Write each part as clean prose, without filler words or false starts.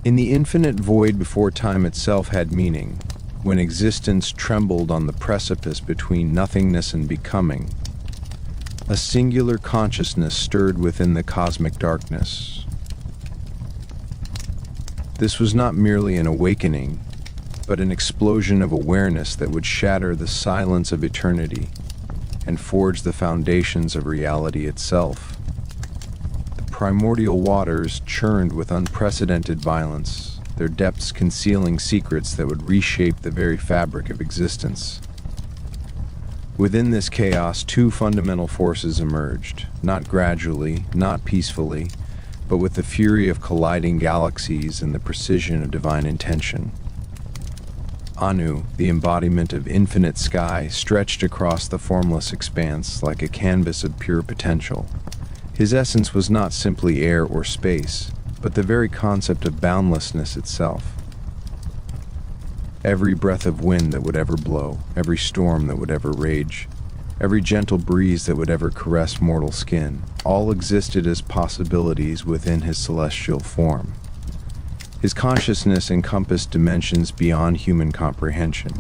In the infinite void before time itself had meaning, when existence trembled on the precipice between nothingness and becoming, a singular consciousness stirred within the cosmic darkness. This was not merely an awakening, but an explosion of awareness that would shatter the silence of eternity and forge the foundations of reality itself. The primordial waters churned with unprecedented violence, their depths concealing secrets that would reshape the very fabric of existence. Within this chaos, two fundamental forces emerged, not gradually, not peacefully, but with the fury of colliding galaxies and the precision of divine intention. Anu, the embodiment of infinite sky, stretched across the formless expanse like a canvas of pure potential. His essence was not simply air or space, but the very concept of boundlessness itself. Every breath of wind that would ever blow, every storm that would ever rage, every gentle breeze that would ever caress mortal skin, all existed as possibilities within his celestial form. His consciousness encompassed dimensions beyond human comprehension,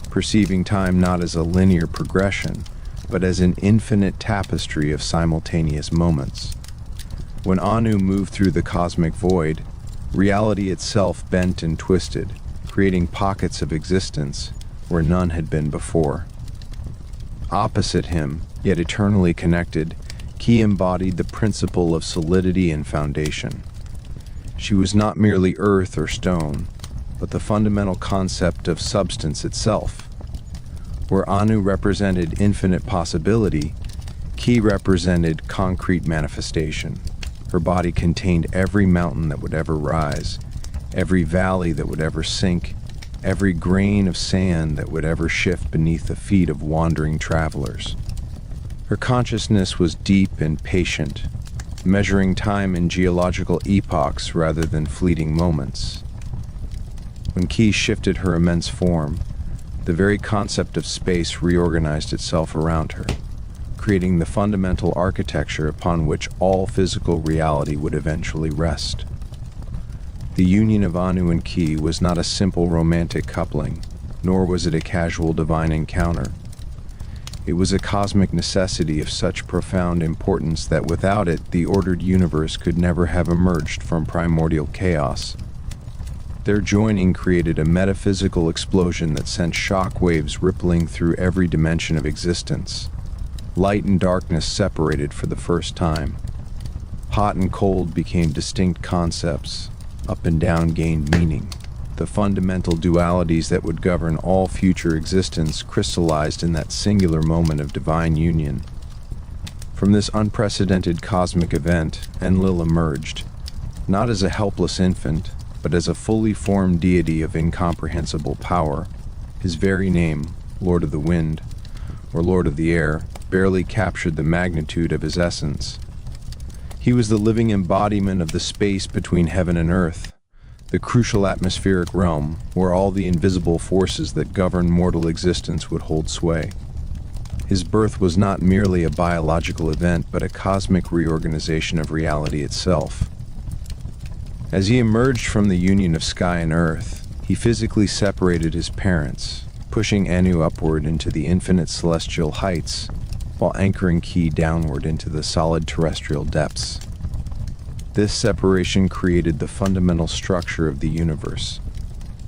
perceiving time not as a linear progression, but as an infinite tapestry of simultaneous moments. When Anu moved through the cosmic void, reality itself bent and twisted, creating pockets of existence where none had been before. Opposite him, yet eternally connected, Ki embodied the principle of solidity and foundation. She was not merely earth or stone, but the fundamental concept of substance itself. Where Anu represented infinite possibility, Ki represented concrete manifestation. Her body contained every mountain that would ever rise, every valley that would ever sink, every grain of sand that would ever shift beneath the feet of wandering travelers. Her consciousness was deep and patient, measuring time in geological epochs rather than fleeting moments. When Ki shifted her immense form, the very concept of space reorganized itself around her, creating the fundamental architecture upon which all physical reality would eventually rest. The union of Anu and Ki was not a simple romantic coupling, nor was it a casual divine encounter. It was a cosmic necessity of such profound importance that without it, the ordered universe could never have emerged from primordial chaos. Their joining created a metaphysical explosion that sent shock waves rippling through every dimension of existence. Light and darkness separated for the first time. Hot and cold became distinct concepts. Up and down gained meaning. The fundamental dualities that would govern all future existence crystallized in that singular moment of divine union. From this unprecedented cosmic event, ENLIL emerged, not as a helpless infant, but as a fully formed deity of incomprehensible power. His very name, Lord of the Wind, or Lord of the Air, barely captured the magnitude of his essence. He was the living embodiment of the space between heaven and earth, the crucial atmospheric realm where all the invisible forces that govern mortal existence would hold sway. His birth was not merely a biological event, but a cosmic reorganization of reality itself. As he emerged from the union of sky and earth, he physically separated his parents, pushing Anu upward into the infinite celestial heights, while anchoring Ki downward into the solid terrestrial depths. This separation created the fundamental structure of the universe,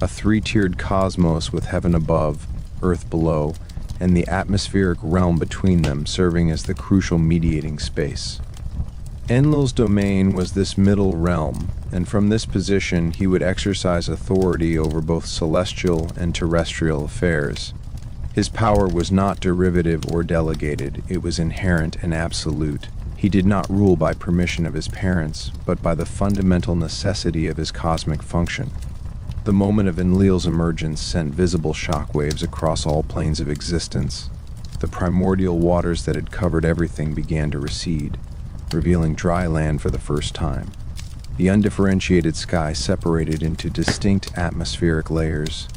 a three-tiered cosmos with heaven above, earth below, and the atmospheric realm between them serving as the crucial mediating space. Enlil's domain was this middle realm, and from this position he would exercise authority over both celestial and terrestrial affairs. His power was not derivative or delegated, it was inherent and absolute. He did not rule by permission of his parents, but by the fundamental necessity of his cosmic function. The moment of ENLIL's emergence sent visible shockwaves across all planes of existence. The primordial waters that had covered everything began to recede, revealing dry land for the first time. The undifferentiated sky separated into distinct atmospheric layers,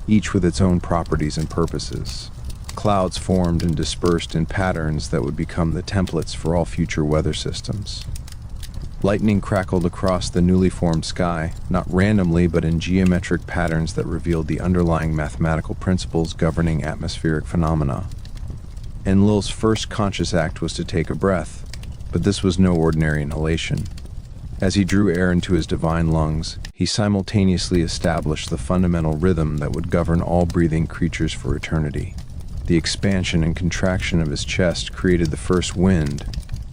each with its own properties and purposes. Clouds formed and dispersed in patterns that would become the templates for all future weather systems. Lightning crackled across the newly formed sky, not randomly but in geometric patterns that revealed the underlying mathematical principles governing atmospheric phenomena. ENLIL's first conscious act was to take a breath, but this was no ordinary inhalation. As he drew air into his divine lungs, he simultaneously established the fundamental rhythm that would govern all breathing creatures for eternity. The expansion and contraction of his chest created the first wind,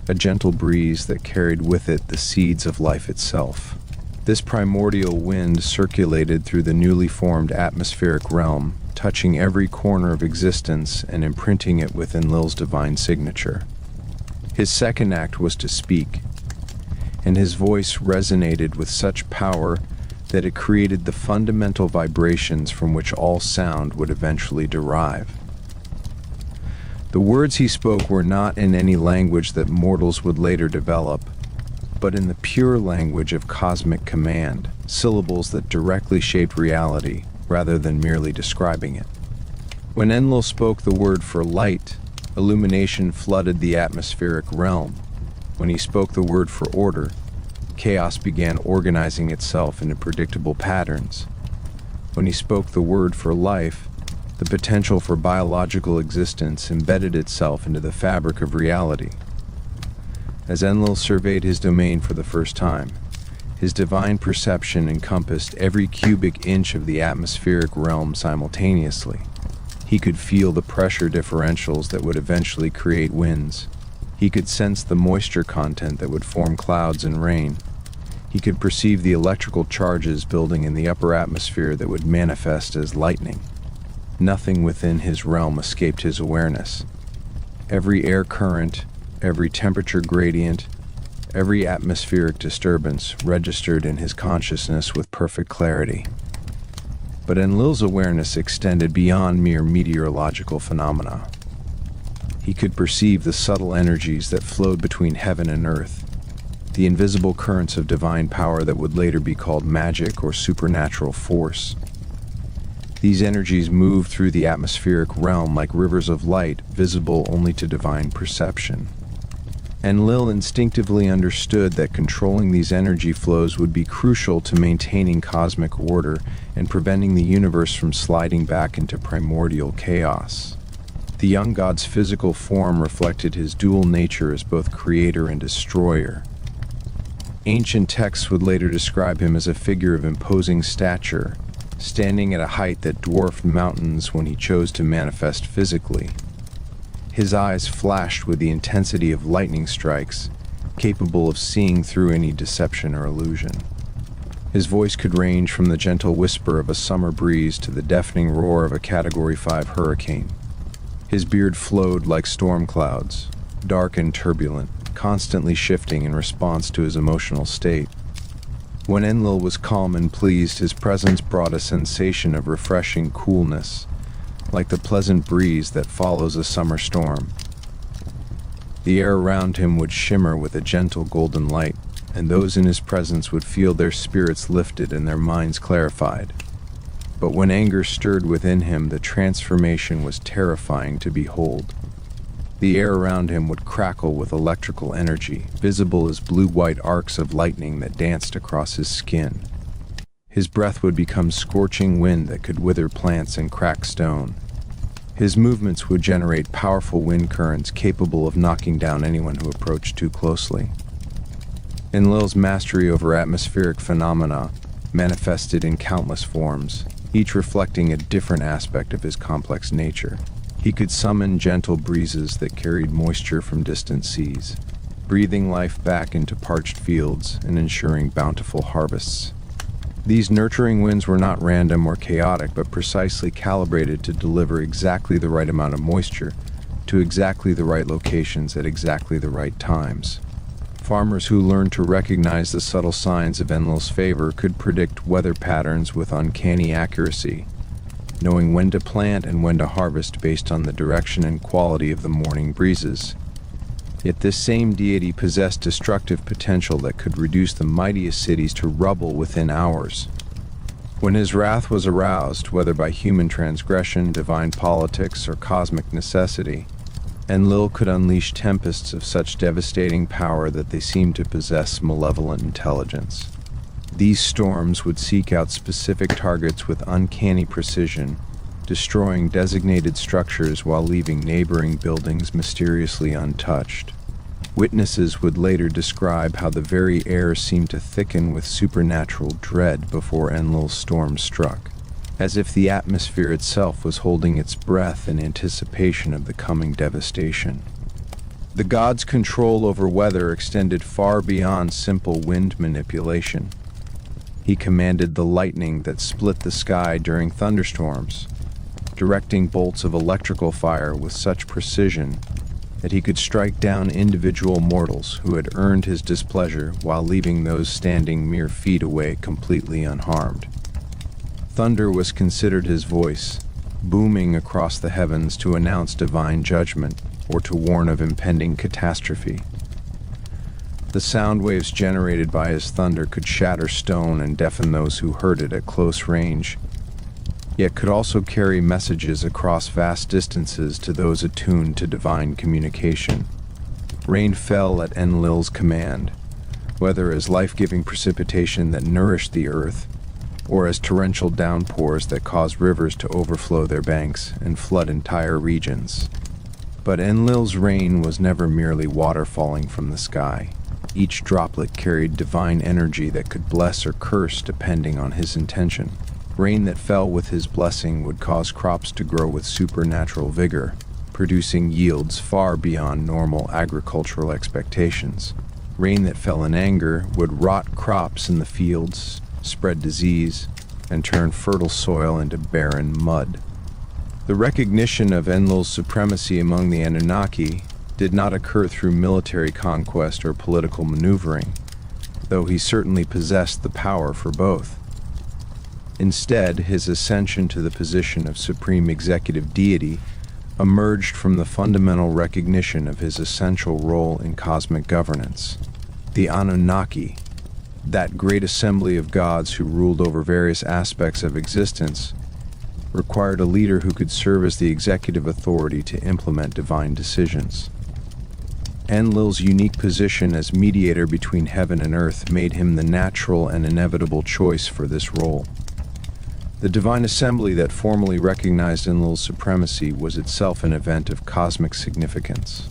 a gentle breeze that carried with it the seeds of life itself. This primordial wind circulated through the newly formed atmospheric realm, touching every corner of existence and imprinting it with ENLIL's divine signature. His second act was to speak, and his voice resonated with such power that it created the fundamental vibrations from which all sound would eventually derive. The words he spoke were not in any language that mortals would later develop, but in the pure language of cosmic command, syllables that directly shaped reality rather than merely describing it. When ENLIL spoke the word for light, illumination flooded the atmospheric realm. When he spoke the word for order, chaos began organizing itself into predictable patterns. When he spoke the word for life, the potential for biological existence embedded itself into the fabric of reality. As ENLIL surveyed his domain for the first time, his divine perception encompassed every cubic inch of the atmospheric realm simultaneously. He could feel the pressure differentials that would eventually create winds. He could sense the moisture content that would form clouds and rain. He could perceive the electrical charges building in the upper atmosphere that would manifest as lightning. Nothing within his realm escaped his awareness. Every air current, every temperature gradient, every atmospheric disturbance registered in his consciousness with perfect clarity. But ENLIL's awareness extended beyond mere meteorological phenomena. He could perceive the subtle energies that flowed between heaven and earth, the invisible currents of divine power that would later be called magic or supernatural force. These energies moved through the atmospheric realm like rivers of light, visible only to divine perception. ENLIL instinctively understood that controlling these energy flows would be crucial to maintaining cosmic order and preventing the universe from sliding back into primordial chaos. The young god's physical form reflected his dual nature as both creator and destroyer. Ancient texts would later describe him as a figure of imposing stature, standing at a height that dwarfed mountains when he chose to manifest physically. His eyes flashed with the intensity of lightning strikes, capable of seeing through any deception or illusion. His voice could range from the gentle whisper of a summer breeze to the deafening roar of a Category 5 hurricane. His beard flowed like storm clouds, dark and turbulent, constantly shifting in response to his emotional state. When ENLIL was calm and pleased, his presence brought a sensation of refreshing coolness, like the pleasant breeze that follows a summer storm. The air around him would shimmer with a gentle golden light, and those in his presence would feel their spirits lifted and their minds clarified. But when anger stirred within him, the transformation was terrifying to behold. The air around him would crackle with electrical energy, visible as blue-white arcs of lightning that danced across his skin. His breath would become scorching wind that could wither plants and crack stone. His movements would generate powerful wind currents capable of knocking down anyone who approached too closely. ENLIL's mastery over atmospheric phenomena manifested in countless forms, each reflecting a different aspect of his complex nature. He could summon gentle breezes that carried moisture from distant seas, breathing life back into parched fields and ensuring bountiful harvests. These nurturing winds were not random or chaotic, but precisely calibrated to deliver exactly the right amount of moisture to exactly the right locations at exactly the right times. Farmers who learned to recognize the subtle signs of ENLIL's favor could predict weather patterns with uncanny accuracy, knowing when to plant and when to harvest based on the direction and quality of the morning breezes. Yet this same deity possessed destructive potential that could reduce the mightiest cities to rubble within hours. When his wrath was aroused, whether by human transgression, divine politics, or cosmic necessity, ENLIL could unleash tempests of such devastating power that they seemed to possess malevolent intelligence. These storms would seek out specific targets with uncanny precision, destroying designated structures while leaving neighboring buildings mysteriously untouched. Witnesses would later describe how the very air seemed to thicken with supernatural dread before ENLIL's storm struck, as if the atmosphere itself was holding its breath in anticipation of the coming devastation. The god's control over weather extended far beyond simple wind manipulation. He commanded the lightning that split the sky during thunderstorms, directing bolts of electrical fire with such precision that he could strike down individual mortals who had earned his displeasure while leaving those standing mere feet away completely unharmed. Thunder was considered his voice, booming across the heavens to announce divine judgment or to warn of impending catastrophe. The sound waves generated by his thunder could shatter stone and deafen those who heard it at close range, yet could also carry messages across vast distances to those attuned to divine communication. Rain fell at ENLIL's command, whether as life-giving precipitation that nourished the earth, or as torrential downpours that caused rivers to overflow their banks and flood entire regions. But ENLIL's rain was never merely water falling from the sky. Each droplet carried divine energy that could bless or curse depending on his intention. Rain that fell with his blessing would cause crops to grow with supernatural vigor, producing yields far beyond normal agricultural expectations. Rain that fell in anger would rot crops in the fields, spread disease, and turn fertile soil into barren mud. The recognition of ENLIL's supremacy among the Anunnaki did not occur through military conquest or political maneuvering, though he certainly possessed the power for both. Instead, his ascension to the position of supreme executive deity emerged from the fundamental recognition of his essential role in cosmic governance. The Anunnaki, that great assembly of gods who ruled over various aspects of existence, required a leader who could serve as the executive authority to implement divine decisions. ENLIL's unique position as mediator between heaven and earth made him the natural and inevitable choice for this role. The divine assembly that formally recognized ENLIL's supremacy was itself an event of cosmic significance.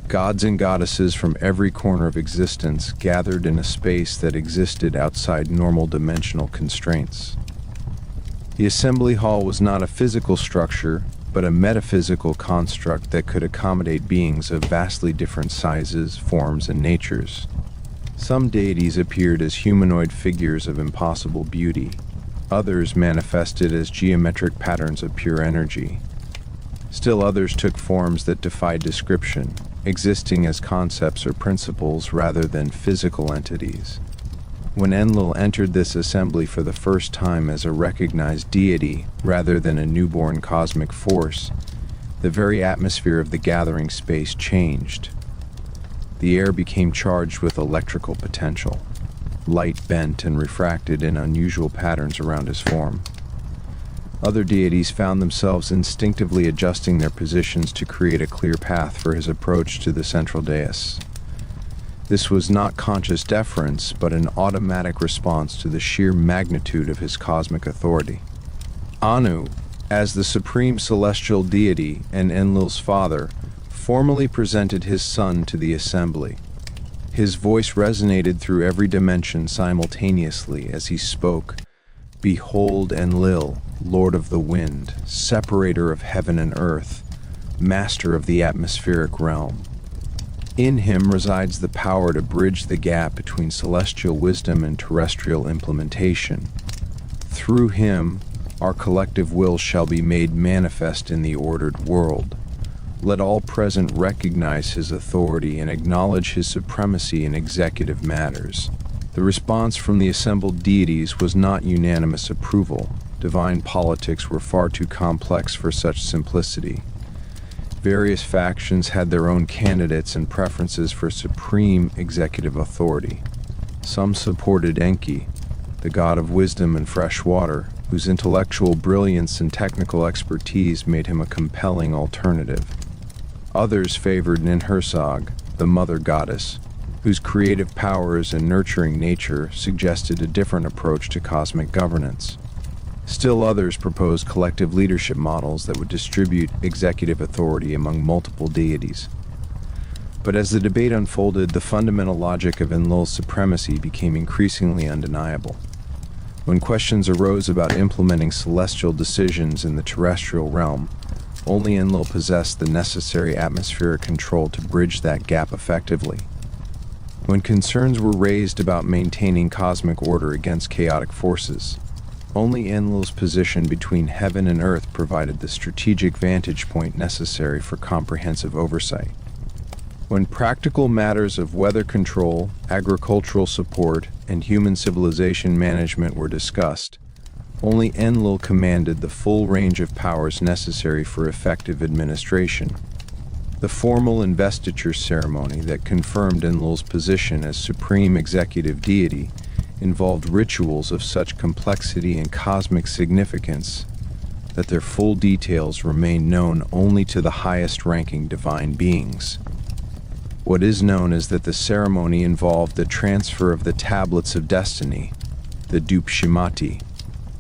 Gods and goddesses from every corner of existence gathered in a space that existed outside normal dimensional constraints. The assembly hall was not a physical structure, but a metaphysical construct that could accommodate beings of vastly different sizes, forms, and natures. Some deities appeared as humanoid figures of impossible beauty. Others manifested as geometric patterns of pure energy. Still others took forms that defied description, existing as concepts or principles rather than physical entities. When ENLIL entered this assembly for the first time as a recognized deity rather than a newborn cosmic force, the very atmosphere of the gathering space changed. The air became charged with electrical potential. Light bent and refracted in unusual patterns around his form. Other deities found themselves instinctively adjusting their positions to create a clear path for his approach to the central dais. This was not conscious deference, but an automatic response to the sheer magnitude of his cosmic authority. Anu, as the supreme celestial deity and ENLIL's father, formally presented his son to the assembly. His voice resonated through every dimension simultaneously as he spoke, "Behold ENLIL, Lord of the Wind, separator of heaven and earth, master of the atmospheric realm. In him resides the power to bridge the gap between celestial wisdom and terrestrial implementation. Through him, our collective will shall be made manifest in the ordered world. Let all present recognize his authority and acknowledge his supremacy in executive matters." The response from the assembled deities was not unanimous approval. Divine politics were far too complex for such simplicity. Various factions had their own candidates and preferences for supreme executive authority. Some supported Enki, the god of wisdom and fresh water, whose intellectual brilliance and technical expertise made him a compelling alternative. Others favored Ninhursag, the mother goddess, whose creative powers and nurturing nature suggested a different approach to cosmic governance. Still others proposed collective leadership models that would distribute executive authority among multiple deities. But as the debate unfolded, the fundamental logic of ENLIL's supremacy became increasingly undeniable. When questions arose about implementing celestial decisions in the terrestrial realm, only ENLIL possessed the necessary atmospheric control to bridge that gap effectively. When concerns were raised about maintaining cosmic order against chaotic forces, only ENLIL's position between heaven and earth provided the strategic vantage point necessary for comprehensive oversight. When practical matters of weather control, agricultural support, and human civilization management were discussed, only ENLIL commanded the full range of powers necessary for effective administration. The formal investiture ceremony that confirmed ENLIL's position as supreme executive deity involved rituals of such complexity and cosmic significance that their full details remain known only to the highest-ranking divine beings. What is known is that the ceremony involved the transfer of the Tablets of Destiny, the Dupshimati,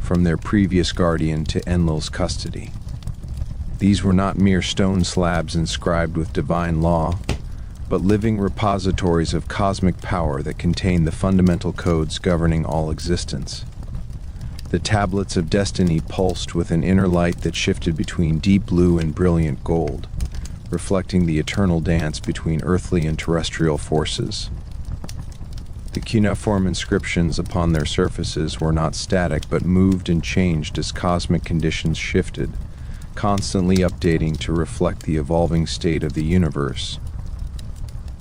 from their previous guardian to ENLIL's custody. These were not mere stone slabs inscribed with divine law, but living repositories of cosmic power that contain the fundamental codes governing all existence. The Tablets of Destiny pulsed with an inner light that shifted between deep blue and brilliant gold, reflecting the eternal dance between earthly and terrestrial forces. The cuneiform inscriptions upon their surfaces were not static but moved and changed as cosmic conditions shifted, constantly updating to reflect the evolving state of the universe.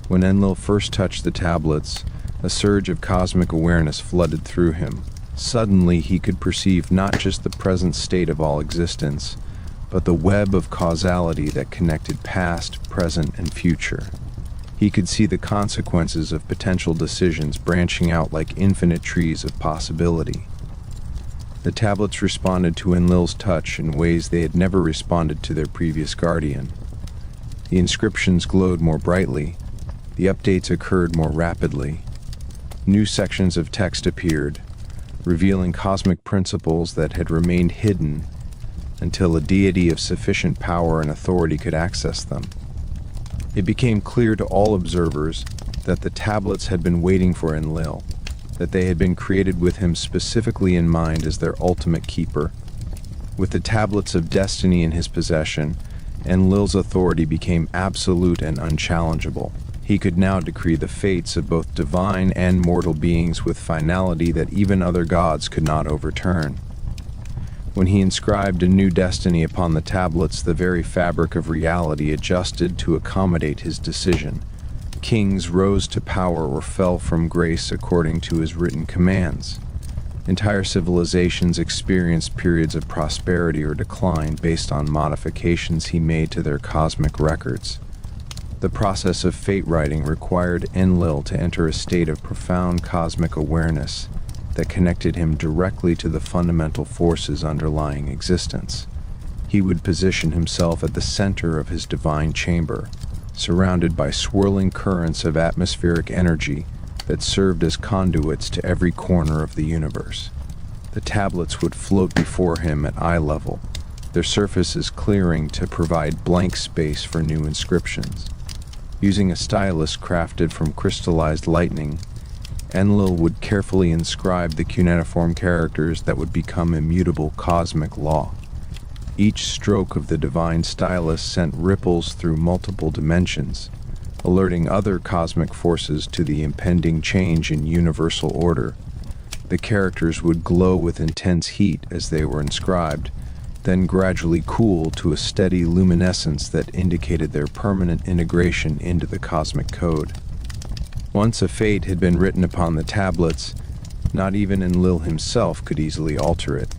When ENLIL first touched the tablets, a surge of cosmic awareness flooded through him. Suddenly he could perceive not just the present state of all existence, but the web of causality that connected past, present, and future. He could see the consequences of potential decisions branching out like infinite trees of possibility. The tablets responded to ENLIL's touch in ways they had never responded to their previous guardian. The inscriptions glowed more brightly, the updates occurred more rapidly. New sections of text appeared, revealing cosmic principles that had remained hidden until a deity of sufficient power and authority could access them. It became clear to all observers that the tablets had been waiting for ENLIL, that they had been created with him specifically in mind as their ultimate keeper. With the Tablets of Destiny in his possession, ENLIL's authority became absolute and unchallengeable. He could now decree the fates of both divine and mortal beings with finality that even other gods could not overturn. When he inscribed a new destiny upon the tablets, the very fabric of reality adjusted to accommodate his decision. Kings rose to power or fell from grace according to his written commands. Entire civilizations experienced periods of prosperity or decline based on modifications he made to their cosmic records. The process of fate writing required ENLIL to enter a state of profound cosmic awareness that connected him directly to the fundamental forces underlying existence. He would position himself at the center of his divine chamber, surrounded by swirling currents of atmospheric energy that served as conduits to every corner of the universe. The tablets would float before him at eye level, their surfaces clearing to provide blank space for new inscriptions. Using a stylus crafted from crystallized lightning, ENLIL would carefully inscribe the cuneiform characters that would become immutable cosmic law. Each stroke of the divine stylus sent ripples through multiple dimensions, alerting other cosmic forces to the impending change in universal order. The characters would glow with intense heat as they were inscribed, then gradually cool to a steady luminescence that indicated their permanent integration into the cosmic code. Once a fate had been written upon the tablets, not even ENLIL himself could easily alter it,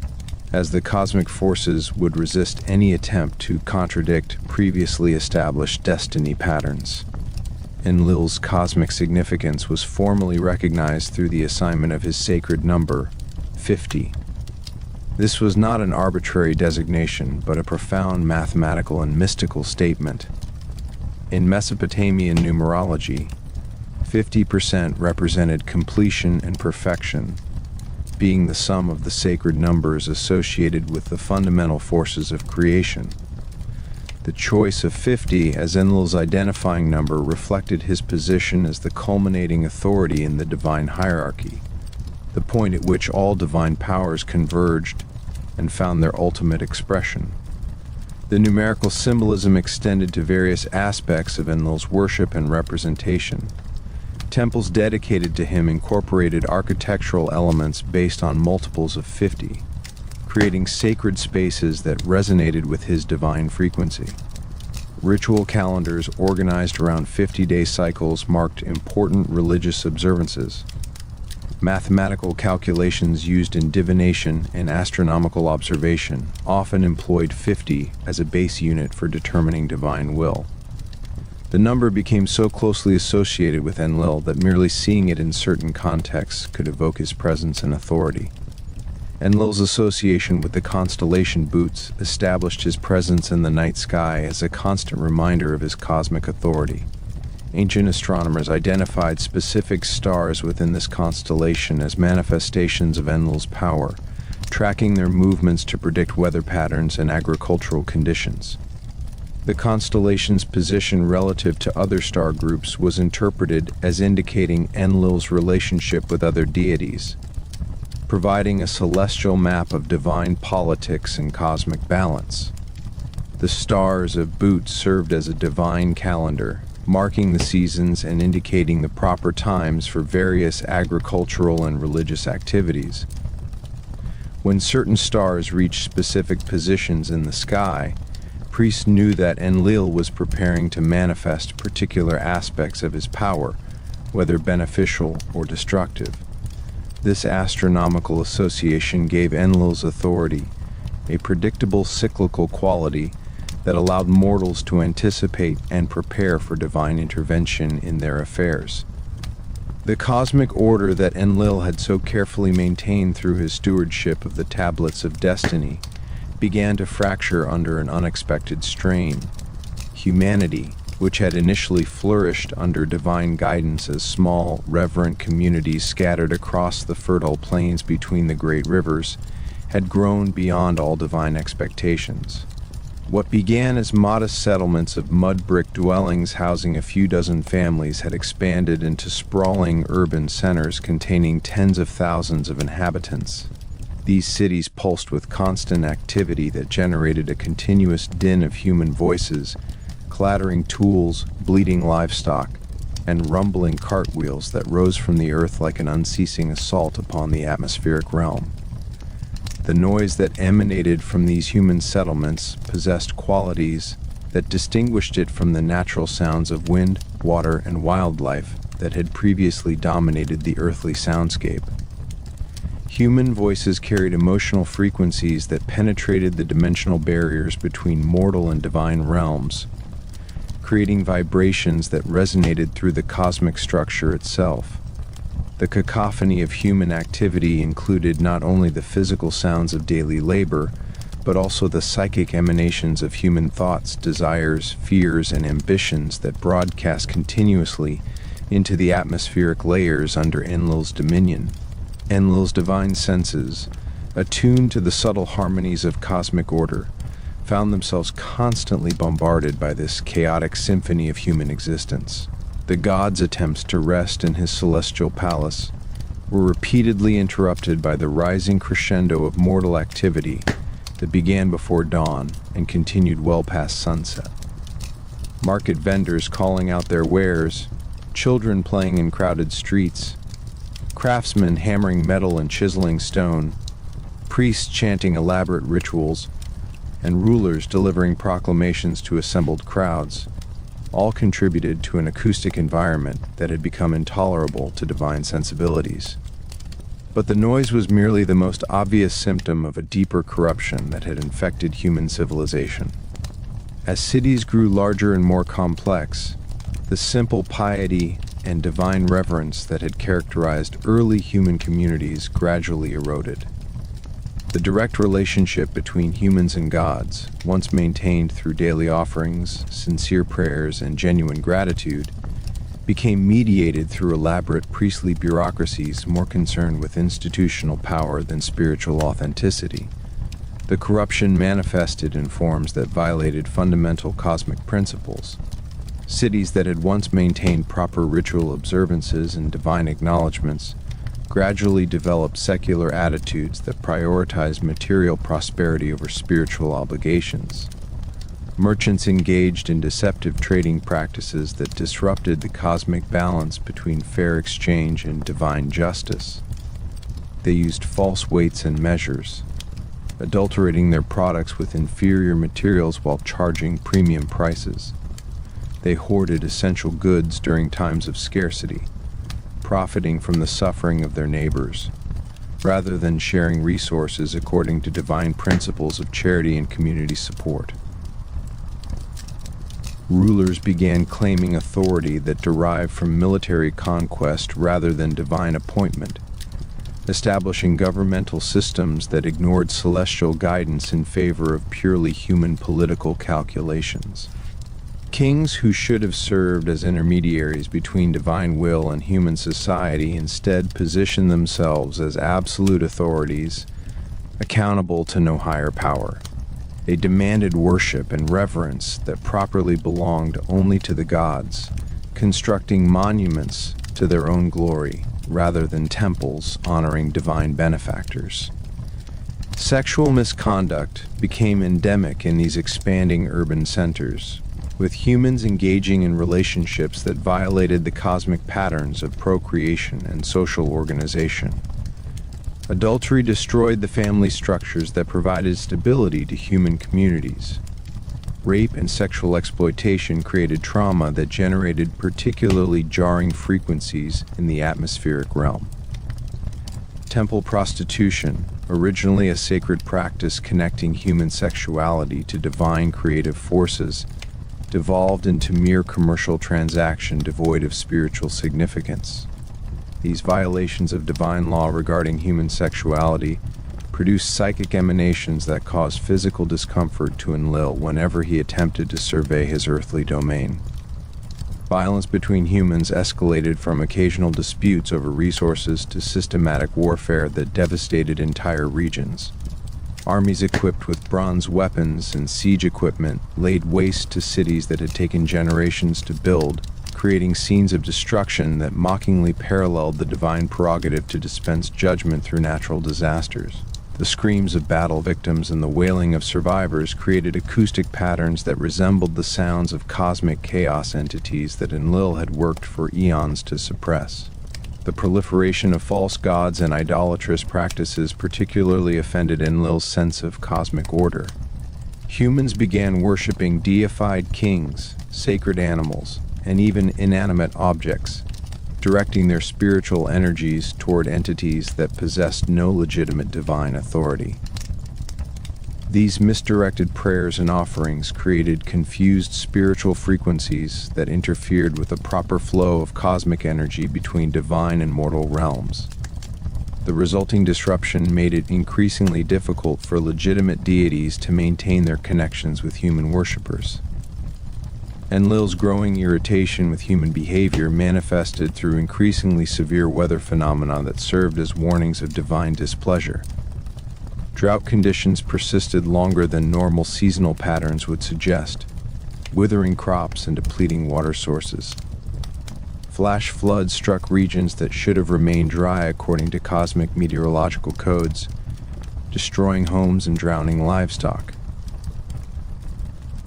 as the cosmic forces would resist any attempt to contradict previously established destiny patterns. ENLIL's cosmic significance was formally recognized through the assignment of his sacred number, 50. This was not an arbitrary designation, but a profound mathematical and mystical statement. In Mesopotamian numerology, 50% represented completion and perfection, being the sum of the sacred numbers associated with the fundamental forces of creation. The choice of 50 as Enlil's identifying number reflected his position as the culminating authority in the divine hierarchy, the point at which all divine powers converged and found their ultimate expression. The numerical symbolism extended to various aspects of Enlil's worship and representation. Temples dedicated to him incorporated architectural elements based on multiples of 50, creating sacred spaces that resonated with his divine frequency. Ritual calendars organized around 50-day cycles marked important religious observances. Mathematical calculations used in divination and astronomical observation often employed 50 as a base unit for determining divine will. The number became so closely associated with Enlil that merely seeing it in certain contexts could evoke his presence and authority. Enlil's association with the constellation Bootes established his presence in the night sky as a constant reminder of his cosmic authority. Ancient astronomers identified specific stars within this constellation as manifestations of Enlil's power, tracking their movements to predict weather patterns and agricultural conditions. The constellation's position relative to other star groups was interpreted as indicating Enlil's relationship with other deities, providing a celestial map of divine politics and cosmic balance. The stars of Bootes served as a divine calendar, marking the seasons and indicating the proper times for various agricultural and religious activities. When certain stars reached specific positions in the sky, priests knew that Enlil was preparing to manifest particular aspects of his power, whether beneficial or destructive. This astronomical association gave Enlil's authority a predictable cyclical quality that allowed mortals to anticipate and prepare for divine intervention in their affairs. The cosmic order that Enlil had so carefully maintained through his stewardship of the Tablets of Destiny began to fracture under an unexpected strain. Humanity, which had initially flourished under divine guidance as small, reverent communities scattered across the fertile plains between the great rivers, had grown beyond all divine expectations. What began as modest settlements of mud brick dwellings housing a few dozen families had expanded into sprawling urban centers containing tens of thousands of inhabitants. These cities pulsed with constant activity that generated a continuous din of human voices, clattering tools, bleating livestock, and rumbling cartwheels that rose from the earth like an unceasing assault upon the atmospheric realm. The noise that emanated from these human settlements possessed qualities that distinguished it from the natural sounds of wind, water, and wildlife that had previously dominated the earthly soundscape. Human voices carried emotional frequencies that penetrated the dimensional barriers between mortal and divine realms, creating vibrations that resonated through the cosmic structure itself. The cacophony of human activity included not only the physical sounds of daily labor, but also the psychic emanations of human thoughts, desires, fears, and ambitions that broadcast continuously into the atmospheric layers under Enlil's dominion. Enlil's divine senses, attuned to the subtle harmonies of cosmic order, found themselves constantly bombarded by this chaotic symphony of human existence. The god's attempts to rest in his celestial palace were repeatedly interrupted by the rising crescendo of mortal activity that began before dawn and continued well past sunset. Market vendors calling out their wares, children playing in crowded streets, craftsmen hammering metal and chiseling stone, priests chanting elaborate rituals, and rulers delivering proclamations to assembled crowds, all contributed to an acoustic environment that had become intolerable to divine sensibilities. But the noise was merely the most obvious symptom of a deeper corruption that had infected human civilization. As cities grew larger and more complex, the simple piety and divine reverence that had characterized early human communities gradually eroded. The direct relationship between humans and gods, once maintained through daily offerings, sincere prayers, and genuine gratitude, became mediated through elaborate priestly bureaucracies more concerned with institutional power than spiritual authenticity. The corruption manifested in forms that violated fundamental cosmic principles. Cities that had once maintained proper ritual observances and divine acknowledgments gradually developed secular attitudes that prioritized material prosperity over spiritual obligations. Merchants engaged in deceptive trading practices that disrupted the cosmic balance between fair exchange and divine justice. They used false weights and measures, adulterating their products with inferior materials while charging premium prices. They hoarded essential goods during times of scarcity, profiting from the suffering of their neighbors, rather than sharing resources according to divine principles of charity and community support. Rulers began claiming authority that derived from military conquest rather than divine appointment, establishing governmental systems that ignored celestial guidance in favor of purely human political calculations. Kings who should have served as intermediaries between divine will and human society instead positioned themselves as absolute authorities, accountable to no higher power. They demanded worship and reverence that properly belonged only to the gods, constructing monuments to their own glory rather than temples honoring divine benefactors. Sexual misconduct became endemic in these expanding urban centers, with humans engaging in relationships that violated the cosmic patterns of procreation and social organization. Adultery destroyed the family structures that provided stability to human communities. Rape and sexual exploitation created trauma that generated particularly jarring frequencies in the atmospheric realm. Temple prostitution, originally a sacred practice connecting human sexuality to divine creative forces, devolved into mere commercial transaction devoid of spiritual significance. These violations of divine law regarding human sexuality produced psychic emanations that caused physical discomfort to ENLIL whenever he attempted to survey his earthly domain. Violence between humans escalated from occasional disputes over resources to systematic warfare that devastated entire regions. Armies equipped with bronze weapons and siege equipment laid waste to cities that had taken generations to build, creating scenes of destruction that mockingly paralleled the divine prerogative to dispense judgment through natural disasters. The screams of battle victims and the wailing of survivors created acoustic patterns that resembled the sounds of cosmic chaos entities that ENLIL had worked for eons to suppress. The proliferation of false gods and idolatrous practices particularly offended ENLIL's sense of cosmic order. Humans began worshipping deified kings, sacred animals, and even inanimate objects, directing their spiritual energies toward entities that possessed no legitimate divine authority. These misdirected prayers and offerings created confused spiritual frequencies that interfered with the proper flow of cosmic energy between divine and mortal realms. The resulting disruption made it increasingly difficult for legitimate deities to maintain their connections with human worshippers. ENLIL's growing irritation with human behavior manifested through increasingly severe weather phenomena that served as warnings of divine displeasure. Drought conditions persisted longer than normal seasonal patterns would suggest, withering crops and depleting water sources. Flash floods struck regions that should have remained dry according to cosmic meteorological codes, destroying homes and drowning livestock.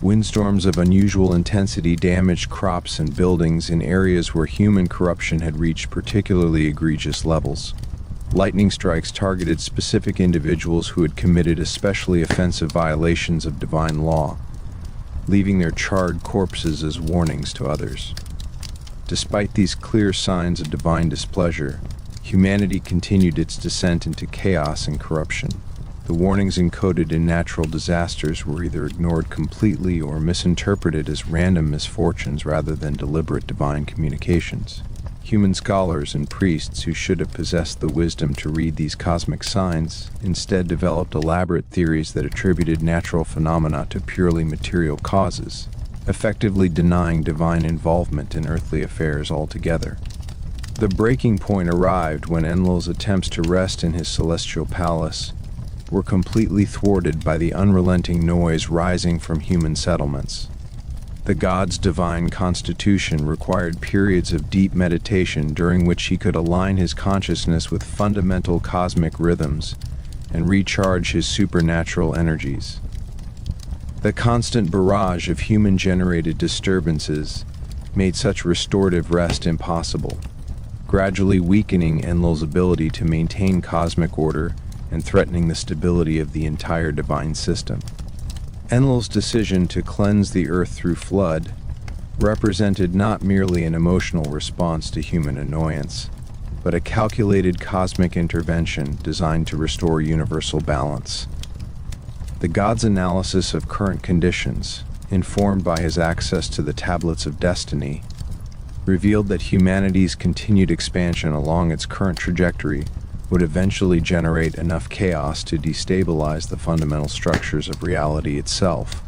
Windstorms of unusual intensity damaged crops and buildings in areas where human corruption had reached particularly egregious levels. Lightning strikes targeted specific individuals who had committed especially offensive violations of divine law, leaving their charred corpses as warnings to others. Despite these clear signs of divine displeasure, humanity continued its descent into chaos and corruption. The warnings encoded in natural disasters were either ignored completely or misinterpreted as random misfortunes rather than deliberate divine communications. Human scholars and priests who should have possessed the wisdom to read these cosmic signs instead developed elaborate theories that attributed natural phenomena to purely material causes, effectively denying divine involvement in earthly affairs altogether. The breaking point arrived when Enlil's attempts to rest in his celestial palace were completely thwarted by the unrelenting noise rising from human settlements. The god's divine constitution required periods of deep meditation during which he could align his consciousness with fundamental cosmic rhythms and recharge his supernatural energies. The constant barrage of human-generated disturbances made such restorative rest impossible, gradually weakening Enlil's ability to maintain cosmic order and threatening the stability of the entire divine system. Enlil's decision to cleanse the earth through flood represented not merely an emotional response to human annoyance, but a calculated cosmic intervention designed to restore universal balance. The god's analysis of current conditions, informed by his access to the tablets of destiny, revealed that humanity's continued expansion along its current trajectory would eventually generate enough chaos to destabilize the fundamental structures of reality itself.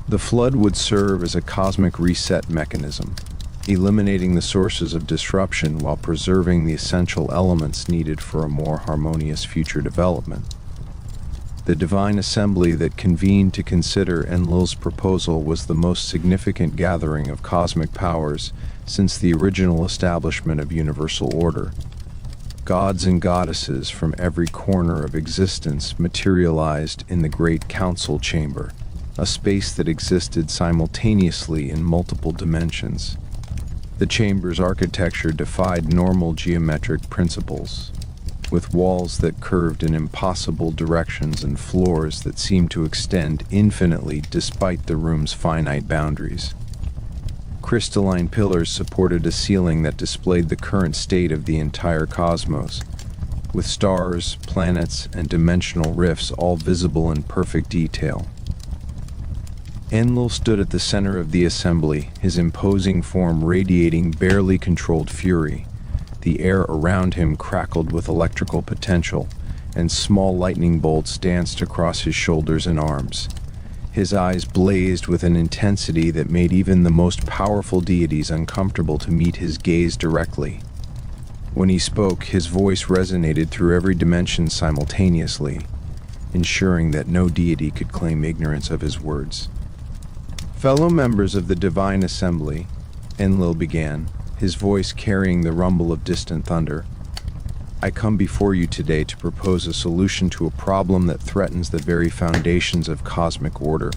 The flood would serve as a cosmic reset mechanism, eliminating the sources of disruption while preserving the essential elements needed for a more harmonious future development. The divine assembly that convened to consider Enlil's proposal was the most significant gathering of cosmic powers since the original establishment of universal order. Gods and goddesses from every corner of existence materialized in the Great Council Chamber, a space that existed simultaneously in multiple dimensions. The chamber's architecture defied normal geometric principles, with walls that curved in impossible directions and floors that seemed to extend infinitely despite the room's finite boundaries. Crystalline pillars supported a ceiling that displayed the current state of the entire cosmos, with stars, planets, and dimensional rifts all visible in perfect detail. Enlil stood at the center of the assembly, his imposing form radiating barely controlled fury. The air around him crackled with electrical potential, and small lightning bolts danced across his shoulders and arms. His eyes blazed with an intensity that made even the most powerful deities uncomfortable to meet his gaze directly. When he spoke, his voice resonated through every dimension simultaneously, ensuring that no deity could claim ignorance of his words. "Fellow members of the Divine Assembly," Enlil began, his voice carrying the rumble of distant thunder, "I come before you today to propose a solution to a problem that threatens the very foundations of cosmic order.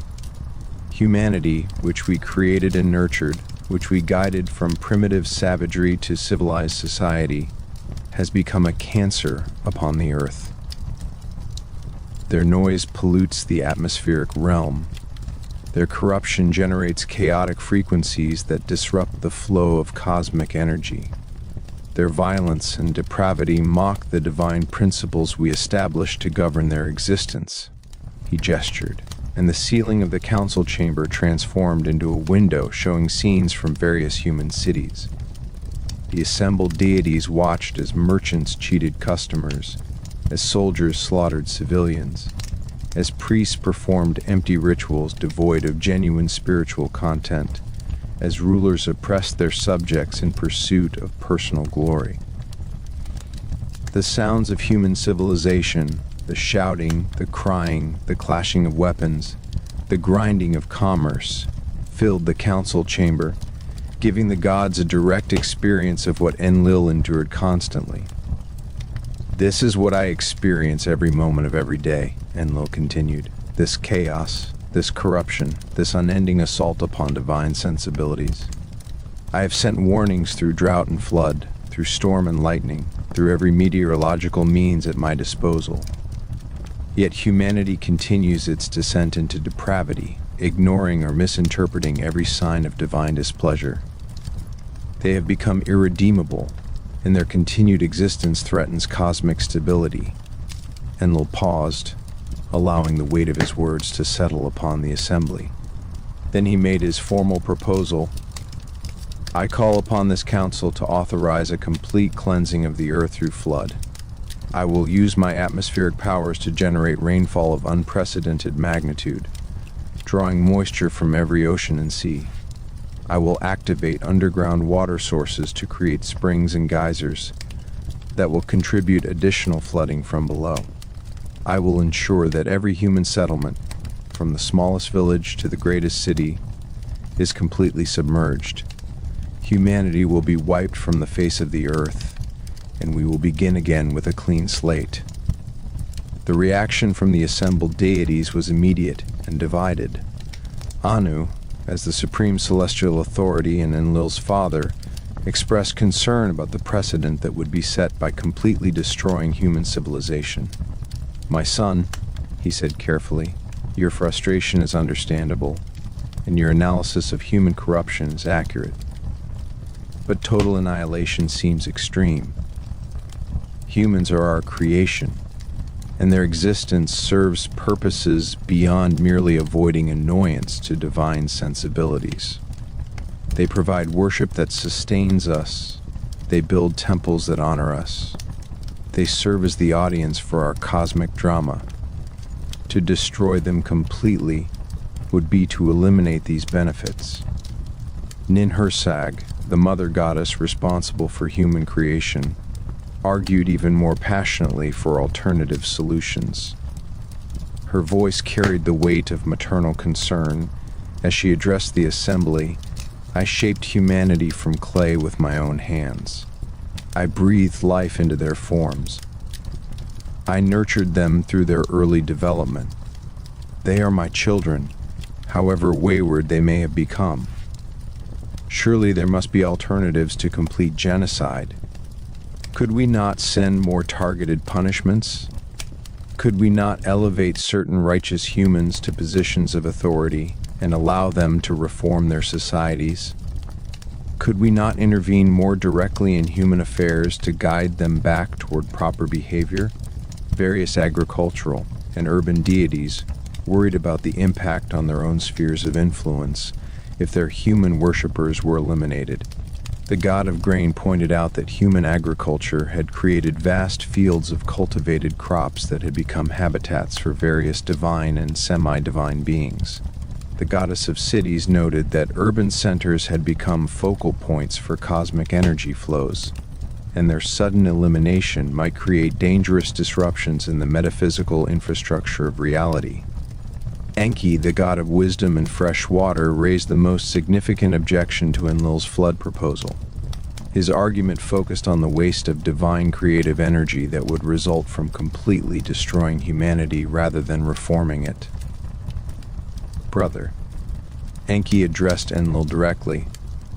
Humanity, which we created and nurtured, which we guided from primitive savagery to civilized society, has become a cancer upon the earth. Their noise pollutes the atmospheric realm. Their corruption generates chaotic frequencies that disrupt the flow of cosmic energy. Their violence and depravity mock the divine principles we established to govern their existence." He gestured, and the ceiling of the council chamber transformed into a window showing scenes from various human cities. The assembled deities watched as merchants cheated customers, as soldiers slaughtered civilians, as priests performed empty rituals devoid of genuine spiritual content, as rulers oppressed their subjects in pursuit of personal glory. The sounds of human civilization, the shouting, the crying, the clashing of weapons, the grinding of commerce, filled the council chamber, giving the gods a direct experience of what Enlil endured constantly. "This is what I experience every moment of every day," Enlil continued. "This chaos, this corruption, this unending assault upon divine sensibilities. I have sent warnings through drought and flood, through storm and lightning, through every meteorological means at my disposal. Yet humanity continues its descent into depravity, ignoring or misinterpreting every sign of divine displeasure. They have become irredeemable, and their continued existence threatens cosmic stability." Enlil paused, allowing the weight of his words to settle upon the assembly. Then he made his formal proposal. I call upon this council to authorize a complete cleansing of the earth through flood. I will use my atmospheric powers to generate rainfall of unprecedented magnitude, drawing moisture from every ocean and sea. I will activate underground water sources to create springs and geysers that will contribute additional flooding from below. I will ensure that every human settlement, from the smallest village to the greatest city, is completely submerged. Humanity will be wiped from the face of the earth, and we will begin again with a clean slate. The reaction from the assembled deities was immediate and divided. Anu, as the supreme celestial authority and Enlil's father, expressed concern about the precedent that would be set by completely destroying human civilization. "My son," he said carefully, "your frustration is understandable, and your analysis of human corruption is accurate. But total annihilation seems extreme. Humans are our creation, and their existence serves purposes beyond merely avoiding annoyance to divine sensibilities. They provide worship that sustains us. They build temples that honor us. They serve as the audience for our cosmic drama. To destroy them completely would be to eliminate these benefits." Ninhursag, the mother goddess responsible for human creation, argued even more passionately for alternative solutions. Her voice carried the weight of maternal concern as she addressed the assembly. "I shaped humanity from clay with my own hands. I breathed life into their forms. I nurtured them through their early development. They are my children, however wayward they may have become. Surely there must be alternatives to complete genocide. Could we not send more targeted punishments? Could we not elevate certain righteous humans to positions of authority and allow them to reform their societies? Could we not intervene more directly in human affairs to guide them back toward proper behavior?" Various agricultural and urban deities worried about the impact on their own spheres of influence if their human worshippers were eliminated. The god of grain pointed out that human agriculture had created vast fields of cultivated crops that had become habitats for various divine and semi-divine beings. The goddess of cities noted that urban centers had become focal points for cosmic energy flows, and their sudden elimination might create dangerous disruptions in the metaphysical infrastructure of reality. Enki, the god of wisdom and fresh water, raised the most significant objection to Enlil's flood proposal. His argument focused on the waste of divine creative energy that would result from completely destroying humanity rather than reforming it. "Brother," Enki addressed Enlil directly,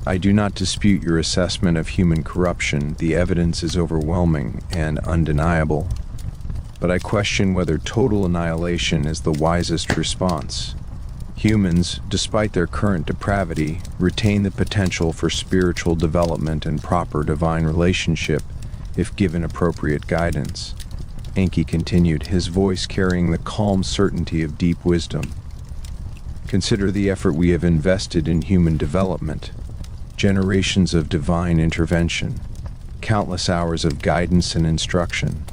"I do not dispute your assessment of human corruption. The evidence is overwhelming and undeniable. But I question whether total annihilation is the wisest response. Humans, despite their current depravity, retain the potential for spiritual development and proper divine relationship if given appropriate guidance." Enki continued, his voice carrying the calm certainty of deep wisdom. "Consider the effort we have invested in human development. Generations of divine intervention, countless hours of guidance and instruction,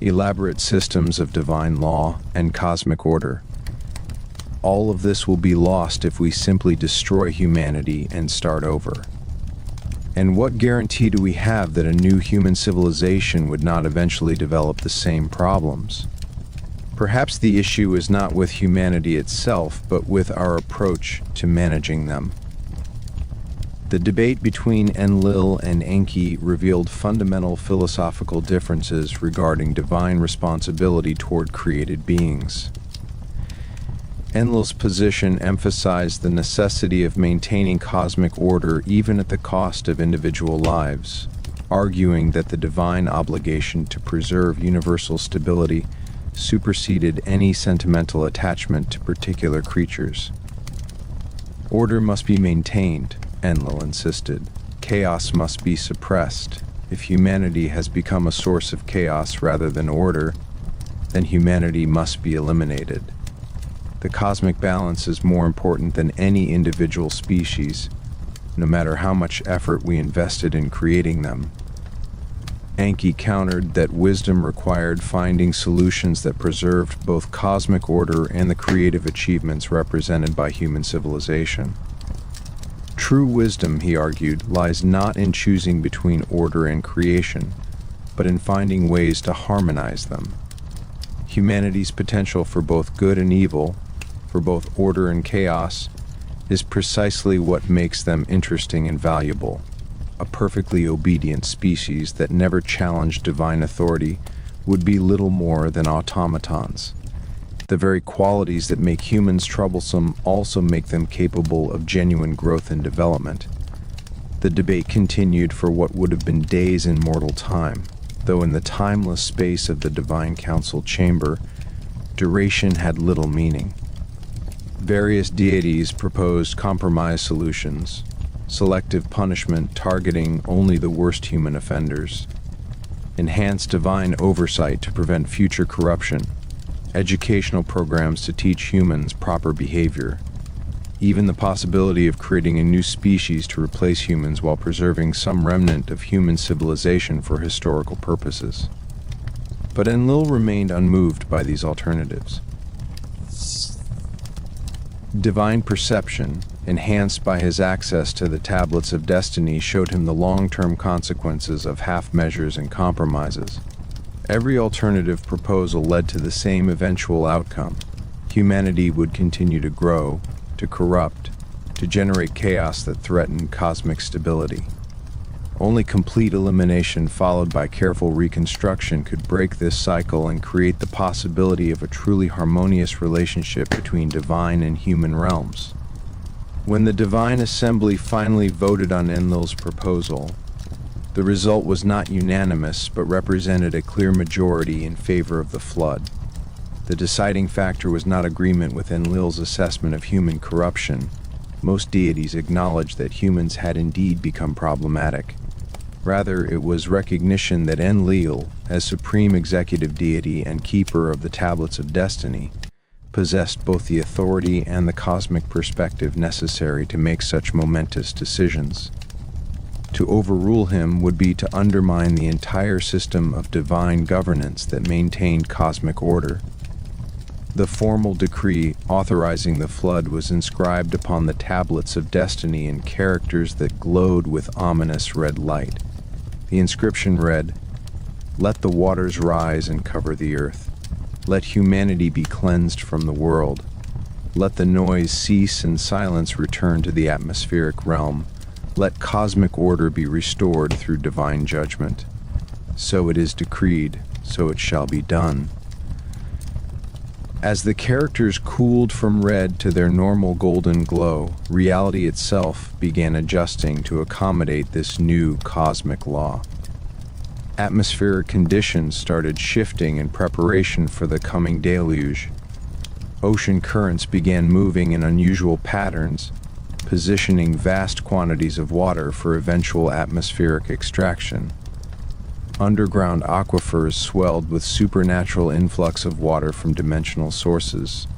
elaborate systems of divine law and cosmic order. All of this will be lost if we simply destroy humanity and start over. And what guarantee do we have that a new human civilization would not eventually develop the same problems? Perhaps the issue is not with humanity itself, but with our approach to managing them." The debate between Enlil and Enki revealed fundamental philosophical differences regarding divine responsibility toward created beings. Enlil's position emphasized the necessity of maintaining cosmic order even at the cost of individual lives, arguing that the divine obligation to preserve universal stability superseded any sentimental attachment to particular creatures. "Order must be maintained," Enlil insisted. "Chaos must be suppressed. If humanity has become a source of chaos rather than order, then humanity must be eliminated. The cosmic balance is more important than any individual species, no matter how much effort we invested in creating them. Enki countered that wisdom required finding solutions that preserved both cosmic order and the creative achievements represented by human civilization. True wisdom, he argued, lies not in choosing between order and creation, but in finding ways to harmonize them. Humanity's potential for both good and evil, for both order and chaos, is precisely what makes them interesting and valuable. A perfectly obedient species that never challenged divine authority would be little more than automatons. The very qualities that make humans troublesome also make them capable of genuine growth and development. The debate continued for what would have been days in mortal time, though in the timeless space of the Divine Council chamber, duration had little meaning. Various deities proposed compromise solutions, selective punishment targeting only the worst human offenders, enhanced divine oversight to prevent future corruption, educational programs to teach humans proper behavior, even the possibility of creating a new species to replace humans while preserving some remnant of human civilization for historical purposes. But ENLIL remained unmoved by these alternatives. Divine perception, enhanced by his access to the tablets of destiny, showed him the long-term consequences of half-measures and compromises. Every alternative proposal led to the same eventual outcome. Humanity would continue to grow, to corrupt, to generate chaos that threatened cosmic stability. Only complete elimination followed by careful reconstruction could break this cycle and create the possibility of a truly harmonious relationship between divine and human realms. When the Divine Assembly finally voted on ENLIL's proposal, the result was not unanimous but represented a clear majority in favor of the flood. The deciding factor was not agreement with ENLIL's assessment of human corruption. Most deities acknowledged that humans had indeed become problematic. Rather, it was recognition that ENLIL, as supreme executive deity and keeper of the Tablets of Destiny, possessed both the authority and the cosmic perspective necessary to make such momentous decisions. To overrule him would be to undermine the entire system of divine governance that maintained cosmic order. The formal decree authorizing the flood was inscribed upon the Tablets of Destiny in characters that glowed with ominous red light. The inscription read, "Let the waters rise and cover the earth. Let humanity be cleansed from the world. Let the noise cease and silence return to the atmospheric realm. Let cosmic order be restored through divine judgment. So it is decreed, so it shall be done." As the characters cooled from red to their normal golden glow, reality itself began adjusting to accommodate this new cosmic law. Atmospheric conditions started shifting in preparation for the coming deluge. Ocean currents began moving in unusual patterns, positioning vast quantities of water for eventual atmospheric extraction. Underground aquifers swelled with supernatural influx of water from dimensional sources.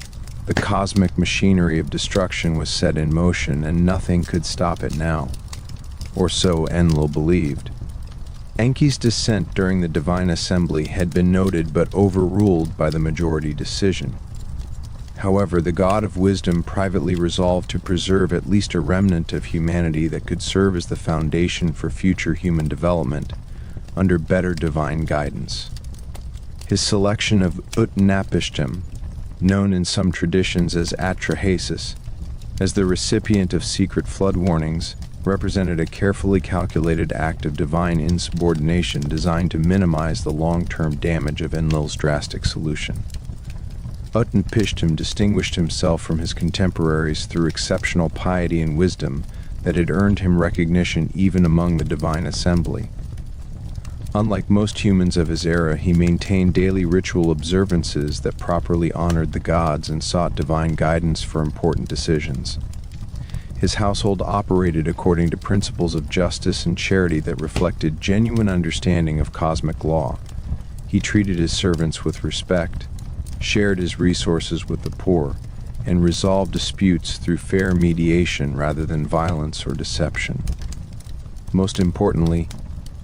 The cosmic machinery of destruction was set in motion, and nothing could stop it now. Or so ENLIL believed. Enki's dissent during the Divine Assembly had been noted but overruled by the majority decision. However, the God of Wisdom privately resolved to preserve at least a remnant of humanity that could serve as the foundation for future human development, under better divine guidance. His selection of Utnapishtim, known in some traditions as Atrahasis, as the recipient of secret flood warnings, represented a carefully calculated act of divine insubordination designed to minimize the long-term damage of ENLIL's drastic solution. Utnapishtim distinguished himself from his contemporaries through exceptional piety and wisdom that had earned him recognition even among the Divine Assembly. Unlike most humans of his era, he maintained daily ritual observances that properly honored the gods and sought divine guidance for important decisions. His household operated according to principles of justice and charity that reflected genuine understanding of cosmic law. He treated his servants with respect, shared his resources with the poor, and resolve disputes through fair mediation rather than violence or deception. Most importantly,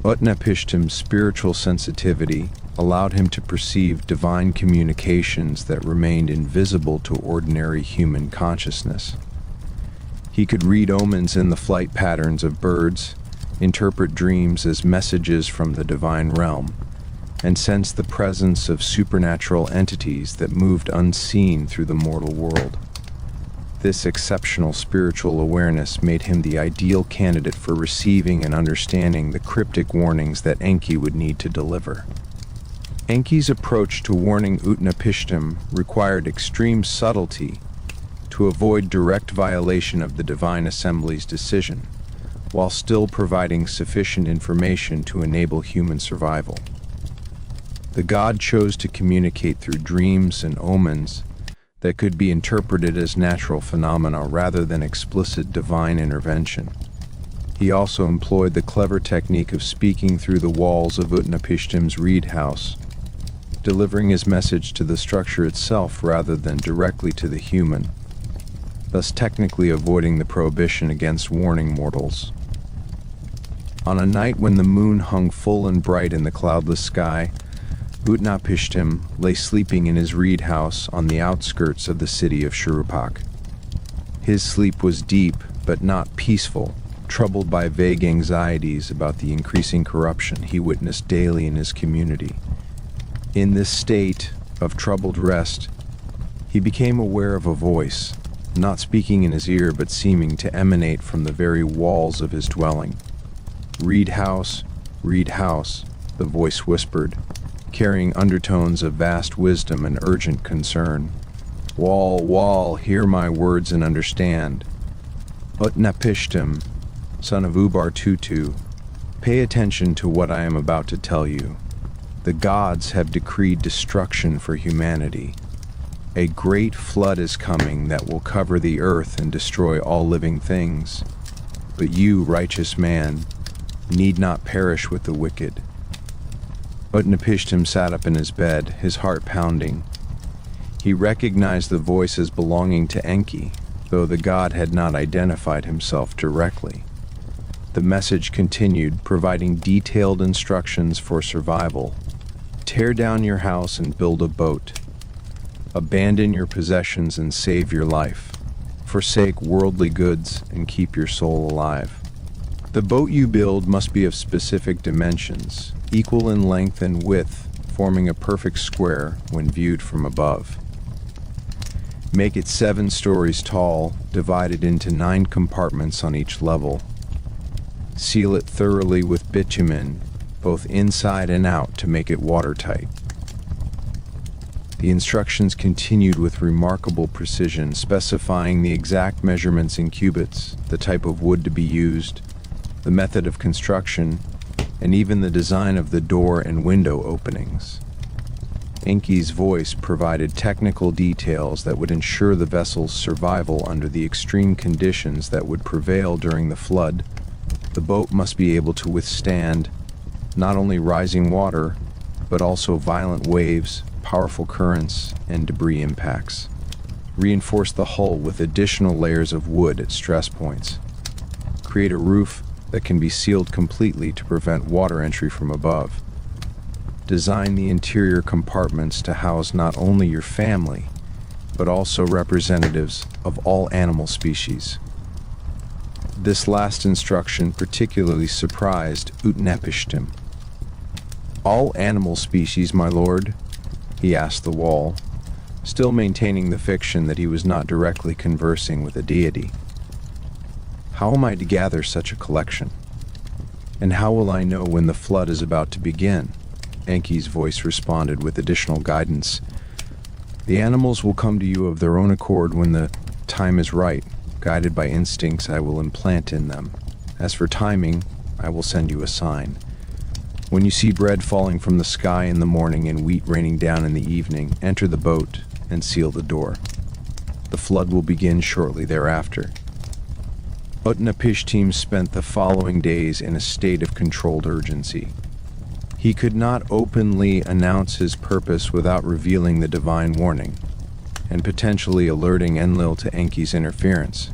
Utnapishtim's spiritual sensitivity allowed him to perceive divine communications that remained invisible to ordinary human consciousness. He could read omens in the flight patterns of birds, interpret dreams as messages from the divine realm, and sense the presence of supernatural entities that moved unseen through the mortal world. This exceptional spiritual awareness made him the ideal candidate for receiving and understanding the cryptic warnings that Enki would need to deliver. Enki's approach to warning Utnapishtim required extreme subtlety to avoid direct violation of the Divine Assembly's decision, while still providing sufficient information to enable human survival. The god chose to communicate through dreams and omens that could be interpreted as natural phenomena rather than explicit divine intervention. He also employed the clever technique of speaking through the walls of Utnapishtim's reed house, delivering his message to the structure itself rather than directly to the human, thus technically avoiding the prohibition against warning mortals. On a night when the moon hung full and bright in the cloudless sky, Utnapishtim lay sleeping in his reed house on the outskirts of the city of Shuruppak. His sleep was deep but not peaceful, troubled by vague anxieties about the increasing corruption he witnessed daily in his community. In this state of troubled rest, he became aware of a voice, not speaking in his ear but seeming to emanate from the very walls of his dwelling. Reed house, the voice whispered, carrying undertones of vast wisdom and urgent concern. Wall, hear my words and understand. Utnapishtim, son of Ubar-Tutu, pay attention to what I am about to tell you. The gods have decreed destruction for humanity. A great flood is coming that will cover the earth and destroy all living things. But you, righteous man, need not perish with the wicked. Utnapishtim sat up in his bed, his heart pounding. He recognized the voice as belonging to Enki, though the god had not identified himself directly. The message continued, providing detailed instructions for survival. Tear down your house and build a boat. Abandon your possessions and save your life. Forsake worldly goods and keep your soul alive. The boat you build must be of specific dimensions, equal in length and width, forming a perfect square when viewed from above. Make it 7 stories tall, divided into 9 compartments on each level. Seal it thoroughly with bitumen, both inside and out, to make it watertight. The instructions continued with remarkable precision, specifying the exact measurements in cubits, the type of wood to be used, the method of construction, and even the design of the door and window openings. Enki's voice provided technical details that would ensure the vessel's survival under the extreme conditions that would prevail during the flood. The boat must be able to withstand not only rising water, but also violent waves, powerful currents, and debris impacts. Reinforce the hull with additional layers of wood at stress points. Create a roof that can be sealed completely to prevent water entry from above. Design the interior compartments to house not only your family, but also representatives of all animal species. This last instruction particularly surprised Utnapishtim. All animal species, my lord? He asked the wall, still maintaining the fiction that he was not directly conversing with a deity. How am I to gather such a collection? And how will I know when the flood is about to begin? Enki's voice responded with additional guidance. The animals will come to you of their own accord when the time is right, guided by instincts I will implant in them. As for timing, I will send you a sign. When you see bread falling from the sky in the morning and wheat raining down in the evening, enter the boat and seal the door. The flood will begin shortly thereafter. Utnapishtim spent the following days in a state of controlled urgency. He could not openly announce his purpose without revealing the divine warning. and potentially alerting ENLIL to Enki's interference.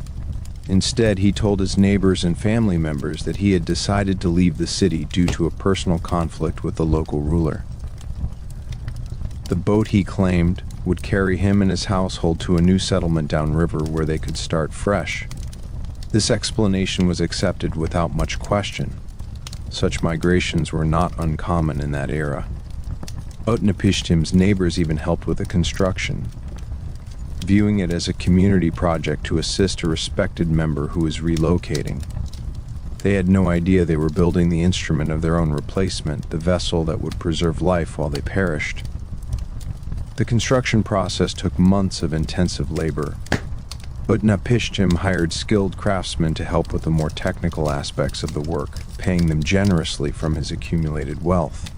Instead, he told his neighbors and family members that he had decided to leave the city due to a personal conflict with the local ruler. The boat, he claimed, would carry him and his household to a new settlement downriver where they could start fresh. This explanation was accepted without much question. Such migrations were not uncommon in that era. Utnapishtim's neighbors even helped with the construction, viewing it as a community project to assist a respected member who was relocating. They had no idea they were building the instrument of their own replacement, the vessel that would preserve life while they perished. The construction process took months of intensive labor. Utnapishtim hired skilled craftsmen to help with the more technical aspects of the work, paying them generously from his accumulated wealth.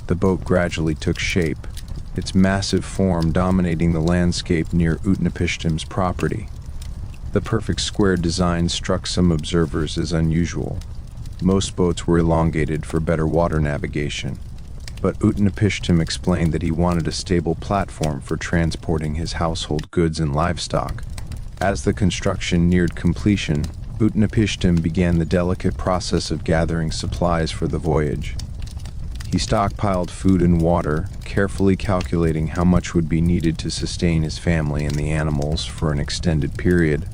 The boat gradually took shape, its massive form dominating the landscape near Utnapishtim's property. The perfect square design struck some observers as unusual. Most boats were elongated for better water navigation, but Utnapishtim explained that he wanted a stable platform for transporting his household goods and livestock. As the construction neared completion, Utnapishtim began the delicate process of gathering supplies for the voyage. He stockpiled food and water, carefully calculating how much would be needed to sustain his family and the animals for an extended period.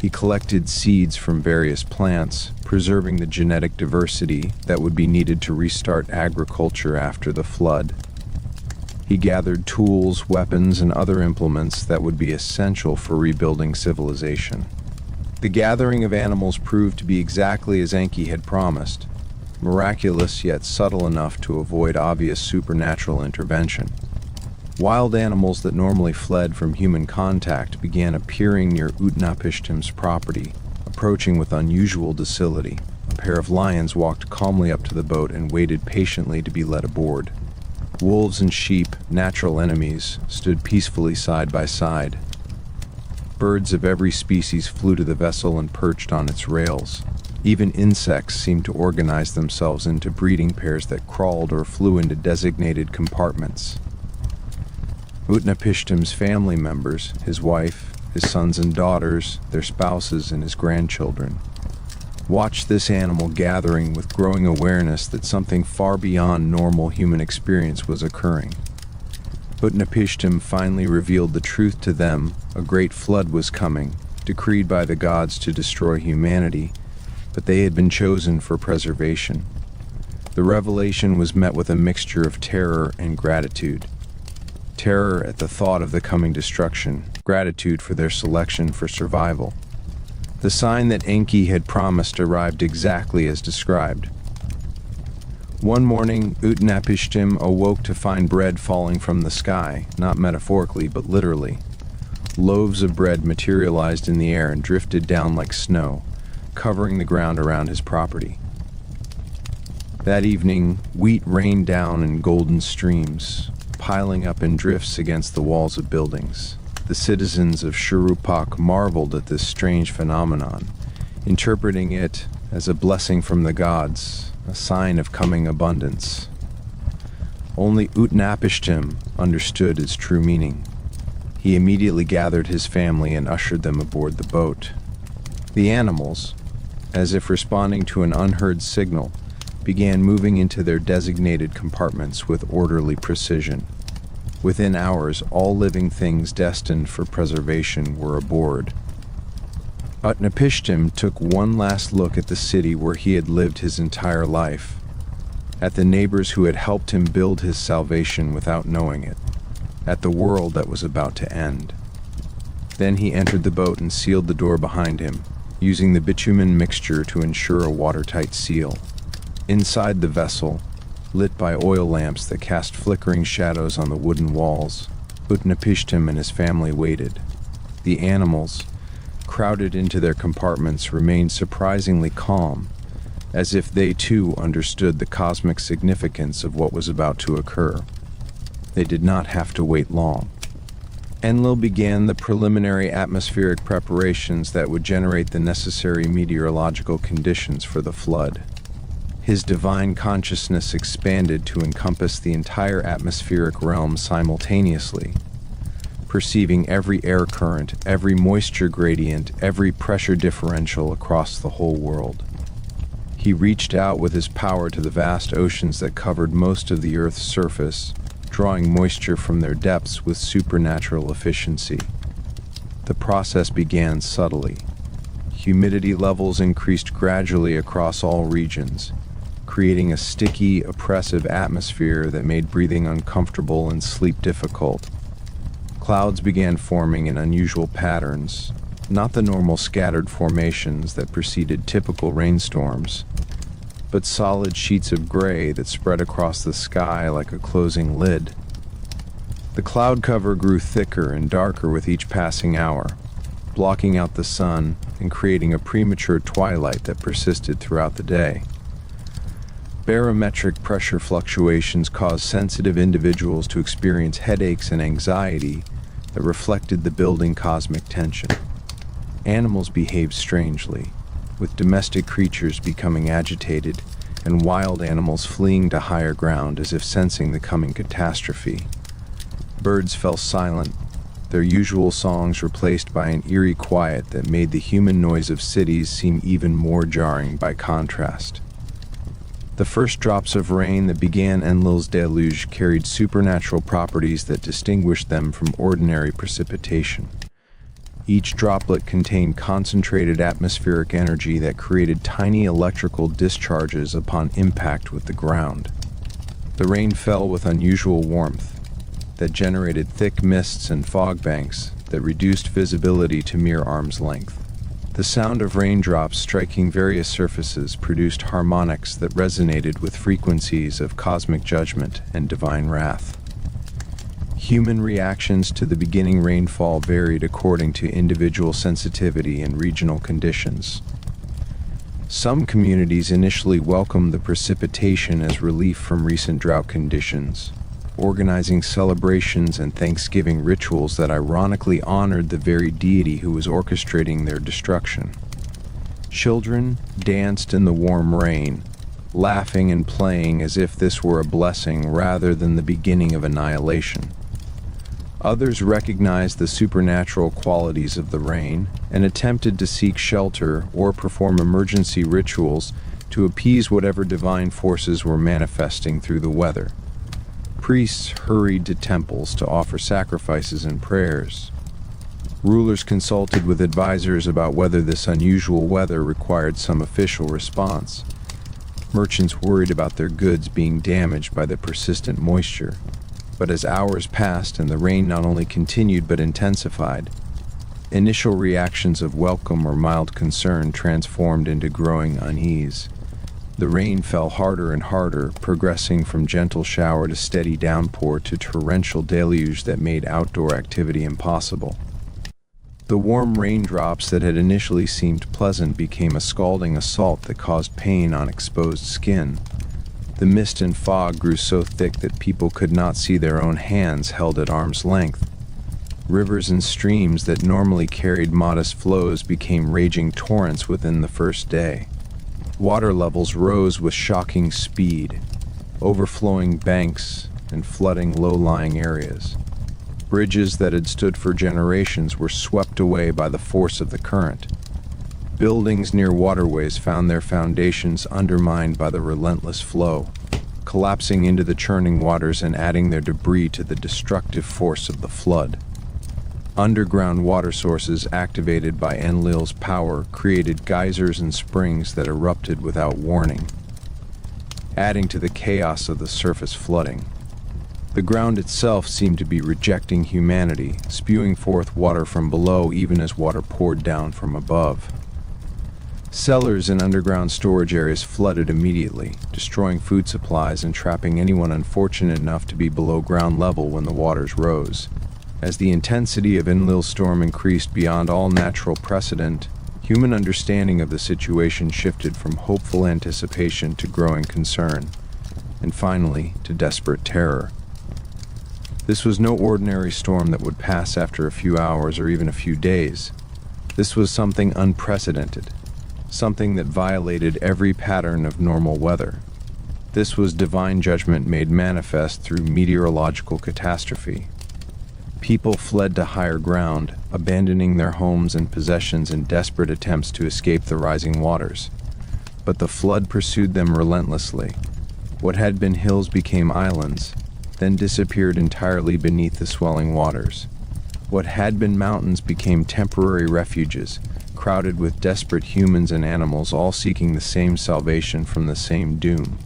He collected seeds from various plants, preserving the genetic diversity that would be needed to restart agriculture after the flood. He gathered tools, weapons, and other implements that would be essential for rebuilding civilization. The gathering of animals proved to be exactly as Enki had promised, miraculous yet subtle enough to avoid obvious supernatural intervention. Wild animals that normally fled from human contact began appearing near Utnapishtim's property, approaching with unusual docility. A pair of lions walked calmly up to the boat and waited patiently to be led aboard. Wolves and sheep, natural enemies, stood peacefully side by side. Birds of every species flew to the vessel and perched on its rails. Even insects seemed to organize themselves into breeding pairs that crawled or flew into designated compartments. Utnapishtim's family members, his wife, his sons and daughters, their spouses, and his grandchildren, watched this animal gathering with growing awareness that something far beyond normal human experience was occurring. Utnapishtim finally revealed the truth to them. A great flood was coming, decreed by the gods to destroy humanity, but they had been chosen for preservation. The revelation was met with a mixture of terror and gratitude. Terror at the thought of the coming destruction, gratitude for their selection for survival. The sign that Enki had promised arrived exactly as described. One morning, Utnapishtim awoke to find bread falling from the sky, not metaphorically but literally. Loaves of bread materialized in the air and drifted down like snow, covering the ground around his property. That evening, wheat rained down in golden streams, piling up in drifts against the walls of buildings. The citizens of Shuruppak marveled at this strange phenomenon, interpreting it as a blessing from the gods, a sign of coming abundance. Only Utnapishtim understood its true meaning. He immediately gathered his family and ushered them aboard the boat. The animals, as if responding to an unheard signal, began moving into their designated compartments with orderly precision. Within hours, all living things destined for preservation were aboard. Utnapishtim took one last look at the city where he had lived his entire life, at the neighbors who had helped him build his salvation without knowing it, at the world that was about to end. Then he entered the boat and sealed the door behind him, using the bitumen mixture to ensure a watertight seal. Inside the vessel, lit by oil lamps that cast flickering shadows on the wooden walls, Utnapishtim and his family waited. The animals, crowded into their compartments, remained surprisingly calm, as if they too understood the cosmic significance of what was about to occur. They did not have to wait long. ENLIL began the preliminary atmospheric preparations that would generate the necessary meteorological conditions for the flood. His divine consciousness expanded to encompass the entire atmospheric realm simultaneously. perceiving every air current, every moisture gradient, every pressure differential across the whole world. He reached out with his power to the vast oceans that covered most of the Earth's surface, drawing moisture from their depths with supernatural efficiency. The process began subtly. Humidity levels increased gradually across all regions, creating a sticky, oppressive atmosphere that made breathing uncomfortable and sleep difficult. Clouds began forming in unusual patterns, not the normal scattered formations that preceded typical rainstorms, but solid sheets of gray that spread across the sky like a closing lid. The cloud cover grew thicker and darker with each passing hour, blocking out the sun and creating a premature twilight that persisted throughout the day. Barometric pressure fluctuations caused sensitive individuals to experience headaches and anxiety that reflected the building cosmic tension. Animals behaved strangely, with domestic creatures becoming agitated and wild animals fleeing to higher ground as if sensing the coming catastrophe. Birds fell silent, their usual songs replaced by an eerie quiet that made the human noise of cities seem even more jarring by contrast. The first drops of rain that began ENLIL's deluge carried supernatural properties that distinguished them from ordinary precipitation. Each droplet contained concentrated atmospheric energy that created tiny electrical discharges upon impact with the ground. The rain fell with unusual warmth that generated thick mists and fog banks that reduced visibility to mere arm's length. The sound of raindrops striking various surfaces produced harmonics that resonated with frequencies of cosmic judgment and divine wrath. Human reactions to the beginning rainfall varied according to individual sensitivity and regional conditions. Some communities initially welcomed the precipitation as relief from recent drought conditions, organizing celebrations and Thanksgiving rituals that ironically honored the very deity who was orchestrating their destruction. Children danced in the warm rain, laughing and playing as if this were a blessing rather than the beginning of annihilation. Others recognized the supernatural qualities of the rain and attempted to seek shelter or perform emergency rituals to appease whatever divine forces were manifesting through the weather. Priests hurried to temples to offer sacrifices and prayers. Rulers consulted with advisors about whether this unusual weather required some official response. Merchants worried about their goods being damaged by the persistent moisture. But as hours passed and the rain not only continued but intensified, initial reactions of welcome or mild concern transformed into growing unease. The rain fell harder and harder, progressing from gentle shower to steady downpour to torrential deluge that made outdoor activity impossible. The warm raindrops that had initially seemed pleasant became a scalding assault that caused pain on exposed skin. The mist and fog grew so thick that people could not see their own hands held at arm's length. Rivers and streams that normally carried modest flows became raging torrents within the first day. Water levels rose with shocking speed, overflowing banks and flooding low-lying areas. Bridges that had stood for generations were swept away by the force of the current. Buildings near waterways found their foundations undermined by the relentless flow, collapsing into the churning waters and adding their debris to the destructive force of the flood. Underground water sources activated by ENLIL's power created geysers and springs that erupted without warning, adding to the chaos of the surface flooding. The ground itself seemed to be rejecting humanity, spewing forth water from below even as water poured down from above. Cellars and underground storage areas flooded immediately, destroying food supplies and trapping anyone unfortunate enough to be below ground level when the waters rose. As the intensity of ENLIL's storm increased beyond all natural precedent, human understanding of the situation shifted from hopeful anticipation to growing concern, and finally to desperate terror. This was no ordinary storm that would pass after a few hours or even a few days. This was something unprecedented, something that violated every pattern of normal weather. This was divine judgment made manifest through meteorological catastrophe. People fled to higher ground, abandoning their homes and possessions in desperate attempts to escape the rising waters. But the flood pursued them relentlessly. What had been hills became islands, then disappeared entirely beneath the swelling waters. What had been mountains became temporary refuges, crowded with desperate humans and animals, all seeking the same salvation from the same doom.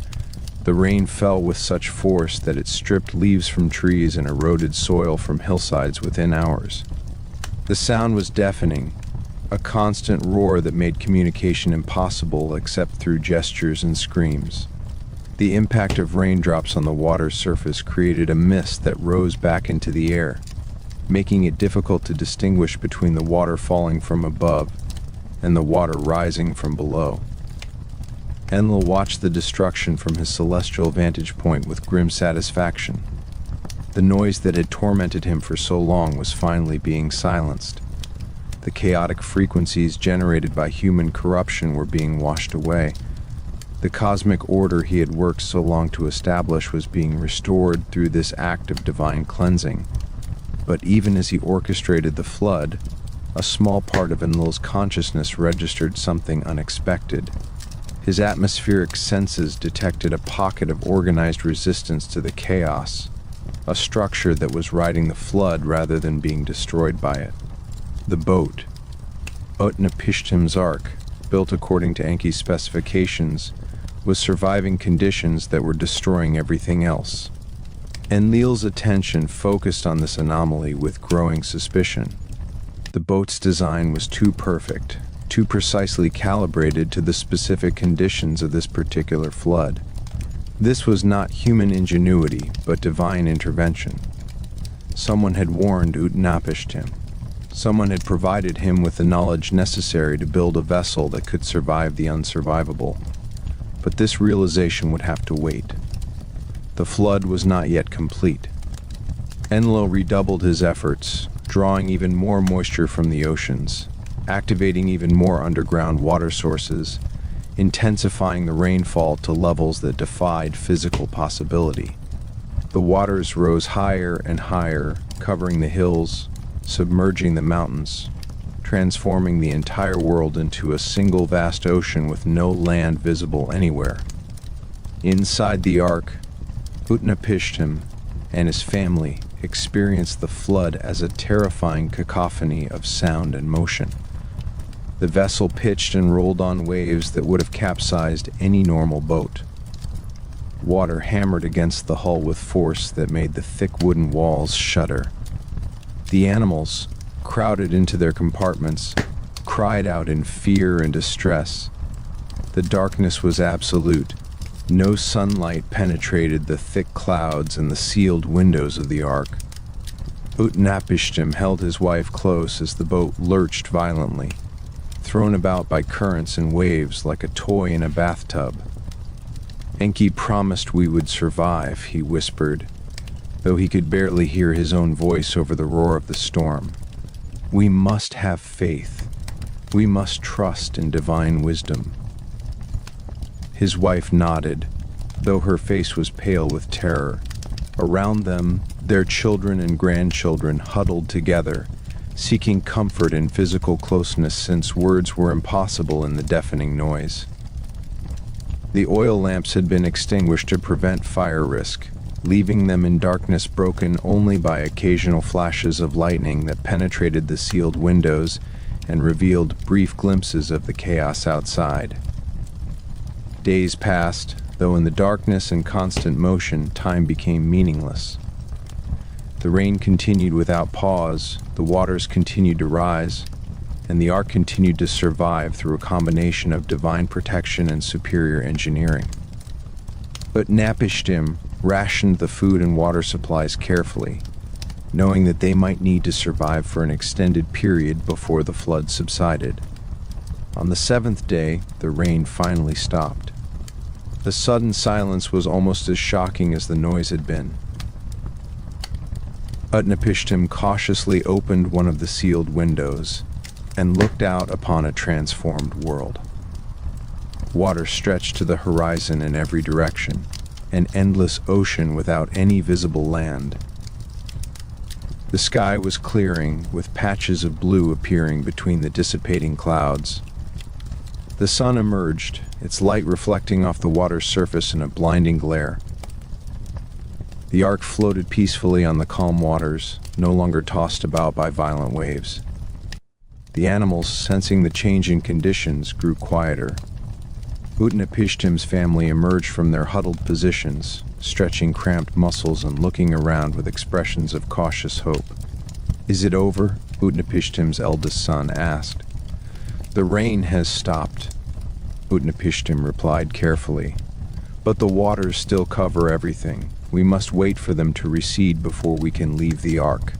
The rain fell with such force that it stripped leaves from trees and eroded soil from hillsides within hours. The sound was deafening, a constant roar that made communication impossible except through gestures and screams. The impact of raindrops on the water's surface created a mist that rose back into the air, making it difficult to distinguish between the water falling from above and the water rising from below. ENLIL watched the destruction from his celestial vantage point with grim satisfaction. The noise that had tormented him for so long was finally being silenced. The chaotic frequencies generated by human corruption were being washed away. The cosmic order he had worked so long to establish was being restored through this act of divine cleansing. But even as he orchestrated the flood, a small part of ENLIL's consciousness registered something unexpected. His atmospheric senses detected a pocket of organized resistance to the chaos, a structure that was riding the flood rather than being destroyed by it. The boat, Utnapishtim's Ark, built according to Enki's specifications, was surviving conditions that were destroying everything else. ENLIL's attention focused on this anomaly with growing suspicion. The boat's design was too perfect, too precisely calibrated to the specific conditions of this particular flood. This was not human ingenuity, but divine intervention. Someone had warned Utnapishtim. Someone had provided him with the knowledge necessary to build a vessel that could survive the unsurvivable. But this realization would have to wait. The flood was not yet complete. ENLIL redoubled his efforts, drawing even more moisture from the oceans, activating even more underground water sources, intensifying the rainfall to levels that defied physical possibility. The waters rose higher and higher, covering the hills, submerging the mountains, transforming the entire world into a single vast ocean with no land visible anywhere. Inside the Ark, Utnapishtim and his family experienced the flood as a terrifying cacophony of sound and motion. The vessel pitched and rolled on waves that would have capsized any normal boat. Water hammered against the hull with force that made the thick wooden walls shudder. The animals, crowded into their compartments, cried out in fear and distress. The darkness was absolute. No sunlight penetrated the thick clouds and the sealed windows of the Ark. Utnapishtim held his wife close as the boat lurched violently, thrown about by currents and waves like a toy in a bathtub. Enki promised we would survive, he whispered, though he could barely hear his own voice over the roar of the storm. We must have faith. We must trust in divine wisdom. His wife nodded, though her face was pale with terror. Around them, their children and grandchildren huddled together, seeking comfort in physical closeness since words were impossible in the deafening noise. The oil lamps had been extinguished to prevent fire risk, leaving them in darkness broken only by occasional flashes of lightning that penetrated the sealed windows and revealed brief glimpses of the chaos outside. Days passed, though in the darkness and constant motion, time became meaningless. The rain continued without pause, the waters continued to rise, and the Ark continued to survive through a combination of divine protection and superior engineering. But Utnapishtim rationed the food and water supplies carefully, knowing that they might need to survive for an extended period before the flood subsided. On the seventh day, the rain finally stopped. The sudden silence was almost as shocking as the noise had been. Utnapishtim cautiously opened one of the sealed windows and looked out upon a transformed world. Water stretched to the horizon in every direction, an endless ocean without any visible land. The sky was clearing, with patches of blue appearing between the dissipating clouds. The sun emerged, its light reflecting off the water's surface in a blinding glare. The ark floated peacefully on the calm waters, no longer tossed about by violent waves. The animals, sensing the change in conditions, grew quieter. Utnapishtim's family emerged from their huddled positions, stretching cramped muscles and looking around with expressions of cautious hope. "Is it over?" Utnapishtim's eldest son asked. "The rain has stopped," Utnapishtim replied carefully. "But the waters still cover everything. We must wait for them to recede before we can leave the ark."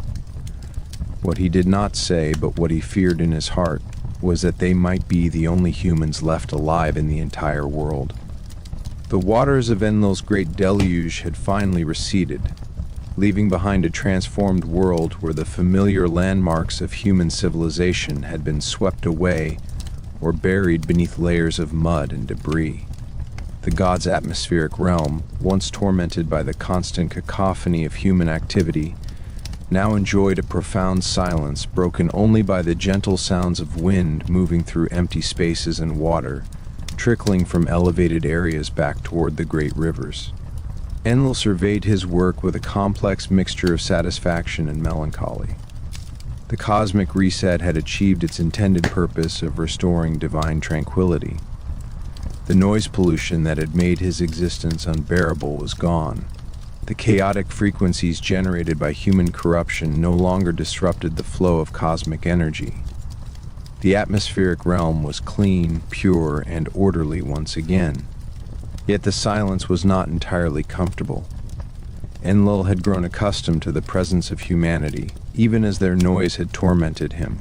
What he did not say, but what he feared in his heart, was that they might be the only humans left alive in the entire world. The waters of Enlil's great deluge had finally receded, leaving behind a transformed world where the familiar landmarks of human civilization had been swept away or buried beneath layers of mud and debris. The gods' atmospheric realm, once tormented by the constant cacophony of human activity, now enjoyed a profound silence broken only by the gentle sounds of wind moving through empty spaces and water, trickling from elevated areas back toward the great rivers. Enlil surveyed his work with a complex mixture of satisfaction and melancholy. The cosmic reset had achieved its intended purpose of restoring divine tranquility. The noise pollution that had made his existence unbearable was gone. The chaotic frequencies generated by human corruption no longer disrupted the flow of cosmic energy. The atmospheric realm was clean, pure, and orderly once again. Yet the silence was not entirely comfortable. Enlil had grown accustomed to the presence of humanity, even as their noise had tormented him.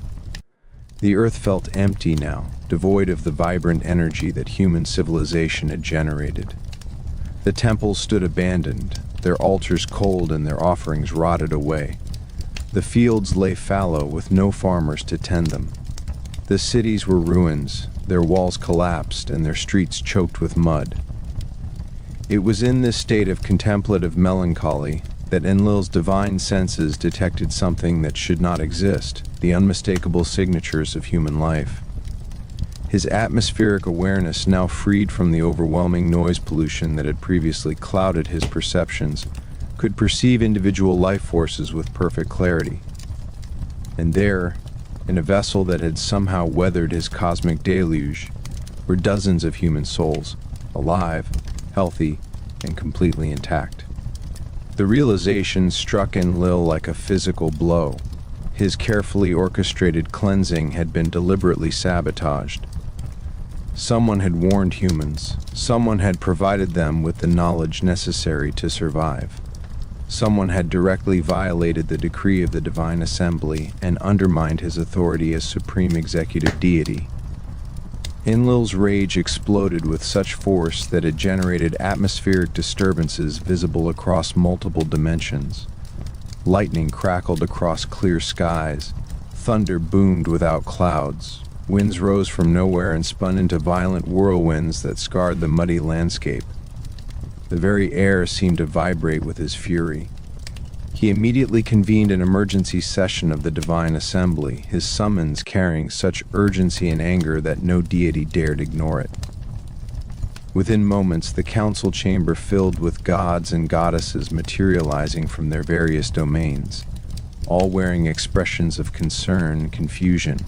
The earth felt empty now, devoid of the vibrant energy that human civilization had generated. The temples stood abandoned, their altars cold and their offerings rotted away. The fields lay fallow with no farmers to tend them. The cities were ruins, their walls collapsed and their streets choked with mud. It was in this state of contemplative melancholy that Enlil's divine senses detected something that should not exist, the unmistakable signatures of human life. His atmospheric awareness, now freed from the overwhelming noise pollution that had previously clouded his perceptions, could perceive individual life forces with perfect clarity. And there, in a vessel that had somehow weathered his cosmic deluge, were dozens of human souls, alive, healthy, and completely intact. The realization struck Enlil like a physical blow. His carefully orchestrated cleansing had been deliberately sabotaged. Someone had warned humans. Someone had provided them with the knowledge necessary to survive. Someone had directly violated the decree of the Divine Assembly and undermined his authority as supreme executive deity. Enlil's rage exploded with such force that it generated atmospheric disturbances visible across multiple dimensions. Lightning crackled across clear skies. Thunder boomed without clouds. Winds rose from nowhere and spun into violent whirlwinds that scarred the muddy landscape. The very air seemed to vibrate with his fury. He immediately convened an emergency session of the Divine Assembly, his summons carrying such urgency and anger that no deity dared ignore it. Within moments, the council chamber filled with gods and goddesses materializing from their various domains, all wearing expressions of concern and confusion.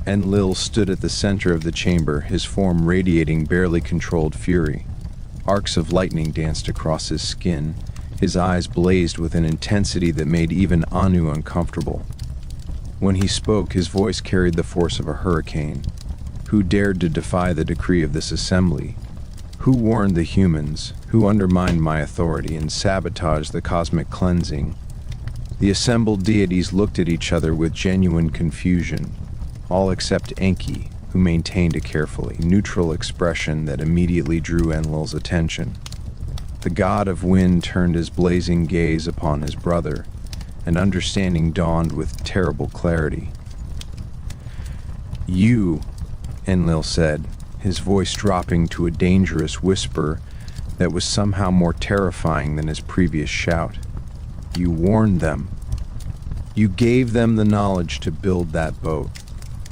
Enlil stood at the center of the chamber, his form radiating barely controlled fury. Arcs of lightning danced across his skin. His eyes blazed with an intensity that made even Anu uncomfortable. When he spoke, his voice carried the force of a hurricane. Who dared to defy the decree of this assembly? Who warned the humans? Who undermined my authority and sabotaged the cosmic cleansing? The assembled deities looked at each other with genuine confusion, all except Enki, who maintained a carefully neutral expression that immediately drew Enlil's attention. The god of wind turned his blazing gaze upon his brother, and understanding dawned with terrible clarity. "You," Enlil said, his voice dropping to a dangerous whisper that was somehow more terrifying than his previous shout. "You warned them. You gave them the knowledge to build that boat.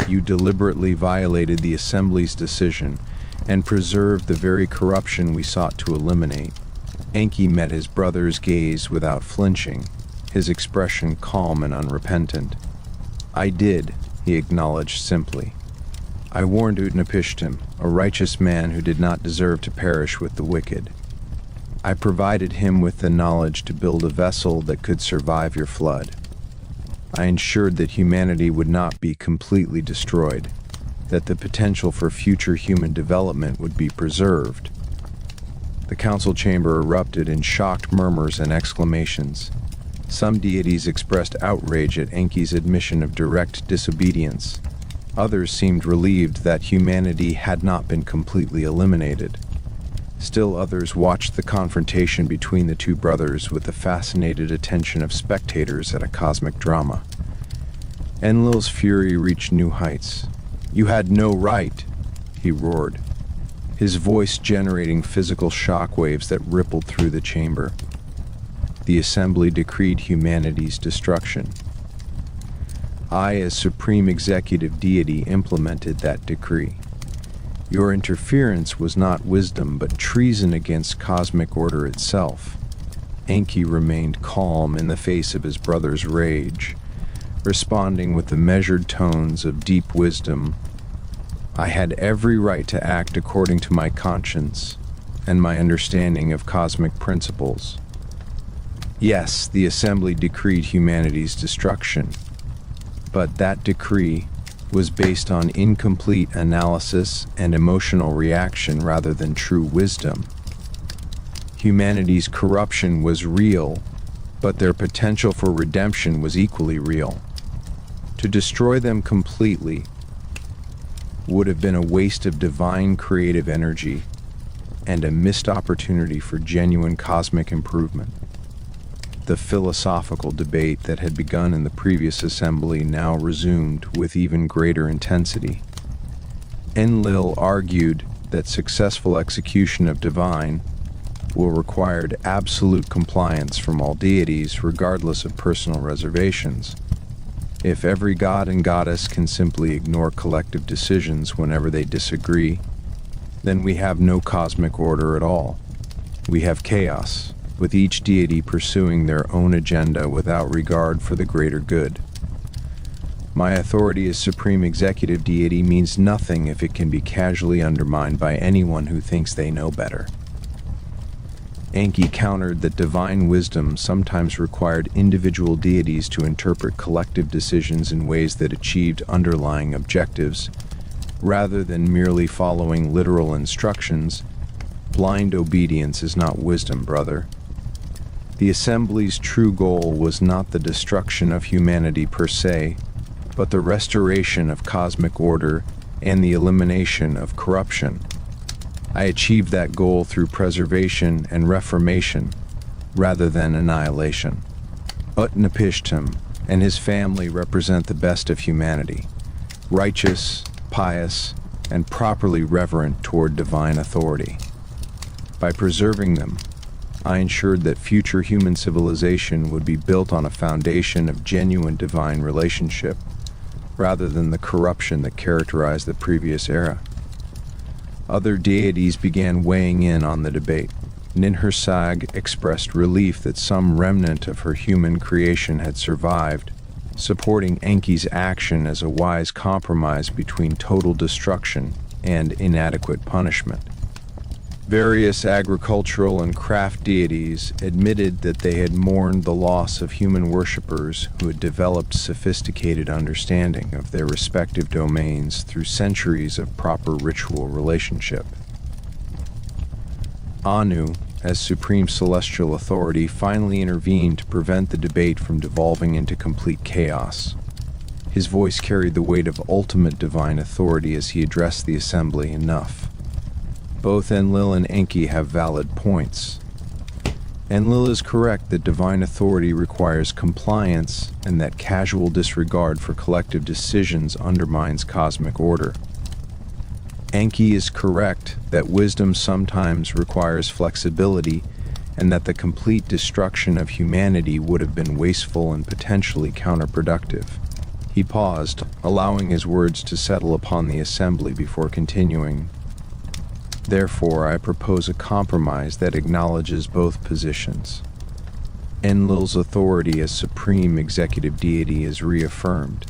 You deliberately violated the Assembly's decision and preserved the very corruption we sought to eliminate. Enki met his brother's gaze without flinching, his expression calm and unrepentant. I did, he acknowledged simply. I warned Utnapishtim, a righteous man who did not deserve to perish with the wicked. I provided him with the knowledge to build a vessel that could survive your flood. I ensured that humanity would not be completely destroyed, that the potential for future human development would be preserved. The council chamber erupted in shocked murmurs and exclamations. Some deities expressed outrage at Enki's admission of direct disobedience. Others seemed relieved that humanity had not been completely eliminated. Still others watched the confrontation between the two brothers with the fascinated attention of spectators at a cosmic drama. Enlil's fury reached new heights. "You had no right," he roared, his voice generating physical shockwaves that rippled through the chamber. The assembly decreed humanity's destruction. I, as supreme executive deity, implemented that decree. Your interference was not wisdom, but treason against cosmic order itself. Enki remained calm in the face of his brother's rage, responding with the measured tones of deep wisdom. I had every right to act according to my conscience and my understanding of cosmic principles. Yes, the assembly decreed humanity's destruction, but that decree was based on incomplete analysis and emotional reaction rather than true wisdom. Humanity's corruption was real, but their potential for redemption was equally real. To destroy them completely would have been a waste of divine creative energy and a missed opportunity for genuine cosmic improvement. The philosophical debate that had begun in the previous assembly now resumed with even greater intensity. ENLIL argued that successful execution of divine will require absolute compliance from all deities regardless of personal reservations. If every god and goddess can simply ignore collective decisions whenever they disagree, then we have no cosmic order at all. We have chaos, with each deity pursuing their own agenda without regard for the greater good. My authority as supreme executive deity means nothing if it can be casually undermined by anyone who thinks they know better. Enki countered that divine wisdom sometimes required individual deities to interpret collective decisions in ways that achieved underlying objectives, rather than merely following literal instructions. Blind obedience is not wisdom, brother. The assembly's true goal was not the destruction of humanity per se, but the restoration of cosmic order and the elimination of corruption. I achieved that goal through preservation and reformation, rather than annihilation. Utnapishtim and his family represent the best of humanity, righteous, pious, and properly reverent toward divine authority. By preserving them, I ensured that future human civilization would be built on a foundation of genuine divine relationship, rather than the corruption that characterized the previous era. Other deities began weighing in on the debate. Ninhursag expressed relief that some remnant of her human creation had survived, supporting Enki's action as a wise compromise between total destruction and inadequate punishment. Various agricultural and craft deities admitted that they had mourned the loss of human worshippers who had developed sophisticated understanding of their respective domains through centuries of proper ritual relationship. Anu, as supreme celestial authority, finally intervened to prevent the debate from devolving into complete chaos. His voice carried the weight of ultimate divine authority as he addressed the assembly. Enough. Both ENLIL and Enki have valid points. ENLIL is correct that divine authority requires compliance and that casual disregard for collective decisions undermines cosmic order. Enki is correct that wisdom sometimes requires flexibility and that the complete destruction of humanity would have been wasteful and potentially counterproductive. He paused, allowing his words to settle upon the assembly before continuing. Therefore, I propose a compromise that acknowledges both positions. ENLIL's authority as supreme executive deity is reaffirmed.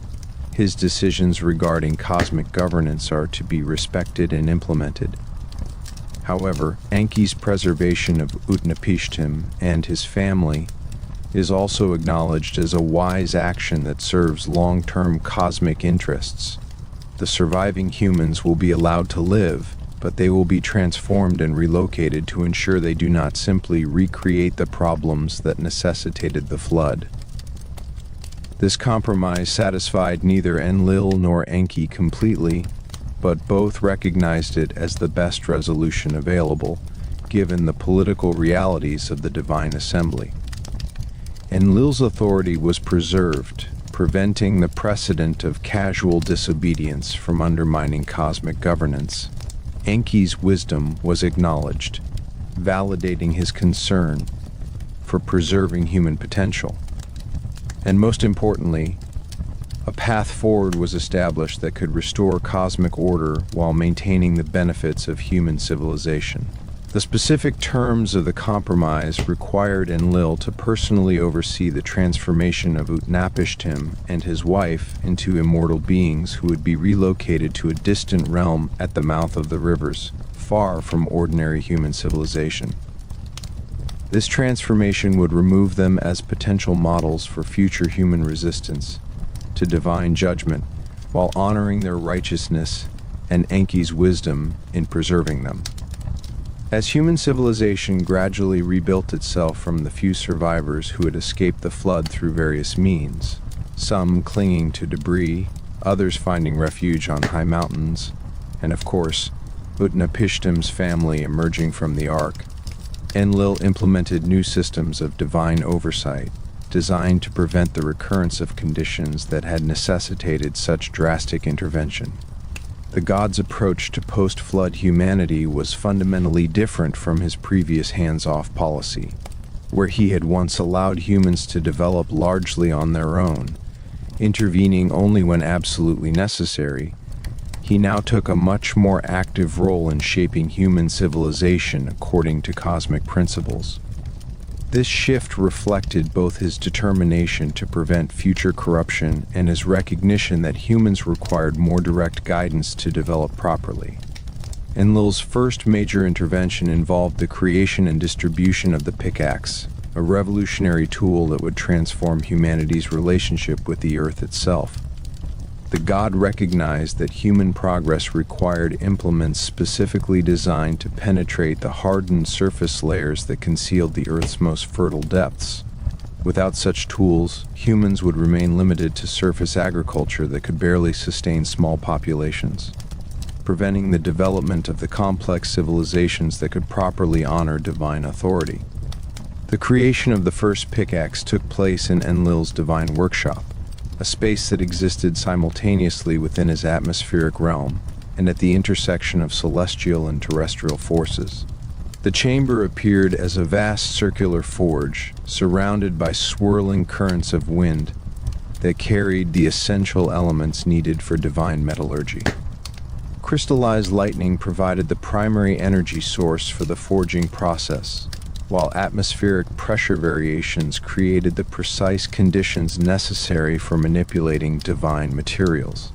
His decisions regarding cosmic governance are to be respected and implemented. However, Enki's preservation of Utnapishtim and his family is also acknowledged as a wise action that serves long-term cosmic interests. The surviving humans will be allowed to live, but they will be transformed and relocated to ensure they do not simply recreate the problems that necessitated the flood. This compromise satisfied neither ENLIL nor Enki completely, but both recognized it as the best resolution available, given the political realities of the Divine Assembly. ENLIL's authority was preserved, preventing the precedent of casual disobedience from undermining cosmic governance. Enki's wisdom was acknowledged, validating his concern for preserving human potential. And most importantly, a path forward was established that could restore cosmic order while maintaining the benefits of human civilization. The specific terms of the compromise required ENLIL to personally oversee the transformation of Utnapishtim and his wife into immortal beings who would be relocated to a distant realm at the mouth of the rivers, far from ordinary human civilization. This transformation would remove them as potential models for future human resistance to divine judgment, while honoring their righteousness and Enki's wisdom in preserving them. As human civilization gradually rebuilt itself from the few survivors who had escaped the flood through various means, some clinging to debris, others finding refuge on high mountains, and of course, Utnapishtim's family emerging from the Ark, ENLIL implemented new systems of divine oversight, designed to prevent the recurrence of conditions that had necessitated such drastic intervention. The god's approach to post-flood humanity was fundamentally different from his previous hands-off policy, where he had once allowed humans to develop largely on their own, intervening only when absolutely necessary. He now took a much more active role in shaping human civilization according to cosmic principles. This shift reflected both his determination to prevent future corruption and his recognition that humans required more direct guidance to develop properly. ENLIL's first major intervention involved the creation and distribution of the pickaxe, a revolutionary tool that would transform humanity's relationship with the earth itself. The god recognized that human progress required implements specifically designed to penetrate the hardened surface layers that concealed the Earth's most fertile depths. Without such tools, humans would remain limited to surface agriculture that could barely sustain small populations, preventing the development of the complex civilizations that could properly honor divine authority. The creation of the first pickaxe took place in ENLIL's divine workshop, a space that existed simultaneously within his atmospheric realm and at the intersection of celestial and terrestrial forces. The chamber appeared as a vast circular forge, surrounded by swirling currents of wind that carried the essential elements needed for divine metallurgy. Crystallized lightning provided the primary energy source for the forging process, while atmospheric pressure variations created the precise conditions necessary for manipulating divine materials.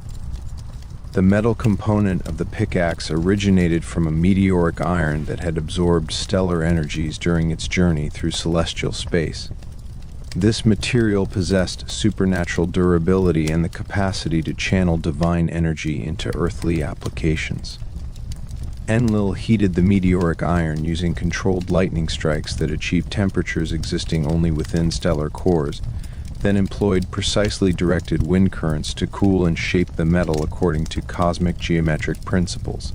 The metal component of the pickaxe originated from a meteoric iron that had absorbed stellar energies during its journey through celestial space. This material possessed supernatural durability and the capacity to channel divine energy into earthly applications. ENLIL heated the meteoric iron using controlled lightning strikes that achieved temperatures existing only within stellar cores, then employed precisely directed wind currents to cool and shape the metal according to cosmic geometric principles.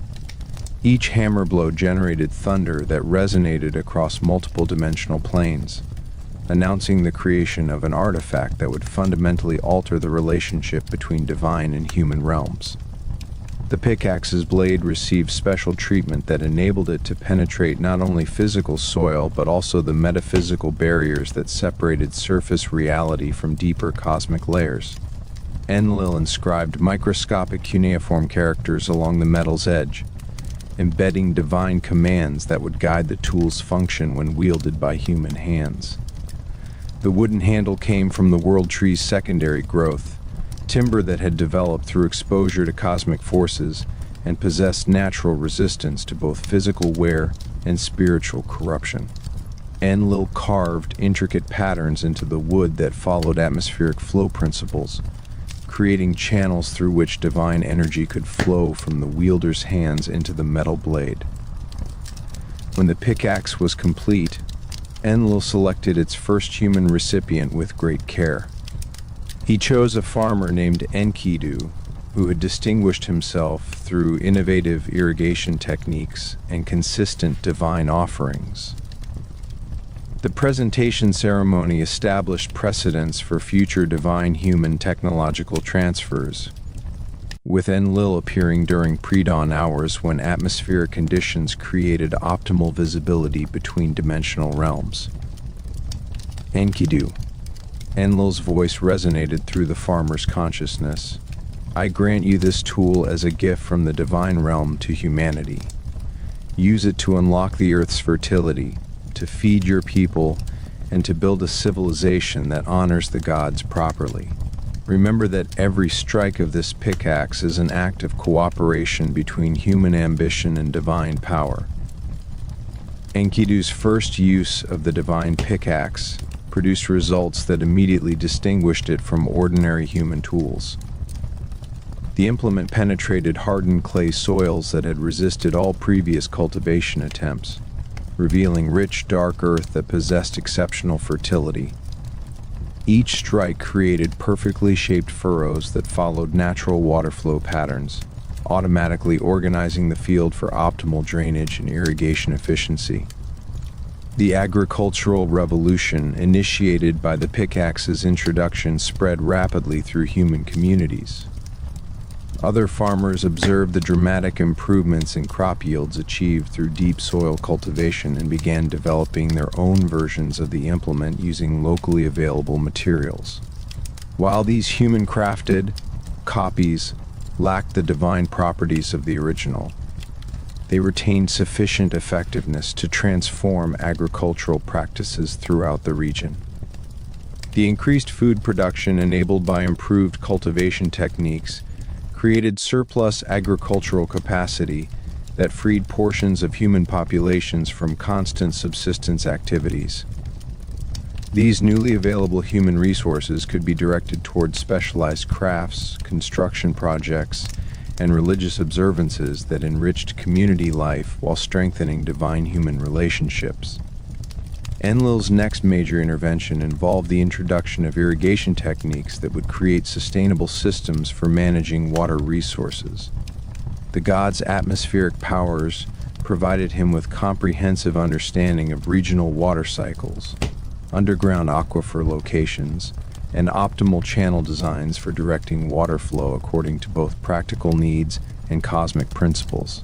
Each hammer blow generated thunder that resonated across multiple dimensional planes, announcing the creation of an artifact that would fundamentally alter the relationship between divine and human realms. The pickaxe's blade received special treatment that enabled it to penetrate not only physical soil but also the metaphysical barriers that separated surface reality from deeper cosmic layers. ENLIL inscribed microscopic cuneiform characters along the metal's edge, embedding divine commands that would guide the tool's function when wielded by human hands. The wooden handle came from the world tree's secondary growth, timber that had developed through exposure to cosmic forces and possessed natural resistance to both physical wear and spiritual corruption. ENLIL carved intricate patterns into the wood that followed atmospheric flow principles, creating channels through which divine energy could flow from the wielder's hands into the metal blade. When the pickaxe was complete, ENLIL selected its first human recipient with great care. He chose a farmer named Enkidu, who had distinguished himself through innovative irrigation techniques and consistent divine offerings. The presentation ceremony established precedents for future divine human technological transfers, with ENLIL appearing during pre-dawn hours when atmospheric conditions created optimal visibility between dimensional realms. Enkidu. ENLIL's voice resonated through the farmer's consciousness. I grant you this tool as a gift from the divine realm to humanity. Use it to unlock the earth's fertility, to feed your people, and to build a civilization that honors the gods properly. Remember that every strike of this pickaxe is an act of cooperation between human ambition and divine power. Enkidu's first use of the divine pickaxe produced results that immediately distinguished it from ordinary human tools. The implement penetrated hardened clay soils that had resisted all previous cultivation attempts, revealing rich, dark earth that possessed exceptional fertility. Each strike created perfectly shaped furrows that followed natural water flow patterns, automatically organizing the field for optimal drainage and irrigation efficiency. The agricultural revolution initiated by the pickaxe's introduction spread rapidly through human communities. Other farmers observed the dramatic improvements in crop yields achieved through deep soil cultivation and began developing their own versions of the implement using locally available materials. While these human-crafted copies lacked the divine properties of the original, they retained sufficient effectiveness to transform agricultural practices throughout the region. The increased food production enabled by improved cultivation techniques created surplus agricultural capacity that freed portions of human populations from constant subsistence activities. These newly available human resources could be directed toward specialized crafts, construction projects, and religious observances that enriched community life while strengthening divine human relationships. ENLIL's next major intervention involved the introduction of irrigation techniques that would create sustainable systems for managing water resources. The god's atmospheric powers provided him with comprehensive understanding of regional water cycles, underground aquifer locations, and optimal channel designs for directing water flow according to both practical needs and cosmic principles.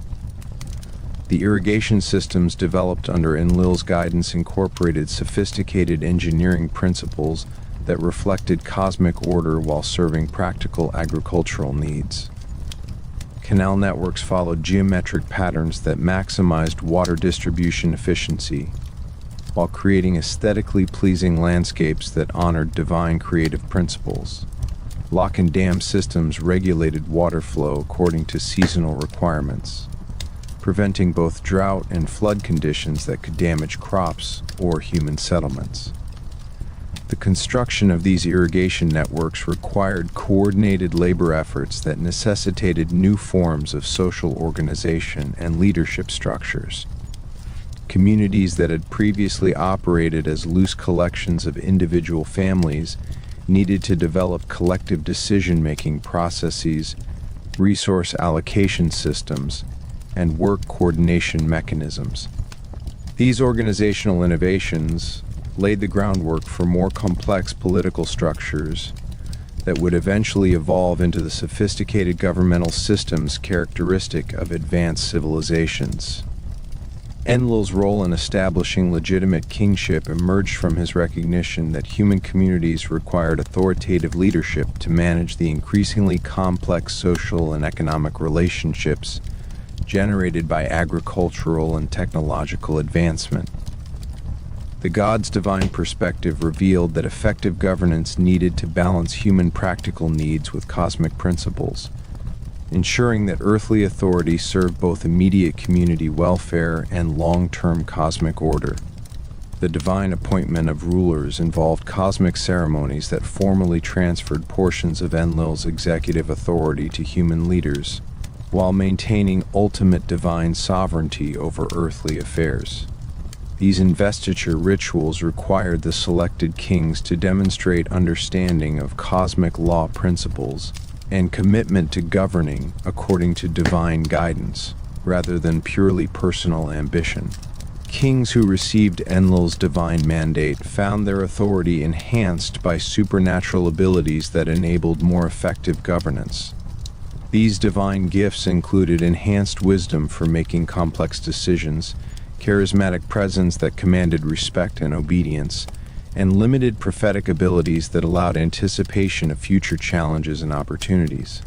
The irrigation systems developed under ENLIL's guidance incorporated sophisticated engineering principles that reflected cosmic order while serving practical agricultural needs. Canal networks followed geometric patterns that maximized water distribution efficiency, while creating aesthetically pleasing landscapes that honored divine creative principles. Lock and dam systems regulated water flow according to seasonal requirements, preventing both drought and flood conditions that could damage crops or human settlements. The construction of these irrigation networks required coordinated labor efforts that necessitated new forms of social organization and leadership structures. Communities that had previously operated as loose collections of individual families needed to develop collective decision-making processes, resource allocation systems, and work coordination mechanisms. These organizational innovations laid the groundwork for more complex political structures, that would eventually evolve into the sophisticated governmental systems characteristic of advanced civilizations. ENLIL's role in establishing legitimate kingship emerged from his recognition that human communities required authoritative leadership to manage the increasingly complex social and economic relationships generated by agricultural and technological advancement. The god's divine perspective revealed that effective governance needed to balance human practical needs with cosmic principles, ensuring that earthly authority served both immediate community welfare and long-term cosmic order. The divine appointment of rulers involved cosmic ceremonies that formally transferred portions of ENLIL's executive authority to human leaders, while maintaining ultimate divine sovereignty over earthly affairs. These investiture rituals required the selected kings to demonstrate understanding of cosmic law principles and commitment to governing according to divine guidance, rather than purely personal ambition. Kings who received ENLIL's divine mandate found their authority enhanced by supernatural abilities that enabled more effective governance. These divine gifts included enhanced wisdom for making complex decisions, charismatic presence that commanded respect and obedience, and limited prophetic abilities that allowed anticipation of future challenges and opportunities.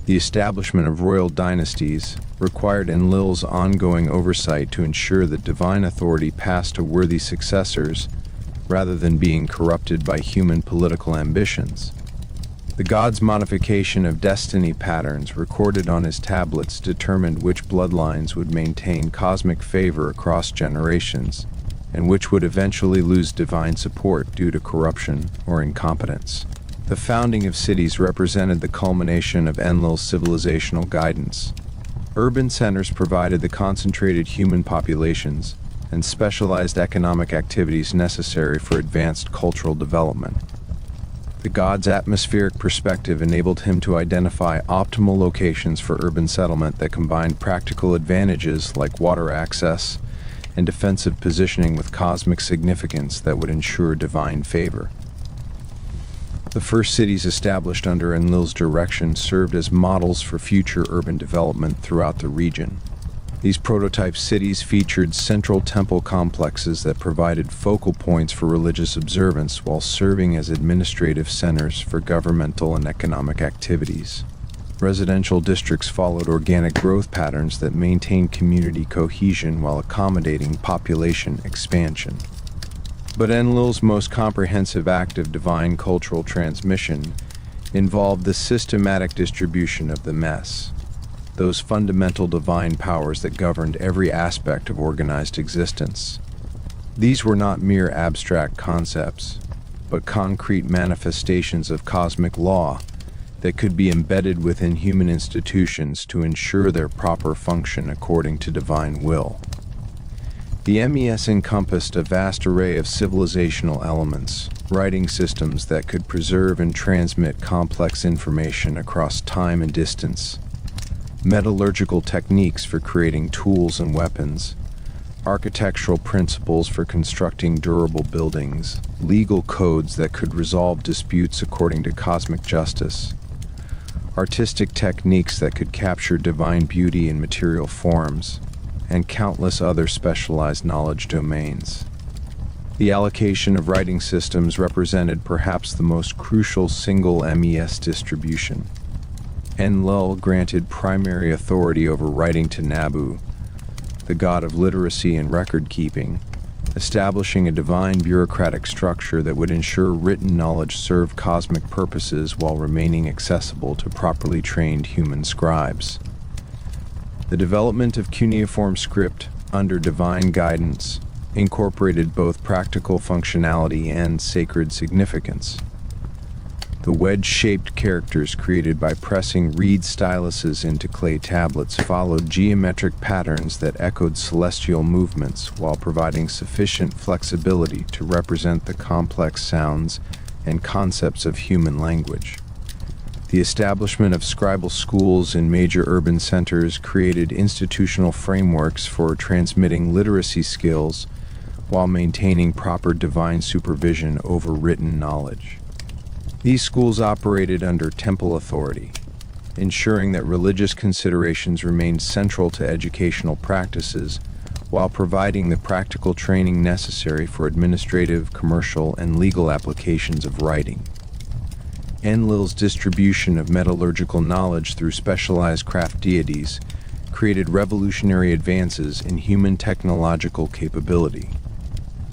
The establishment of royal dynasties required ENLIL's ongoing oversight to ensure that divine authority passed to worthy successors rather than being corrupted by human political ambitions. The god's modification of destiny patterns recorded on his tablets determined which bloodlines would maintain cosmic favor across generations, and which would eventually lose divine support due to corruption or incompetence. The founding of cities represented the culmination of ENLIL's civilizational guidance. Urban centers provided the concentrated human populations and specialized economic activities necessary for advanced cultural development. The god's atmospheric perspective enabled him to identify optimal locations for urban settlement that combined practical advantages like water access and defensive positioning with cosmic significance that would ensure divine favor. The first cities established under ENLIL's direction served as models for future urban development throughout the region. These prototype cities featured central temple complexes that provided focal points for religious observance while serving as administrative centers for governmental and economic activities. Residential districts followed organic growth patterns that maintained community cohesion while accommodating population expansion. But ENLIL's most comprehensive act of divine cultural transmission involved the systematic distribution of the mess, those fundamental divine powers that governed every aspect of organized existence. These were not mere abstract concepts, but concrete manifestations of cosmic law that could be embedded within human institutions to ensure their proper function according to divine will. The MES encompassed a vast array of civilizational elements, writing systems that could preserve and transmit complex information across time and distance, metallurgical techniques for creating tools and weapons, architectural principles for constructing durable buildings, legal codes that could resolve disputes according to cosmic justice, artistic techniques that could capture divine beauty in material forms, and countless other specialized knowledge domains. The allocation of writing systems represented perhaps the most crucial single MES distribution. ENLIL granted primary authority over writing to Nabu, the god of literacy and record-keeping, establishing a divine bureaucratic structure that would ensure written knowledge served cosmic purposes while remaining accessible to properly trained human scribes. The development of cuneiform script under divine guidance incorporated both practical functionality and sacred significance. The wedge-shaped characters created by pressing reed styluses into clay tablets followed geometric patterns that echoed celestial movements while providing sufficient flexibility to represent the complex sounds and concepts of human language. The establishment of scribal schools in major urban centers created institutional frameworks for transmitting literacy skills while maintaining proper divine supervision over written knowledge. These schools operated under temple authority, ensuring that religious considerations remained central to educational practices while providing the practical training necessary for administrative, commercial, and legal applications of writing. ENLIL's distribution of metallurgical knowledge through specialized craft deities created revolutionary advances in human technological capability.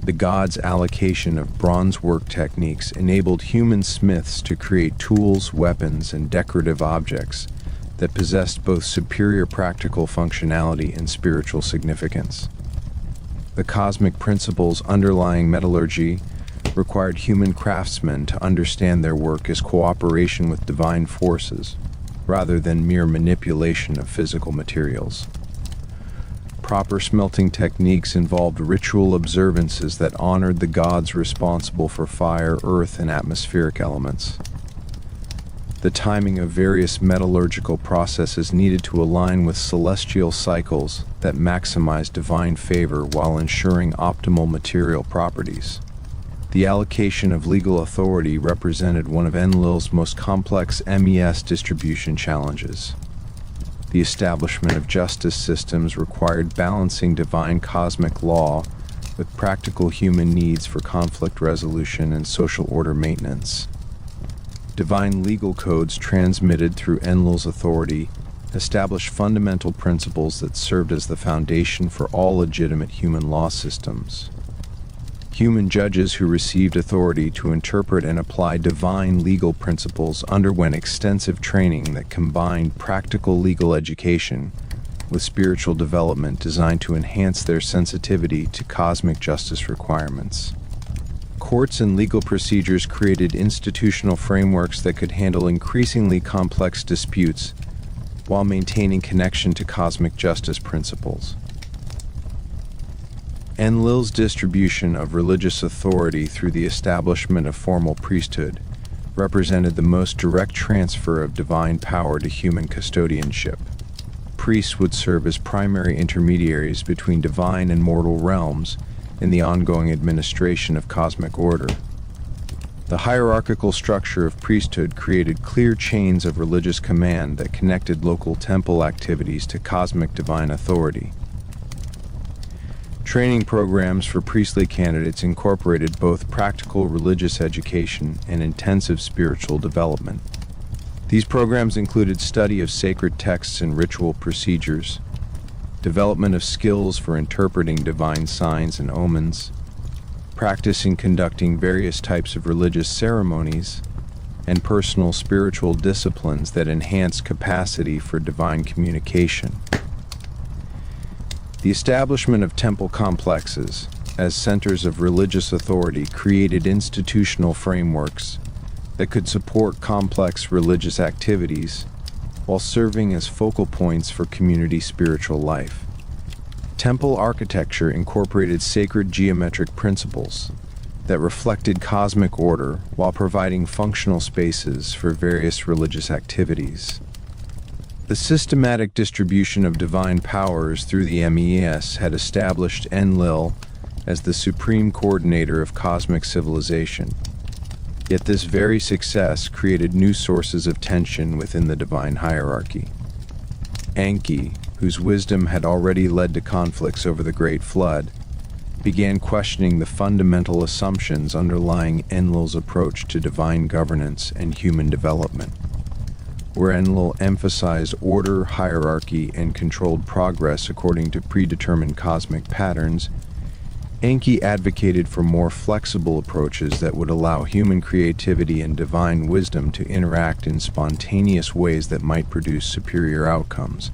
The gods' allocation of bronze work techniques enabled human smiths to create tools, weapons, and decorative objects that possessed both superior practical functionality and spiritual significance. The cosmic principles underlying metallurgy required human craftsmen to understand their work as cooperation with divine forces, rather than mere manipulation of physical materials. Proper smelting techniques involved ritual observances that honored the gods responsible for fire, earth, and atmospheric elements. The timing of various metallurgical processes needed to align with celestial cycles that maximize divine favor while ensuring optimal material properties. The allocation of legal authority represented one of ENLIL's most complex MES distribution challenges. The establishment of justice systems required balancing divine cosmic law with practical human needs for conflict resolution and social order maintenance. Divine legal codes transmitted through ENLIL's authority established fundamental principles that served as the foundation for all legitimate human law systems. Human judges who received authority to interpret and apply divine legal principles underwent extensive training that combined practical legal education with spiritual development designed to enhance their sensitivity to cosmic justice requirements. Courts and legal procedures created institutional frameworks that could handle increasingly complex disputes while maintaining connection to cosmic justice principles. ENLIL's distribution of religious authority through the establishment of formal priesthood represented the most direct transfer of divine power to human custodianship. Priests would serve as primary intermediaries between divine and mortal realms in the ongoing administration of cosmic order. The hierarchical structure of priesthood created clear chains of religious command that connected local temple activities to cosmic divine authority. Training programs for priestly candidates incorporated both practical religious education and intensive spiritual development. These programs included study of sacred texts and ritual procedures, development of skills for interpreting divine signs and omens, practice in conducting various types of religious ceremonies, and personal spiritual disciplines that enhance capacity for divine communication. The establishment of temple complexes as centers of religious authority created institutional frameworks that could support complex religious activities while serving as focal points for community spiritual life. Temple architecture incorporated sacred geometric principles that reflected cosmic order while providing functional spaces for various religious activities. The systematic distribution of divine powers through the MES had established ENLIL as the supreme coordinator of cosmic civilization. Yet this very success created new sources of tension within the divine hierarchy. Enki, whose wisdom had already led to conflicts over the Great Flood, began questioning the fundamental assumptions underlying ENLIL's approach to divine governance and human development. Where ENLIL emphasized order, hierarchy, and controlled progress according to predetermined cosmic patterns, Enki advocated for more flexible approaches that would allow human creativity and divine wisdom to interact in spontaneous ways that might produce superior outcomes.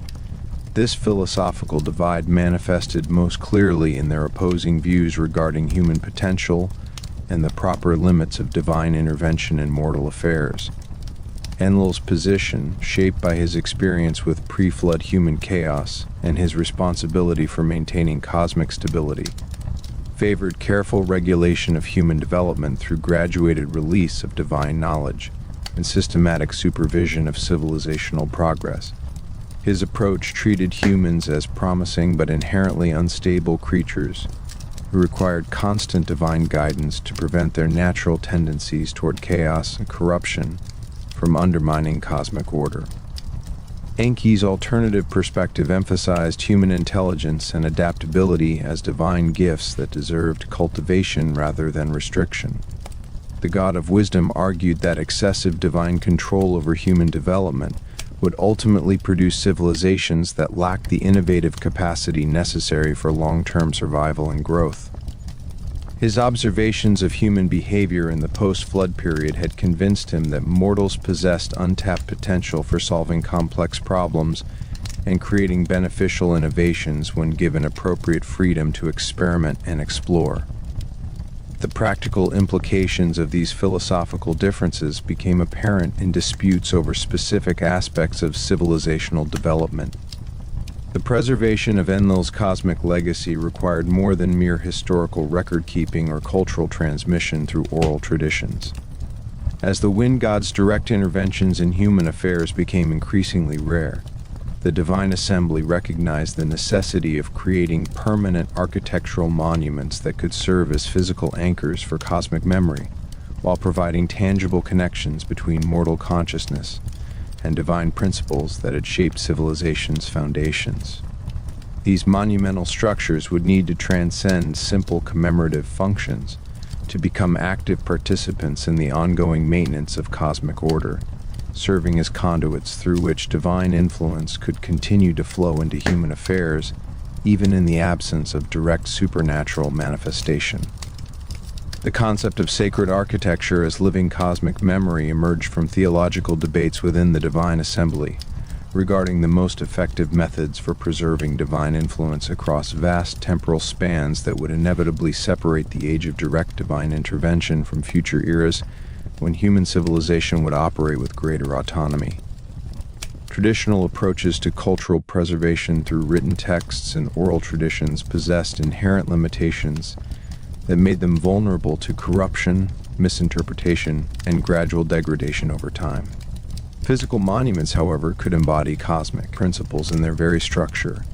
This philosophical divide manifested most clearly in their opposing views regarding human potential and the proper limits of divine intervention in mortal affairs. ENLIL's position, shaped by his experience with pre-flood human chaos and his responsibility for maintaining cosmic stability, favored careful regulation of human development through graduated release of divine knowledge and systematic supervision of civilizational progress. His approach treated humans as promising but inherently unstable creatures who required constant divine guidance to prevent their natural tendencies toward chaos and corruption from undermining cosmic order. Enki's alternative perspective emphasized human intelligence and adaptability as divine gifts that deserved cultivation rather than restriction. The god of wisdom argued that excessive divine control over human development would ultimately produce civilizations that lacked the innovative capacity necessary for long-term survival and growth. His observations of human behavior in the post-flood period had convinced him that mortals possessed untapped potential for solving complex problems and creating beneficial innovations when given appropriate freedom to experiment and explore. The practical implications of these philosophical differences became apparent in disputes over specific aspects of civilizational development. The preservation of Enlil's cosmic legacy required more than mere historical record-keeping or cultural transmission through oral traditions. As the wind god's direct interventions in human affairs became increasingly rare, the Divine Assembly recognized the necessity of creating permanent architectural monuments that could serve as physical anchors for cosmic memory, while providing tangible connections between mortal consciousness and divine principles that had shaped civilization's foundations. These monumental structures would need to transcend simple commemorative functions to become active participants in the ongoing maintenance of cosmic order, serving as conduits through which divine influence could continue to flow into human affairs, even in the absence of direct supernatural manifestation. The concept of sacred architecture as living cosmic memory emerged from theological debates within the Divine Assembly regarding the most effective methods for preserving divine influence across vast temporal spans that would inevitably separate the age of direct divine intervention from future eras when human civilization would operate with greater autonomy. Traditional approaches to cultural preservation through written texts and oral traditions possessed inherent limitations that made them vulnerable to corruption, misinterpretation, and gradual degradation over time. Physical monuments, however, could embody cosmic principles in their very structure,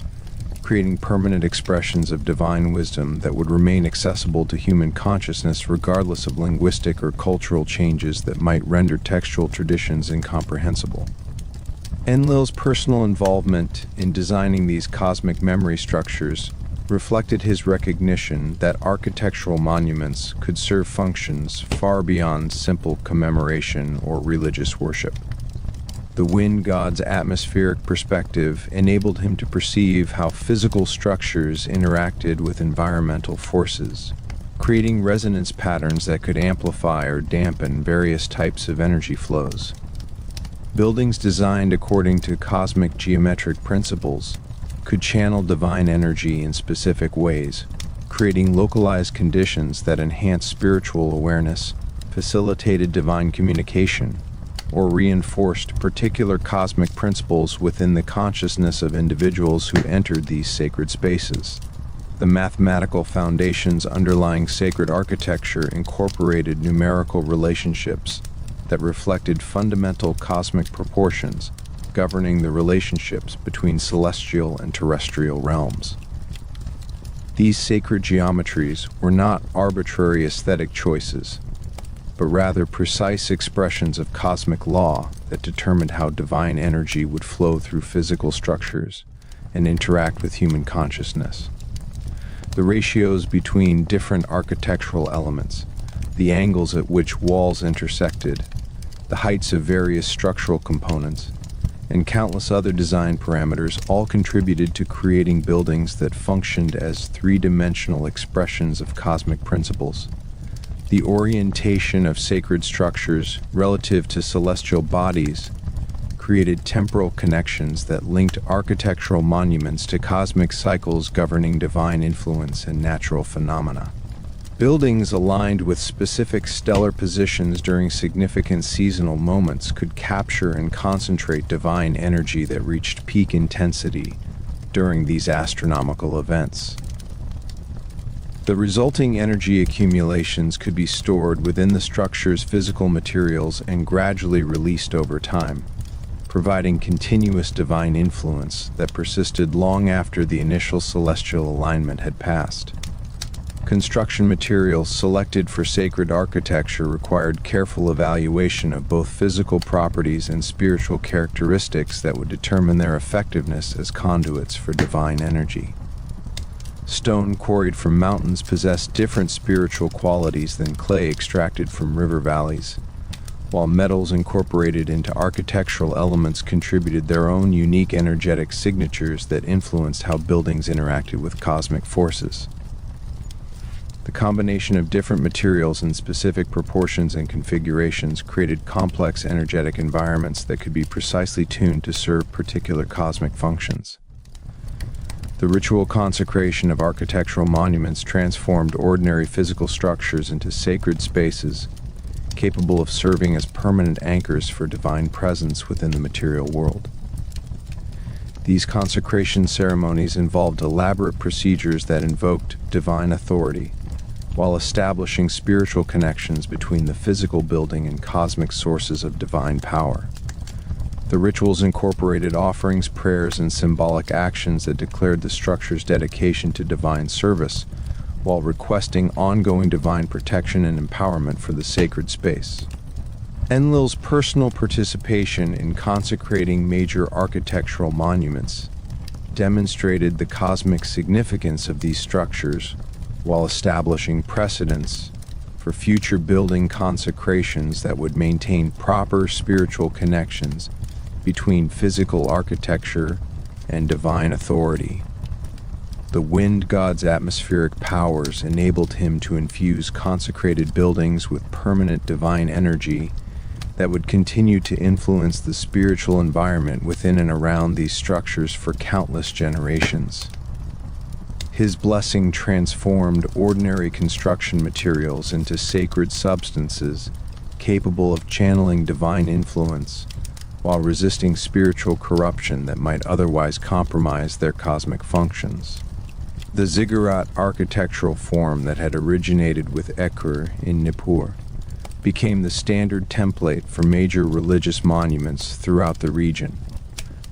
creating permanent expressions of divine wisdom that would remain accessible to human consciousness regardless of linguistic or cultural changes that might render textual traditions incomprehensible. Enlil's personal involvement in designing these cosmic memory structures reflected his recognition that architectural monuments could serve functions far beyond simple commemoration or religious worship. The wind god's atmospheric perspective enabled him to perceive how physical structures interacted with environmental forces, creating resonance patterns that could amplify or dampen various types of energy flows. Buildings designed according to cosmic geometric principles could channel divine energy in specific ways, creating localized conditions that enhanced spiritual awareness, facilitated divine communication, or reinforced particular cosmic principles within the consciousness of individuals who entered these sacred spaces. The mathematical foundations underlying sacred architecture incorporated numerical relationships that reflected fundamental cosmic proportions, governing the relationships between celestial and terrestrial realms. These sacred geometries were not arbitrary aesthetic choices, but rather precise expressions of cosmic law that determined how divine energy would flow through physical structures and interact with human consciousness. The ratios between different architectural elements, the angles at which walls intersected, the heights of various structural components, and countless other design parameters all contributed to creating buildings that functioned as three-dimensional expressions of cosmic principles. The orientation of sacred structures relative to celestial bodies created temporal connections that linked architectural monuments to cosmic cycles governing divine influence and natural phenomena. Buildings aligned with specific stellar positions during significant seasonal moments could capture and concentrate divine energy that reached peak intensity during these astronomical events. The resulting energy accumulations could be stored within the structure's physical materials and gradually released over time, providing continuous divine influence that persisted long after the initial celestial alignment had passed. Construction materials selected for sacred architecture required careful evaluation of both physical properties and spiritual characteristics that would determine their effectiveness as conduits for divine energy. Stone quarried from mountains possessed different spiritual qualities than clay extracted from river valleys, while metals incorporated into architectural elements contributed their own unique energetic signatures that influenced how buildings interacted with cosmic forces. The combination of different materials in specific proportions and configurations created complex energetic environments that could be precisely tuned to serve particular cosmic functions. The ritual consecration of architectural monuments transformed ordinary physical structures into sacred spaces, capable of serving as permanent anchors for divine presence within the material world. These consecration ceremonies involved elaborate procedures that invoked divine authority, while establishing spiritual connections between the physical building and cosmic sources of divine power. The rituals incorporated offerings, prayers, and symbolic actions that declared the structure's dedication to divine service, while requesting ongoing divine protection and empowerment for the sacred space. ENLIL's personal participation in consecrating major architectural monuments demonstrated the cosmic significance of these structures, while establishing precedents for future building consecrations that would maintain proper spiritual connections between physical architecture and divine authority. The wind god's atmospheric powers enabled him to infuse consecrated buildings with permanent divine energy that would continue to influence the spiritual environment within and around these structures for countless generations. His blessing transformed ordinary construction materials into sacred substances capable of channeling divine influence, while resisting spiritual corruption that might otherwise compromise their cosmic functions. The ziggurat architectural form that had originated with Ekur in Nippur became the standard template for major religious monuments throughout the region,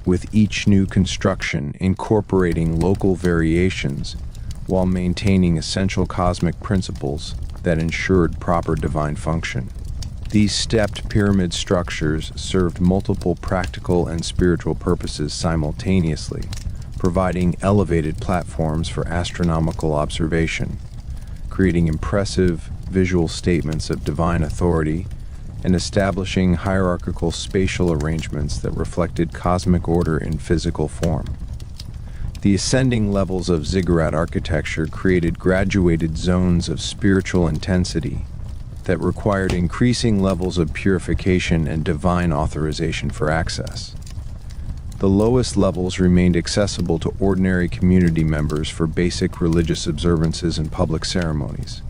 with each new construction incorporating local variations while maintaining essential cosmic principles that ensured proper divine function. These stepped pyramid structures served multiple practical and spiritual purposes simultaneously, providing elevated platforms for astronomical observation, creating impressive visual statements of divine authority, and establishing hierarchical spatial arrangements that reflected cosmic order in physical form. The ascending levels of ziggurat architecture created graduated zones of spiritual intensity that required increasing levels of purification and divine authorization for access. The lowest levels remained accessible to ordinary community members for basic religious observances and public ceremonies,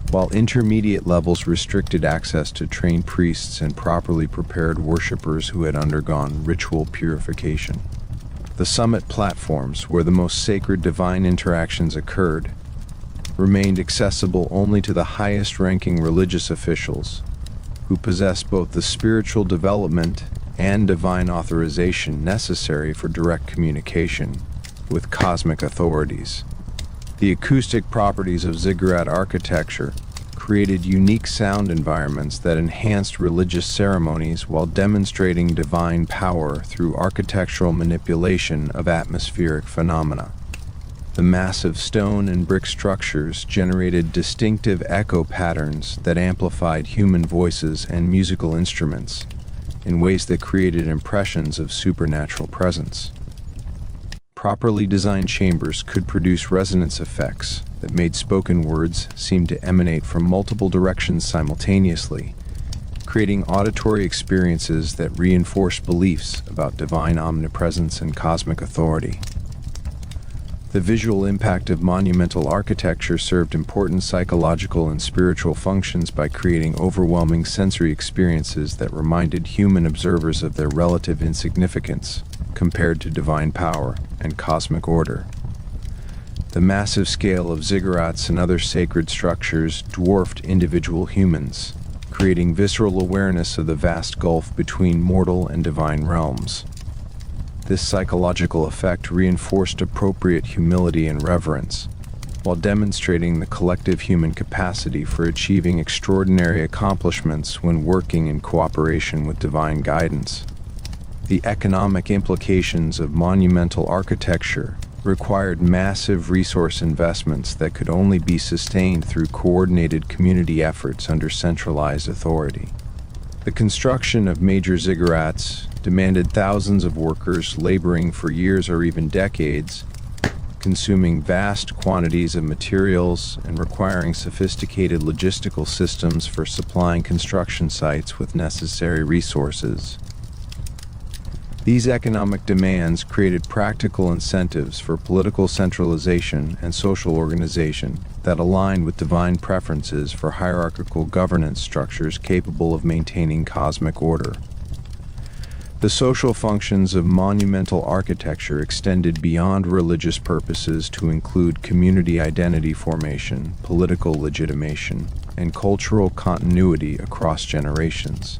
while intermediate levels restricted access to trained priests and properly prepared worshippers who had undergone ritual purification. The summit platforms, where the most sacred divine interactions occurred, remained accessible only to the highest-ranking religious officials, who possessed both the spiritual development and divine authorization necessary for direct communication with cosmic authorities. The acoustic properties of ziggurat architecture created unique sound environments that enhanced religious ceremonies while demonstrating divine power through architectural manipulation of atmospheric phenomena. The massive stone and brick structures generated distinctive echo patterns that amplified human voices and musical instruments in ways that created impressions of supernatural presence. Properly designed chambers could produce resonance effects that made spoken words seem to emanate from multiple directions simultaneously, creating auditory experiences that reinforce beliefs about divine omnipresence and cosmic authority. The visual impact of monumental architecture served important psychological and spiritual functions by creating overwhelming sensory experiences that reminded human observers of their relative insignificance compared to divine power and cosmic order. The massive scale of ziggurats and other sacred structures dwarfed individual humans, creating visceral awareness of the vast gulf between mortal and divine realms. This psychological effect reinforced appropriate humility and reverence, while demonstrating the collective human capacity for achieving extraordinary accomplishments when working in cooperation with divine guidance. The economic implications of monumental architecture required massive resource investments that could only be sustained through coordinated community efforts under centralized authority. The construction of major ziggurats demanded thousands of workers laboring for years or even decades, consuming vast quantities of materials and requiring sophisticated logistical systems for supplying construction sites with necessary resources. These economic demands created practical incentives for political centralization and social organization that aligned with divine preferences for hierarchical governance structures capable of maintaining cosmic order. The social functions of monumental architecture extended beyond religious purposes to include community identity formation, political legitimation, and cultural continuity across generations.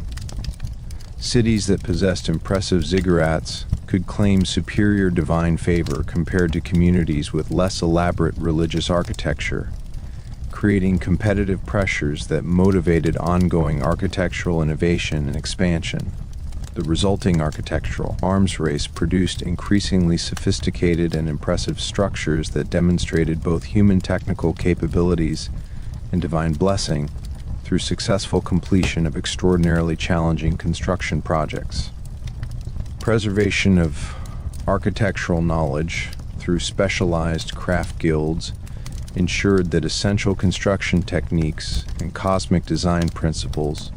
Cities that possessed impressive ziggurats could claim superior divine favor compared to communities with less elaborate religious architecture, creating competitive pressures that motivated ongoing architectural innovation and expansion. The resulting architectural arms race produced increasingly sophisticated and impressive structures that demonstrated both human technical capabilities and divine blessing through successful completion of extraordinarily challenging construction projects. Preservation of architectural knowledge through specialized craft guilds ensured that essential construction techniques and cosmic design principles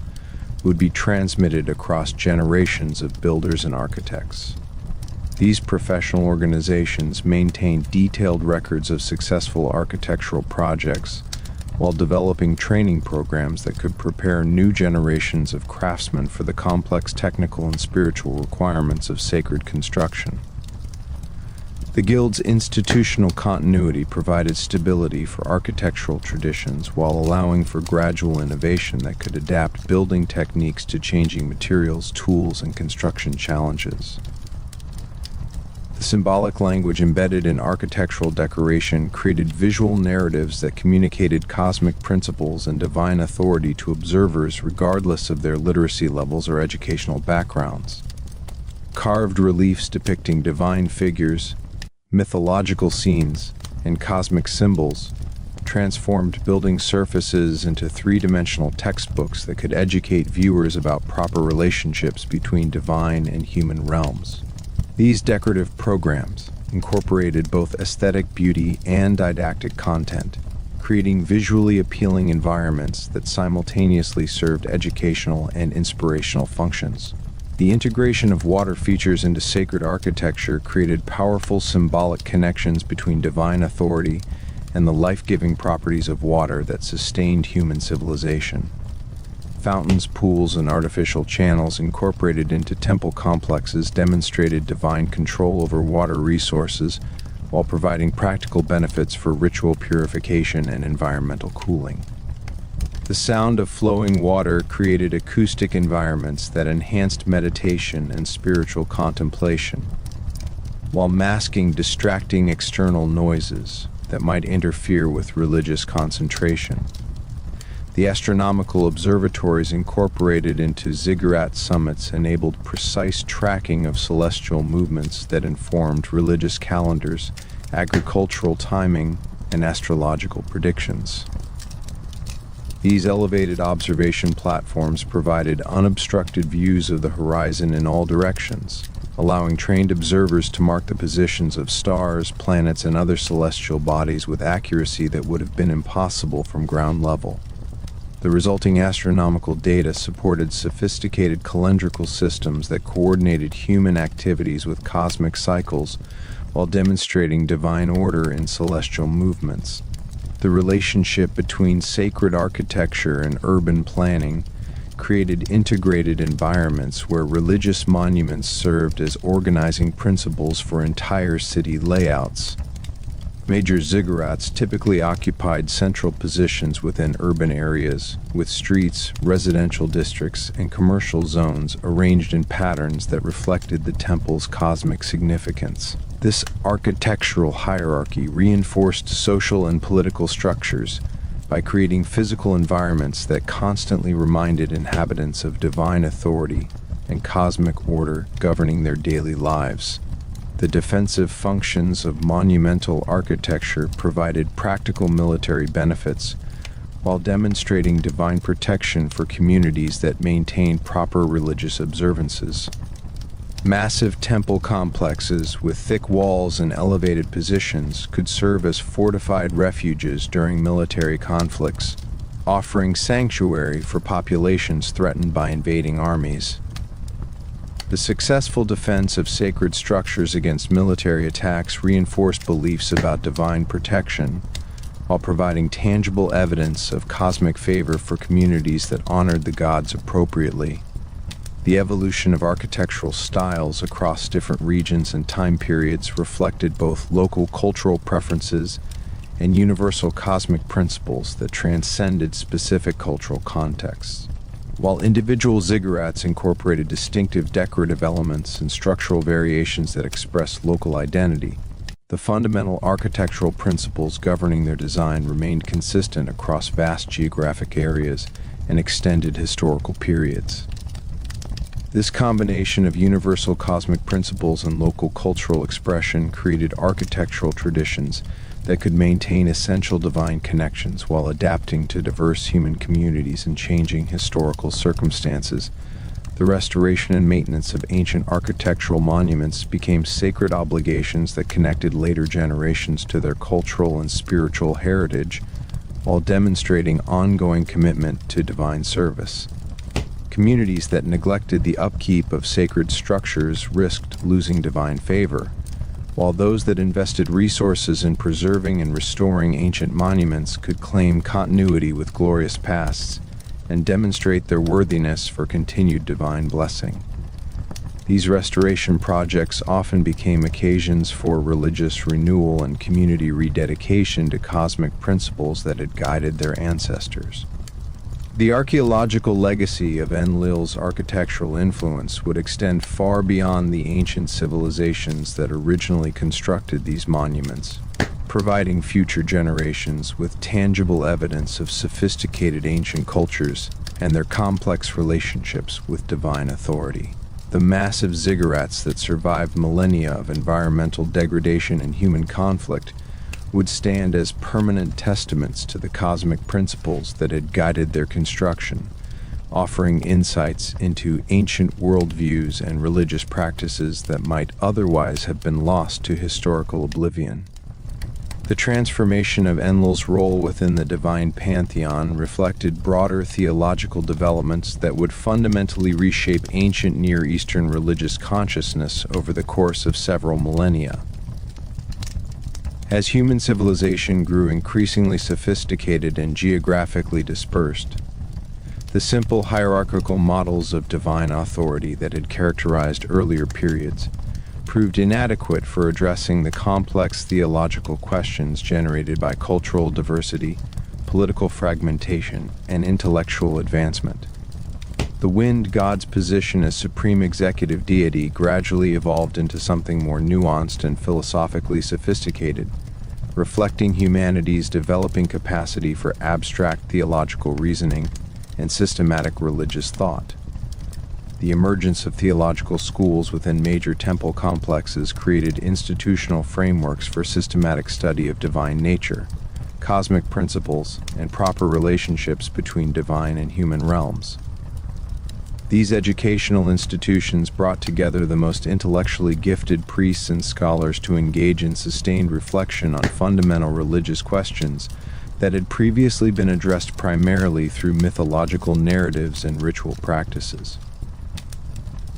would be transmitted across generations of builders and architects. These professional organizations maintained detailed records of successful architectural projects while developing training programs that could prepare new generations of craftsmen for the complex technical and spiritual requirements of sacred construction. The Guild's institutional continuity provided stability for architectural traditions while allowing for gradual innovation that could adapt building techniques to changing materials, tools, and construction challenges. The symbolic language embedded in architectural decoration created visual narratives that communicated cosmic principles and divine authority to observers regardless of their literacy levels or educational backgrounds. Carved reliefs depicting divine figures, mythological scenes, and cosmic symbols transformed building surfaces into three-dimensional textbooks that could educate viewers about proper relationships between divine and human realms. These decorative programs incorporated both aesthetic beauty and didactic content, creating visually appealing environments that simultaneously served educational and inspirational functions. The integration of water features into sacred architecture created powerful symbolic connections between divine authority and the life-giving properties of water that sustained human civilization. Fountains, pools, and artificial channels incorporated into temple complexes demonstrated divine control over water resources while providing practical benefits for ritual purification and environmental cooling. The sound of flowing water created acoustic environments that enhanced meditation and spiritual contemplation, while masking distracting external noises that might interfere with religious concentration. The astronomical observatories incorporated into ziggurat summits enabled precise tracking of celestial movements that informed religious calendars, agricultural timing, and astrological predictions. These elevated observation platforms provided unobstructed views of the horizon in all directions, allowing trained observers to mark the positions of stars, planets, and other celestial bodies with accuracy that would have been impossible from ground level. The resulting astronomical data supported sophisticated calendrical systems that coordinated human activities with cosmic cycles while demonstrating divine order in celestial movements. The relationship between sacred architecture and urban planning created integrated environments where religious monuments served as organizing principles for entire city layouts. Major ziggurats typically occupied central positions within urban areas, with streets, residential districts, and commercial zones arranged in patterns that reflected the temple's cosmic significance. This architectural hierarchy reinforced social and political structures by creating physical environments that constantly reminded inhabitants of divine authority and cosmic order governing their daily lives. The defensive functions of monumental architecture provided practical military benefits, while demonstrating divine protection for communities that maintained proper religious observances. Massive temple complexes with thick walls and elevated positions could serve as fortified refuges during military conflicts, offering sanctuary for populations threatened by invading armies. The successful defense of sacred structures against military attacks reinforced beliefs about divine protection, while providing tangible evidence of cosmic favor for communities that honored the gods appropriately. The evolution of architectural styles across different regions and time periods reflected both local cultural preferences and universal cosmic principles that transcended specific cultural contexts. While individual ziggurats incorporated distinctive decorative elements and structural variations that expressed local identity, the fundamental architectural principles governing their design remained consistent across vast geographic areas and extended historical periods. This combination of universal cosmic principles and local cultural expression created architectural traditions that could maintain essential divine connections while adapting to diverse human communities and changing historical circumstances. The restoration and maintenance of ancient architectural monuments became sacred obligations that connected later generations to their cultural and spiritual heritage, while demonstrating ongoing commitment to divine service. Communities that neglected the upkeep of sacred structures risked losing divine favor, while those that invested resources in preserving and restoring ancient monuments could claim continuity with glorious pasts and demonstrate their worthiness for continued divine blessing. These restoration projects often became occasions for religious renewal and community rededication to cosmic principles that had guided their ancestors. The archaeological legacy of ENLIL's architectural influence would extend far beyond the ancient civilizations that originally constructed these monuments, providing future generations with tangible evidence of sophisticated ancient cultures and their complex relationships with divine authority. The massive ziggurats that survived millennia of environmental degradation and human conflict would stand as permanent testaments to the cosmic principles that had guided their construction, offering insights into ancient worldviews and religious practices that might otherwise have been lost to historical oblivion. The transformation of ENLIL's role within the divine pantheon reflected broader theological developments that would fundamentally reshape ancient Near Eastern religious consciousness over the course of several millennia. As human civilization grew increasingly sophisticated and geographically dispersed, the simple hierarchical models of divine authority that had characterized earlier periods proved inadequate for addressing the complex theological questions generated by cultural diversity, political fragmentation, and intellectual advancement. The wind god's position as supreme executive deity gradually evolved into something more nuanced and philosophically sophisticated, reflecting humanity's developing capacity for abstract theological reasoning and systematic religious thought. The emergence of theological schools within major temple complexes created institutional frameworks for systematic study of divine nature, cosmic principles, and proper relationships between divine and human realms. These educational institutions brought together the most intellectually gifted priests and scholars to engage in sustained reflection on fundamental religious questions that had previously been addressed primarily through mythological narratives and ritual practices.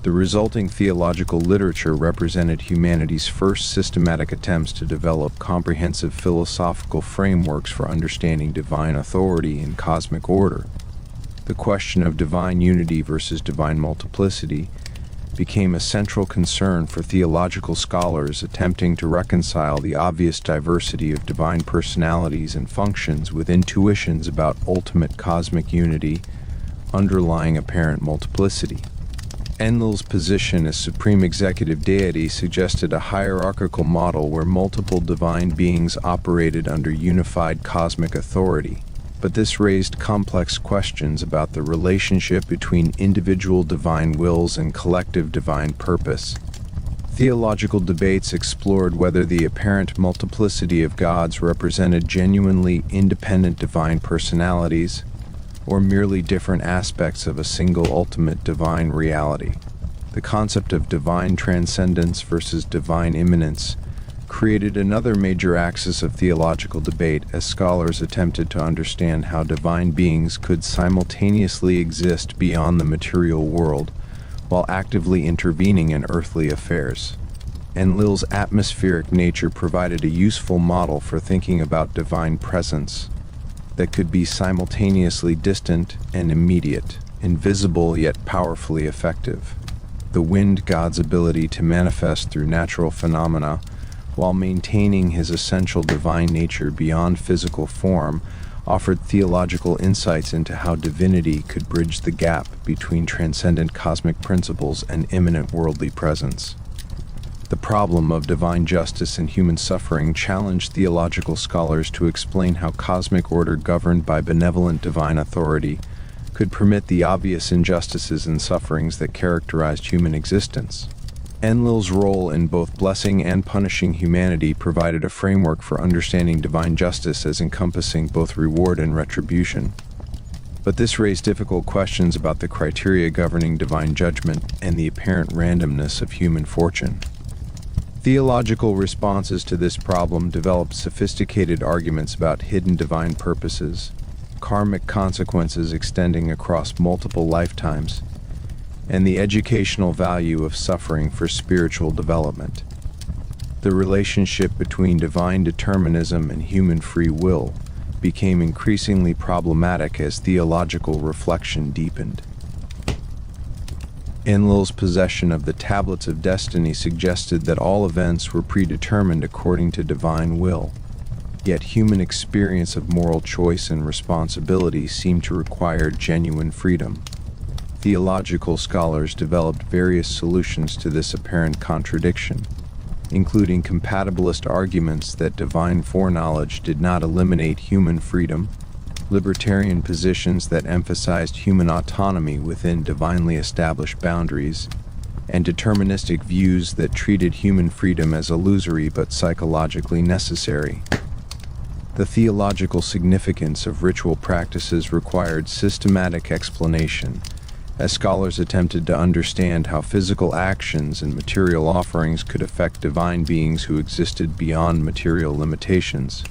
The resulting theological literature represented humanity's first systematic attempts to develop comprehensive philosophical frameworks for understanding divine authority and cosmic order. The question of divine unity versus divine multiplicity became a central concern for theological scholars attempting to reconcile the obvious diversity of divine personalities and functions with intuitions about ultimate cosmic unity underlying apparent multiplicity. ENLIL's position as supreme executive deity suggested a hierarchical model where multiple divine beings operated under unified cosmic authority, but this raised complex questions about the relationship between individual divine wills and collective divine purpose. Theological debates explored whether the apparent multiplicity of gods represented genuinely independent divine personalities, or merely different aspects of a single ultimate divine reality. The concept of divine transcendence versus divine immanence created another major axis of theological debate as scholars attempted to understand how divine beings could simultaneously exist beyond the material world while actively intervening in earthly affairs. ENLIL's atmospheric nature provided a useful model for thinking about divine presence that could be simultaneously distant and immediate, invisible yet powerfully effective. The wind god's ability to manifest through natural phenomena while maintaining his essential divine nature beyond physical form offered theological insights into how divinity could bridge the gap between transcendent cosmic principles and immanent worldly presence. The problem of divine justice and human suffering challenged theological scholars to explain how cosmic order governed by benevolent divine authority could permit the obvious injustices and sufferings that characterized human existence. ENLIL's role in both blessing and punishing humanity provided a framework for understanding divine justice as encompassing both reward and retribution. But this raised difficult questions about the criteria governing divine judgment and the apparent randomness of human fortune. Theological responses to this problem developed sophisticated arguments about hidden divine purposes, karmic consequences extending across multiple lifetimes, and the educational value of suffering for spiritual development. The relationship between divine determinism and human free will became increasingly problematic as theological reflection deepened. ENLIL's possession of the Tablets of Destiny suggested that all events were predetermined according to divine will, yet human experience of moral choice and responsibility seemed to require genuine freedom. Theological scholars developed various solutions to this apparent contradiction, including compatibilist arguments that divine foreknowledge did not eliminate human freedom, libertarian positions that emphasized human autonomy within divinely established boundaries, and deterministic views that treated human freedom as illusory but psychologically necessary. The theological significance of ritual practices required systematic explanation, as scholars attempted to understand how physical actions and material offerings could affect divine beings who existed beyond material limitations.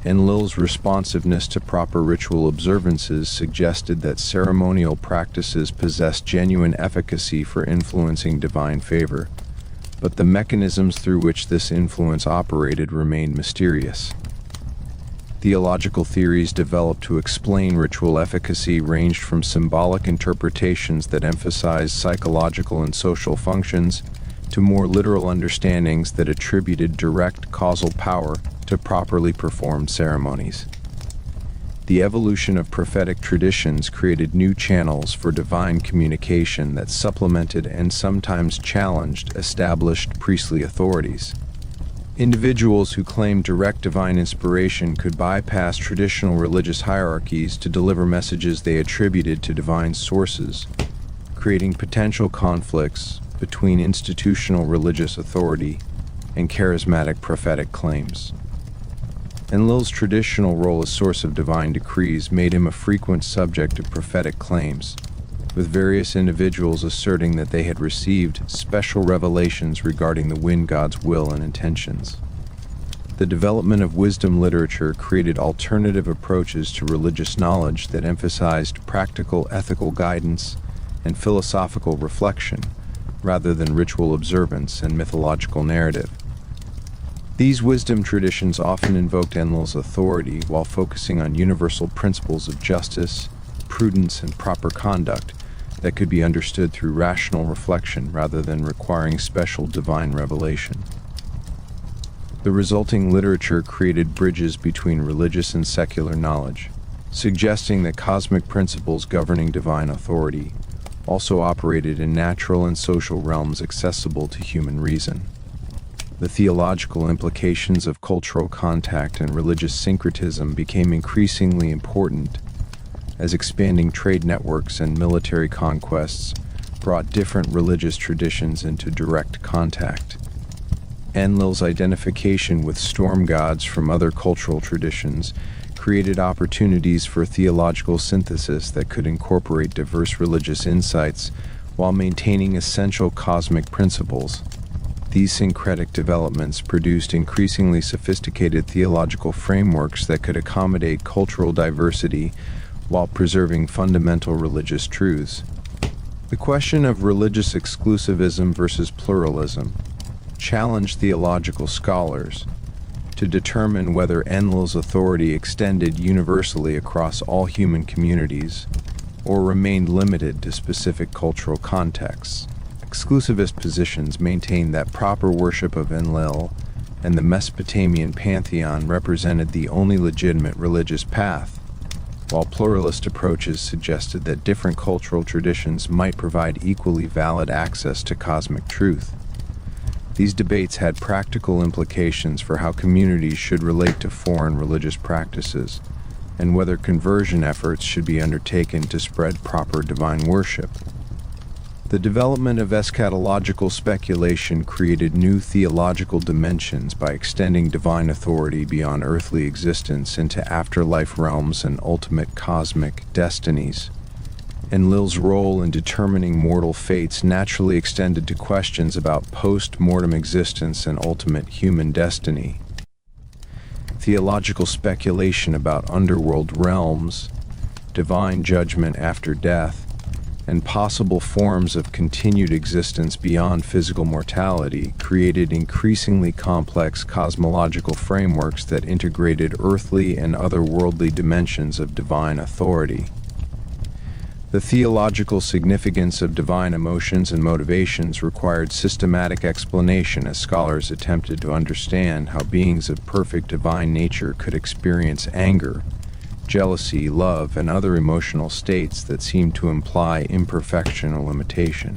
ENLIL's responsiveness to proper ritual observances suggested that ceremonial practices possessed genuine efficacy for influencing divine favor, but the mechanisms through which this influence operated remained mysterious. Theological theories developed to explain ritual efficacy ranged from symbolic interpretations that emphasized psychological and social functions to more literal understandings that attributed direct causal power to properly performed ceremonies. The evolution of prophetic traditions created new channels for divine communication that supplemented and sometimes challenged established priestly authorities. Individuals who claimed direct divine inspiration could bypass traditional religious hierarchies to deliver messages they attributed to divine sources, creating potential conflicts between institutional religious authority and charismatic prophetic claims. ENLIL's traditional role as source of divine decrees made him a frequent subject of prophetic claims, with various individuals asserting that they had received special revelations regarding the wind god's will and intentions. The development of wisdom literature created alternative approaches to religious knowledge that emphasized practical ethical guidance and philosophical reflection, rather than ritual observance and mythological narrative. These wisdom traditions often invoked ENLIL's authority while focusing on universal principles of justice, prudence, and proper conduct, that could be understood through rational reflection rather than requiring special divine revelation. The resulting literature created bridges between religious and secular knowledge, suggesting that cosmic principles governing divine authority also operated in natural and social realms accessible to human reason. The theological implications of cultural contact and religious syncretism became increasingly important as expanding trade networks and military conquests brought different religious traditions into direct contact. ENLIL's identification with storm gods from other cultural traditions created opportunities for theological synthesis that could incorporate diverse religious insights while maintaining essential cosmic principles. These syncretic developments produced increasingly sophisticated theological frameworks that could accommodate cultural diversity while preserving fundamental religious truths. The question of religious exclusivism versus pluralism challenged theological scholars to determine whether ENLIL's authority extended universally across all human communities or remained limited to specific cultural contexts. Exclusivist positions maintained that proper worship of ENLIL and the Mesopotamian pantheon represented the only legitimate religious path, while pluralist approaches suggested that different cultural traditions might provide equally valid access to cosmic truth. These debates had practical implications for how communities should relate to foreign religious practices and whether conversion efforts should be undertaken to spread proper divine worship. The development of eschatological speculation created new theological dimensions by extending divine authority beyond earthly existence into afterlife realms and ultimate cosmic destinies. ENLIL's role in determining mortal fates naturally extended to questions about post-mortem existence and ultimate human destiny. Theological speculation about underworld realms, divine judgment after death, and possible forms of continued existence beyond physical mortality created increasingly complex cosmological frameworks that integrated earthly and otherworldly dimensions of divine authority. The theological significance of divine emotions and motivations required systematic explanation as scholars attempted to understand how beings of perfect divine nature could experience anger, jealousy, love, and other emotional states that seemed to imply imperfection or limitation.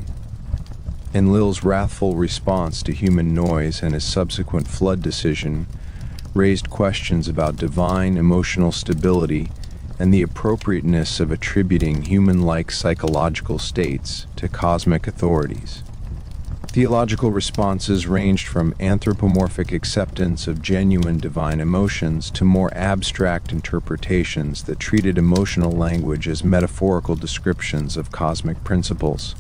ENLIL's wrathful response to human noise and his subsequent flood decision raised questions about divine emotional stability and the appropriateness of attributing human-like psychological states to cosmic authorities. Theological responses ranged from anthropomorphic acceptance of genuine divine emotions to more abstract interpretations that treated emotional language as metaphorical descriptions of cosmic principles.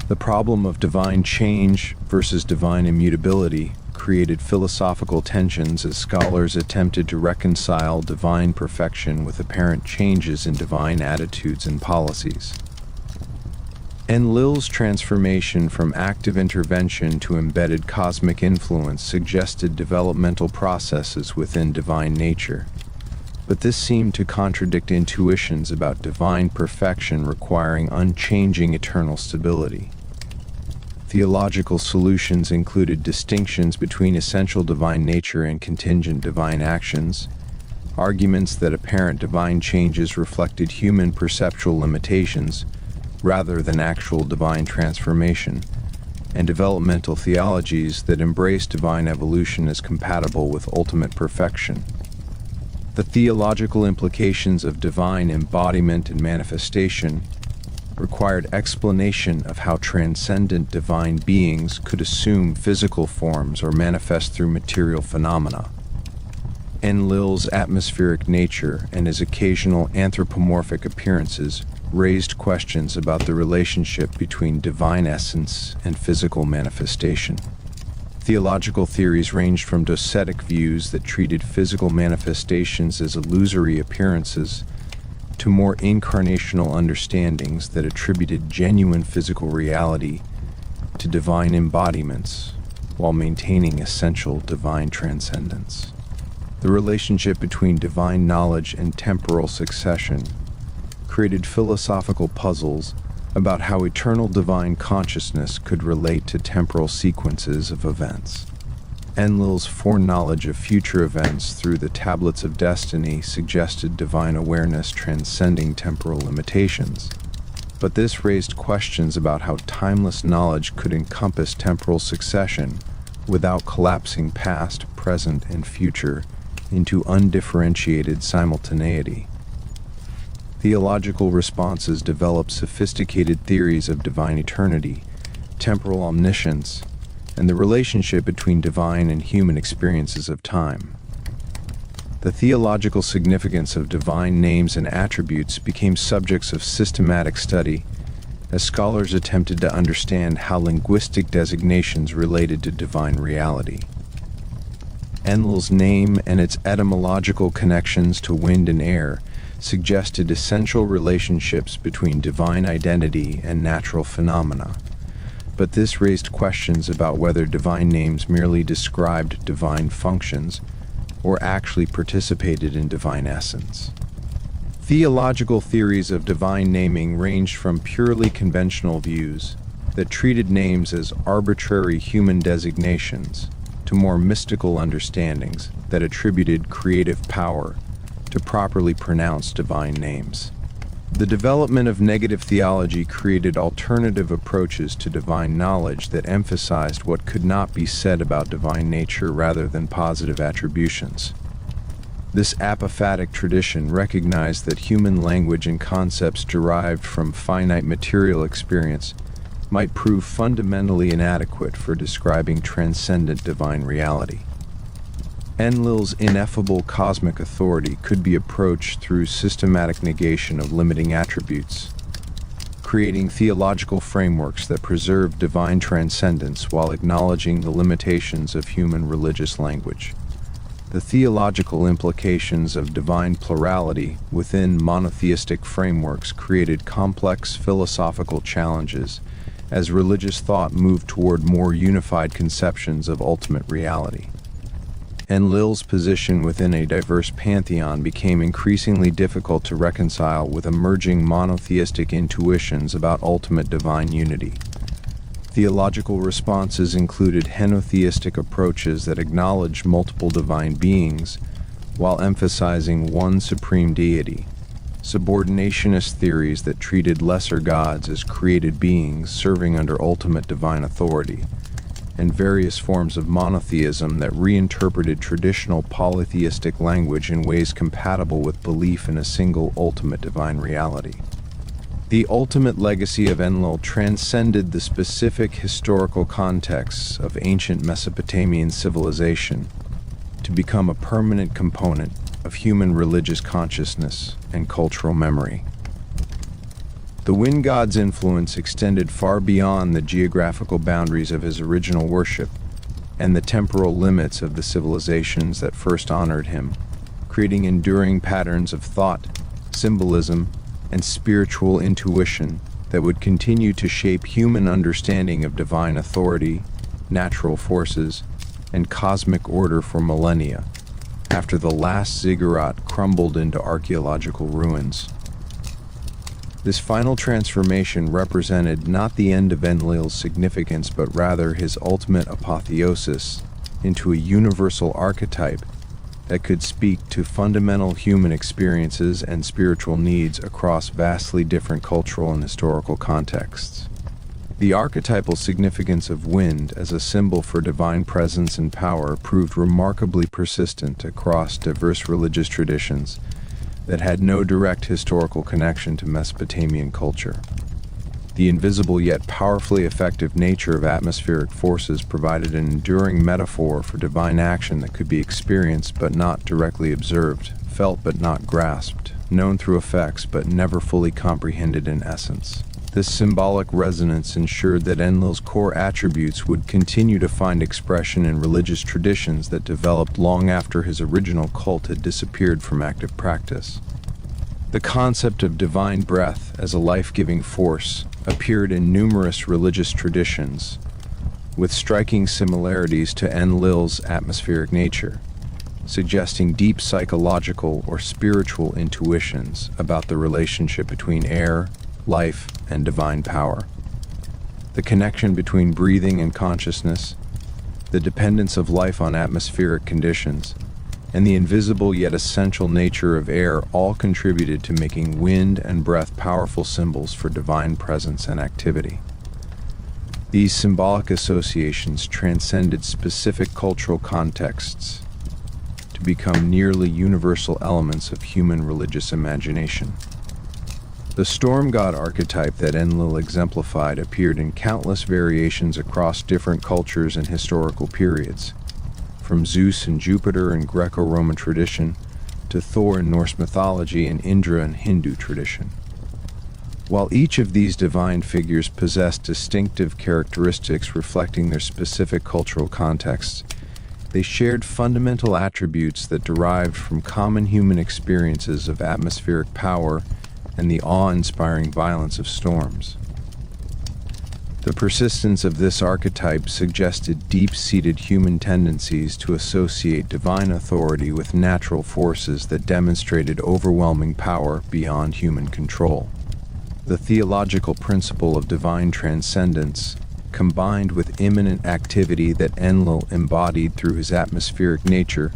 The problem of divine change versus divine immutability created philosophical tensions as scholars attempted to reconcile divine perfection with apparent changes in divine attitudes and policies. ENLIL's transformation from active intervention to embedded cosmic influence suggested developmental processes within divine nature, but this seemed to contradict intuitions about divine perfection requiring unchanging eternal stability. Theological solutions included distinctions between essential divine nature and contingent divine actions, arguments that apparent divine changes reflected human perceptual limitations rather than actual divine transformation, and developmental theologies that embraced divine evolution as compatible with ultimate perfection. The theological implications of divine embodiment and manifestation required explanation of how transcendent divine beings could assume physical forms or manifest through material phenomena. ENLIL's atmospheric nature and his occasional anthropomorphic appearances raised questions about the relationship between divine essence and physical manifestation. Theological theories ranged from docetic views that treated physical manifestations as illusory appearances to more incarnational understandings that attributed genuine physical reality to divine embodiments while maintaining essential divine transcendence. The relationship between divine knowledge and temporal succession created philosophical puzzles about how eternal divine consciousness could relate to temporal sequences of events. ENLIL's foreknowledge of future events through the tablets of destiny suggested divine awareness transcending temporal limitations. But this raised questions about how timeless knowledge could encompass temporal succession without collapsing past, present, and future into undifferentiated simultaneity. Theological responses developed sophisticated theories of divine eternity, temporal omniscience, and the relationship between divine and human experiences of time. The theological significance of divine names and attributes became subjects of systematic study as scholars attempted to understand how linguistic designations related to divine reality. ENLIL's name and its etymological connections to wind and air suggested essential relationships between divine identity and natural phenomena. But this raised questions about whether divine names merely described divine functions or actually participated in divine essence. Theological theories of divine naming ranged from purely conventional views that treated names as arbitrary human designations to more mystical understandings that attributed creative power to properly pronounce divine names. The development of negative theology created alternative approaches to divine knowledge that emphasized what could not be said about divine nature rather than positive attributions. This apophatic tradition recognized that human language and concepts derived from finite material experience might prove fundamentally inadequate for describing transcendent divine reality. ENLIL's ineffable cosmic authority could be approached through systematic negation of limiting attributes, creating theological frameworks that preserve divine transcendence while acknowledging the limitations of human religious language. The theological implications of divine plurality within monotheistic frameworks created complex philosophical challenges as religious thought moved toward more unified conceptions of ultimate reality. ENLIL's position within a diverse pantheon became increasingly difficult to reconcile with emerging monotheistic intuitions about ultimate divine unity. Theological responses included henotheistic approaches that acknowledged multiple divine beings while emphasizing one supreme deity, subordinationist theories that treated lesser gods as created beings serving under ultimate divine authority, and various forms of monotheism that reinterpreted traditional polytheistic language in ways compatible with belief in a single ultimate divine reality. The ultimate legacy of ENLIL transcended the specific historical contexts of ancient Mesopotamian civilization to become a permanent component of human religious consciousness and cultural memory. The wind god's influence extended far beyond the geographical boundaries of his original worship and the temporal limits of the civilizations that first honored him, creating enduring patterns of thought, symbolism, and spiritual intuition that would continue to shape human understanding of divine authority, natural forces, and cosmic order for millennia, after the last ziggurat crumbled into archaeological ruins. This final transformation represented not the end of ENLIL's significance, but rather his ultimate apotheosis into a universal archetype that could speak to fundamental human experiences and spiritual needs across vastly different cultural and historical contexts. The archetypal significance of wind as a symbol for divine presence and power proved remarkably persistent across diverse religious traditions that had no direct historical connection to Mesopotamian culture. The invisible yet powerfully effective nature of atmospheric forces provided an enduring metaphor for divine action that could be experienced but not directly observed, felt but not grasped, known through effects but never fully comprehended in essence. This symbolic resonance ensured that ENLIL's core attributes would continue to find expression in religious traditions that developed long after his original cult had disappeared from active practice. The concept of divine breath as a life-giving force appeared in numerous religious traditions, with striking similarities to ENLIL's atmospheric nature, suggesting deep psychological or spiritual intuitions about the relationship between air, life, and divine power. The connection between breathing and consciousness, the dependence of life on atmospheric conditions, and the invisible yet essential nature of air all contributed to making wind and breath powerful symbols for divine presence and activity. These symbolic associations transcended specific cultural contexts to become nearly universal elements of human religious imagination. The storm god archetype that Enlil exemplified appeared in countless variations across different cultures and historical periods, from Zeus and Jupiter in Greco-Roman tradition to Thor in Norse mythology and Indra in Hindu tradition. While each of these divine figures possessed distinctive characteristics reflecting their specific cultural contexts, they shared fundamental attributes that derived from common human experiences of atmospheric power and the awe-inspiring violence of storms. The persistence of this archetype suggested deep-seated human tendencies to associate divine authority with natural forces that demonstrated overwhelming power beyond human control. The theological principle of divine transcendence, combined with immanent activity that Enlil embodied through his atmospheric nature,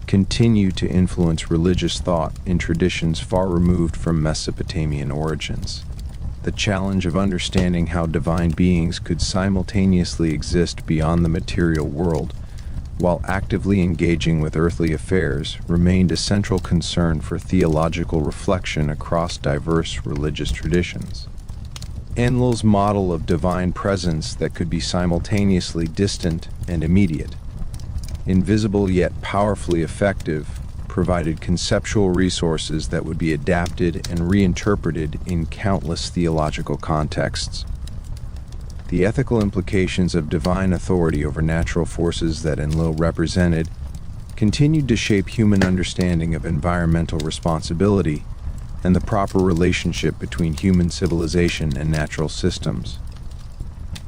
continued to influence religious thought in traditions far removed from Mesopotamian origins. The challenge of understanding how divine beings could simultaneously exist beyond the material world while actively engaging with earthly affairs remained a central concern for theological reflection across diverse religious traditions. Enlil's model of divine presence that could be simultaneously distant and immediate, invisible yet powerfully effective, provided conceptual resources that would be adapted and reinterpreted in countless theological contexts. The ethical implications of divine authority over natural forces that Enlil represented continued to shape human understanding of environmental responsibility and the proper relationship between human civilization and natural systems.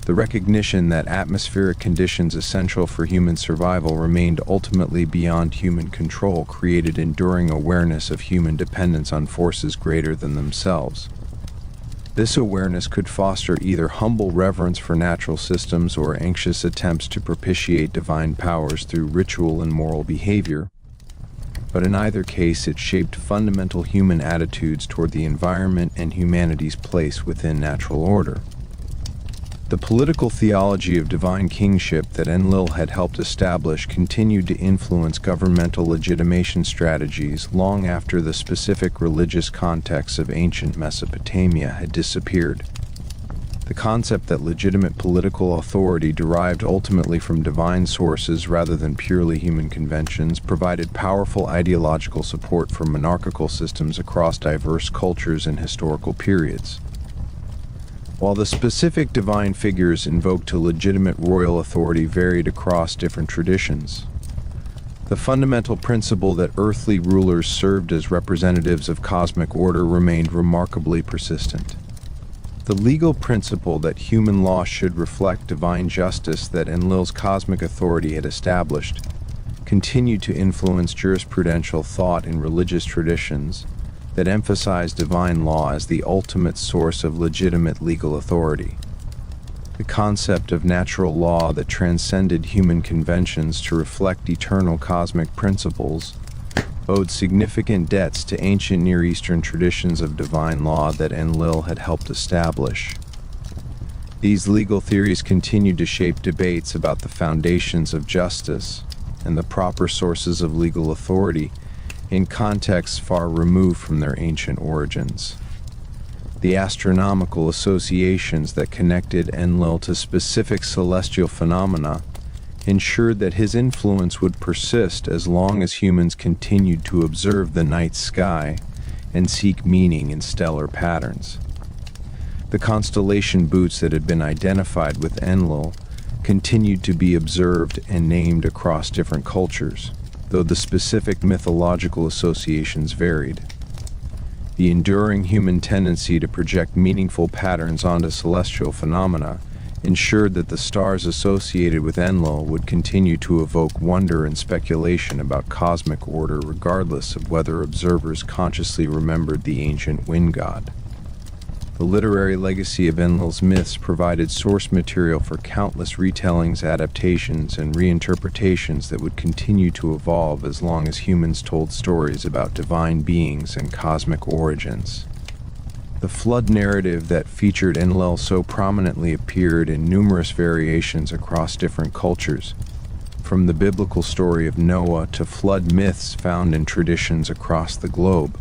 The recognition that atmospheric conditions essential for human survival remained ultimately beyond human control created enduring awareness of human dependence on forces greater than themselves. This awareness could foster either humble reverence for natural systems or anxious attempts to propitiate divine powers through ritual and moral behavior, but in either case it shaped fundamental human attitudes toward the environment and humanity's place within natural order. The political theology of divine kingship that Enlil had helped establish continued to influence governmental legitimation strategies long after the specific religious context of ancient Mesopotamia had disappeared. The concept that legitimate political authority derived ultimately from divine sources rather than purely human conventions provided powerful ideological support for monarchical systems across diverse cultures and historical periods. While the specific divine figures invoked to legitimate royal authority varied across different traditions, the fundamental principle that earthly rulers served as representatives of cosmic order remained remarkably persistent. The legal principle that human law should reflect divine justice that Enlil's cosmic authority had established continued to influence jurisprudential thought in religious traditions that emphasized divine law as the ultimate source of legitimate legal authority. The concept of natural law that transcended human conventions to reflect eternal cosmic principles owed significant debts to ancient Near Eastern traditions of divine law that Enlil had helped establish. These legal theories continued to shape debates about the foundations of justice and the proper sources of legal authority in contexts far removed from their ancient origins. The astronomical associations that connected Enlil to specific celestial phenomena ensured that his influence would persist as long as humans continued to observe the night sky and seek meaning in stellar patterns. The constellation boots that had been identified with Enlil continued to be observed and named across different cultures, though the specific mythological associations varied. The enduring human tendency to project meaningful patterns onto celestial phenomena ensured that the stars associated with Enlil would continue to evoke wonder and speculation about cosmic order regardless of whether observers consciously remembered the ancient wind god. The literary legacy of Enlil's myths provided source material for countless retellings, adaptations, and reinterpretations that would continue to evolve as long as humans told stories about divine beings and cosmic origins. The flood narrative that featured Enlil so prominently appeared in numerous variations across different cultures, from the biblical story of Noah to flood myths found in traditions across the globe.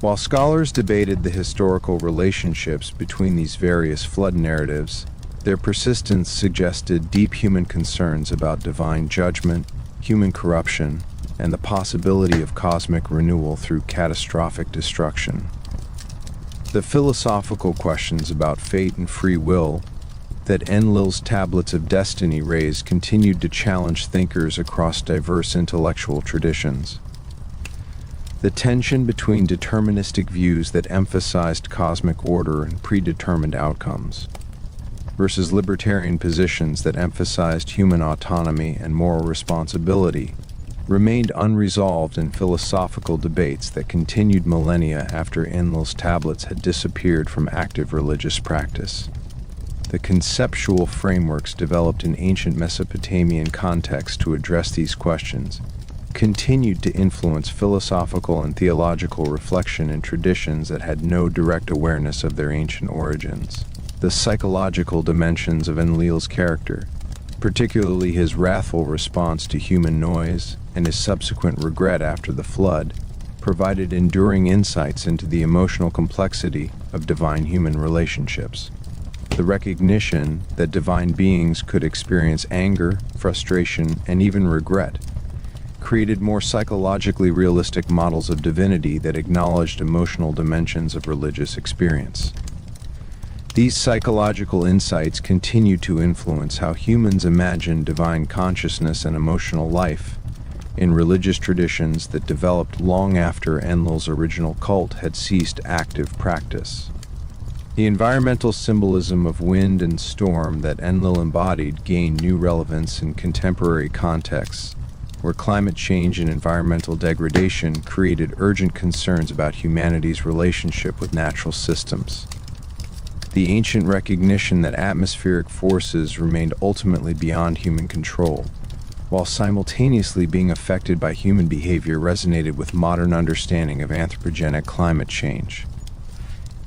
While scholars debated the historical relationships between these various flood narratives, their persistence suggested deep human concerns about divine judgment, human corruption, and the possibility of cosmic renewal through catastrophic destruction. The philosophical questions about fate and free will that Enlil's tablets of destiny raised continued to challenge thinkers across diverse intellectual traditions. The tension between deterministic views that emphasized cosmic order and predetermined outcomes versus libertarian positions that emphasized human autonomy and moral responsibility remained unresolved in philosophical debates that continued millennia after Enlil's tablets had disappeared from active religious practice. The conceptual frameworks developed in ancient Mesopotamian contexts to address these questions continued to influence philosophical and theological reflection in traditions that had no direct awareness of their ancient origins. The psychological dimensions of Enlil's character, particularly his wrathful response to human noise and his subsequent regret after the flood, provided enduring insights into the emotional complexity of divine-human relationships. The recognition that divine beings could experience anger, frustration, and even regret created more psychologically realistic models of divinity that acknowledged emotional dimensions of religious experience. These psychological insights continue to influence how humans imagine divine consciousness and emotional life in religious traditions that developed long after Enlil's original cult had ceased active practice. The environmental symbolism of wind and storm that Enlil embodied gained new relevance in contemporary contexts, where climate change and environmental degradation created urgent concerns about humanity's relationship with natural systems. The ancient recognition that atmospheric forces remained ultimately beyond human control, while simultaneously being affected by human behavior, resonated with modern understanding of anthropogenic climate change.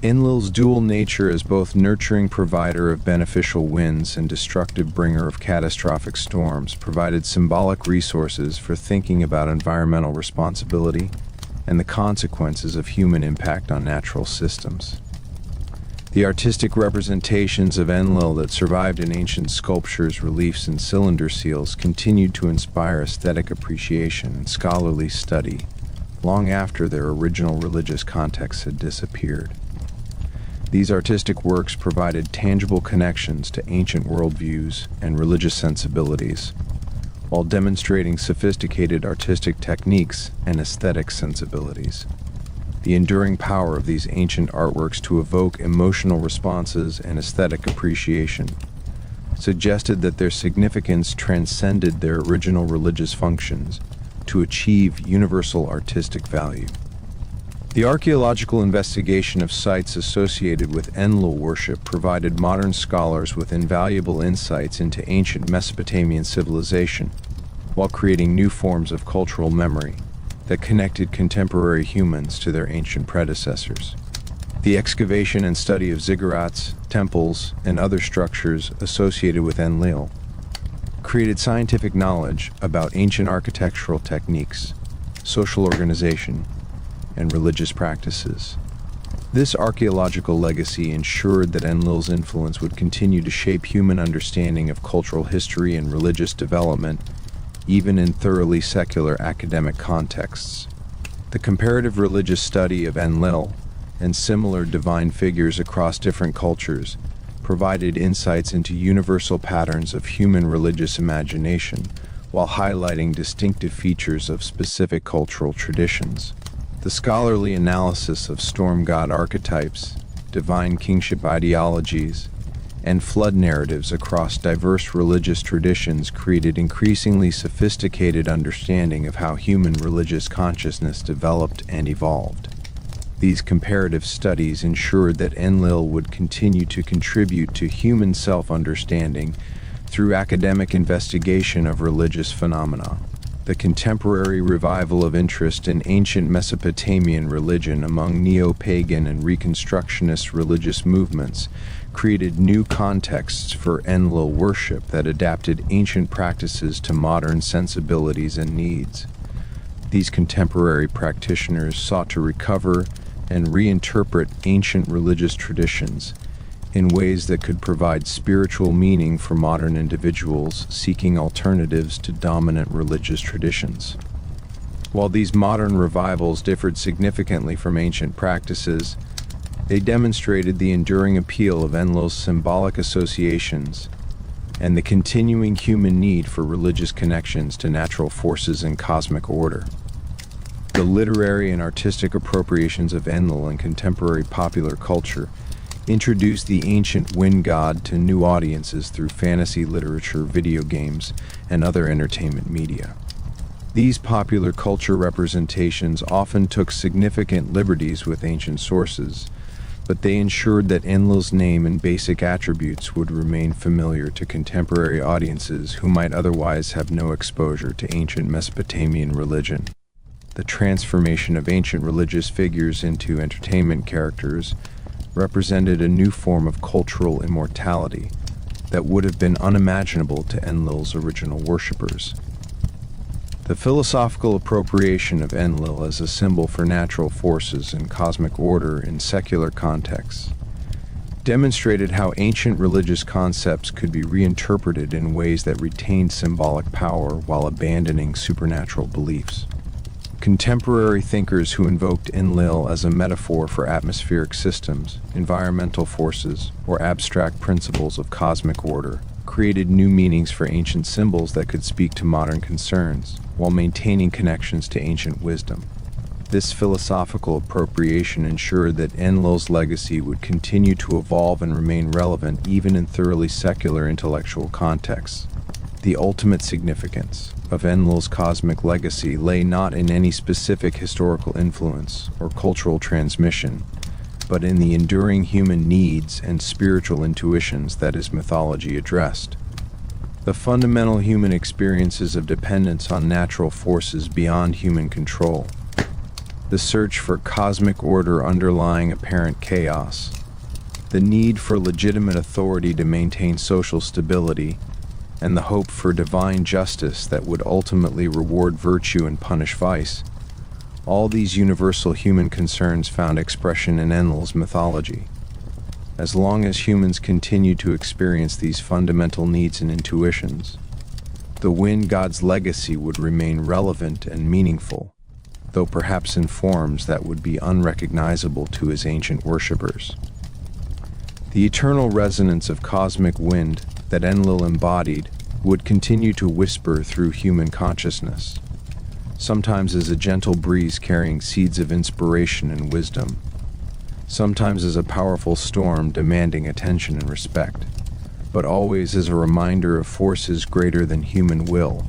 Enlil's dual nature as both nurturing provider of beneficial winds and destructive bringer of catastrophic storms provided symbolic resources for thinking about environmental responsibility and the consequences of human impact on natural systems. The artistic representations of Enlil that survived in ancient sculptures, reliefs, and cylinder seals continued to inspire aesthetic appreciation and scholarly study long after their original religious contexts had disappeared. These artistic works provided tangible connections to ancient worldviews and religious sensibilities, while demonstrating sophisticated artistic techniques and aesthetic sensibilities. The enduring power of these ancient artworks to evoke emotional responses and aesthetic appreciation suggested that their significance transcended their original religious functions to achieve universal artistic value. The archaeological investigation of sites associated with Enlil worship provided modern scholars with invaluable insights into ancient Mesopotamian civilization, while creating new forms of cultural memory that connected contemporary humans to their ancient predecessors. The excavation and study of ziggurats, temples, and other structures associated with Enlil created scientific knowledge about ancient architectural techniques, social organization, and religious practices. This archaeological legacy ensured that Enlil's influence would continue to shape human understanding of cultural history and religious development, even in thoroughly secular academic contexts. The comparative religious study of Enlil and similar divine figures across different cultures provided insights into universal patterns of human religious imagination, while highlighting distinctive features of specific cultural traditions. The scholarly analysis of storm god archetypes, divine kingship ideologies, and flood narratives across diverse religious traditions created increasingly sophisticated understanding of how human religious consciousness developed and evolved. These comparative studies ensured that ENLIL would continue to contribute to human self-understanding through academic investigation of religious phenomena. The contemporary revival of interest in ancient Mesopotamian religion among neo-pagan and Reconstructionist religious movements created new contexts for ENLIL worship that adapted ancient practices to modern sensibilities and needs. These contemporary practitioners sought to recover and reinterpret ancient religious traditions in ways that could provide spiritual meaning for modern individuals seeking alternatives to dominant religious traditions. While these modern revivals differed significantly from ancient practices, they demonstrated the enduring appeal of ENLIL's symbolic associations and the continuing human need for religious connections to natural forces and cosmic order. The literary and artistic appropriations of ENLIL in contemporary popular culture introduced the ancient wind god to new audiences through fantasy literature, video games, and other entertainment media. These popular culture representations often took significant liberties with ancient sources, but they ensured that ENLIL's name and basic attributes would remain familiar to contemporary audiences who might otherwise have no exposure to ancient Mesopotamian religion. The transformation of ancient religious figures into entertainment characters represented a new form of cultural immortality that would have been unimaginable to ENLIL's original worshippers. The philosophical appropriation of ENLIL as a symbol for natural forces and cosmic order in secular contexts demonstrated how ancient religious concepts could be reinterpreted in ways that retained symbolic power while abandoning supernatural beliefs. Contemporary thinkers who invoked ENLIL as a metaphor for atmospheric systems, environmental forces, or abstract principles of cosmic order created new meanings for ancient symbols that could speak to modern concerns, while maintaining connections to ancient wisdom. This philosophical appropriation ensured that ENLIL's legacy would continue to evolve and remain relevant even in thoroughly secular intellectual contexts. The ultimate significance of ENLIL's cosmic legacy lay not in any specific historical influence or cultural transmission, but in the enduring human needs and spiritual intuitions that his mythology addressed. The fundamental human experiences of dependence on natural forces beyond human control, the search for cosmic order underlying apparent chaos, the need for legitimate authority to maintain social stability, and the hope for divine justice that would ultimately reward virtue and punish vice. All these universal human concerns found expression in ENLIL's mythology. As long as humans continue to experience these fundamental needs and intuitions, the wind god's legacy would remain relevant and meaningful, though perhaps in forms that would be unrecognizable to his ancient worshippers. The eternal resonance of cosmic wind that ENLIL embodied would continue to whisper through human consciousness, sometimes as a gentle breeze carrying seeds of inspiration and wisdom, sometimes as a powerful storm demanding attention and respect, but always as a reminder of forces greater than human will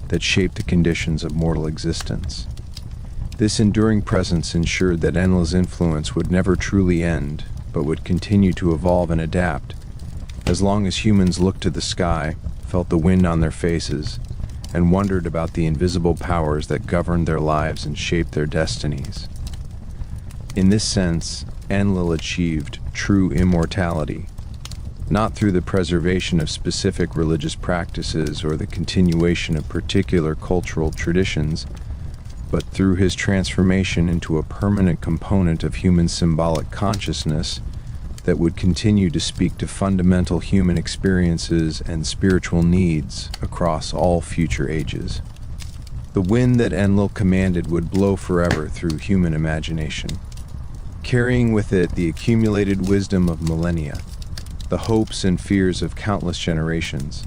that shape the conditions of mortal existence. This enduring presence ensured that ENLIL's influence would never truly end, but would continue to evolve and adapt, as long as humans looked to the sky, felt the wind on their faces, and wondered about the invisible powers that governed their lives and shaped their destinies. In this sense, ENLIL achieved true immortality, not through the preservation of specific religious practices or the continuation of particular cultural traditions, but through his transformation into a permanent component of human symbolic consciousness that would continue to speak to fundamental human experiences and spiritual needs across all future ages. The wind that ENLIL commanded would blow forever through human imagination, carrying with it the accumulated wisdom of millennia, the hopes and fears of countless generations,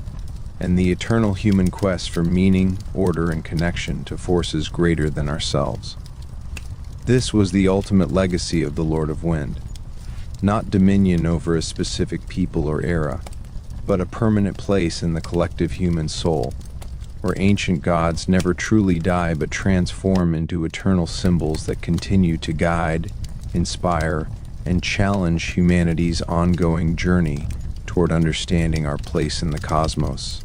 and the eternal human quest for meaning, order, and connection to forces greater than ourselves. This was the ultimate legacy of the Lord of Wind. Not dominion over a specific people or era, but a permanent place in the collective human soul, where ancient gods never truly die but transform into eternal symbols that continue to guide, inspire, and challenge humanity's ongoing journey toward understanding our place in the cosmos.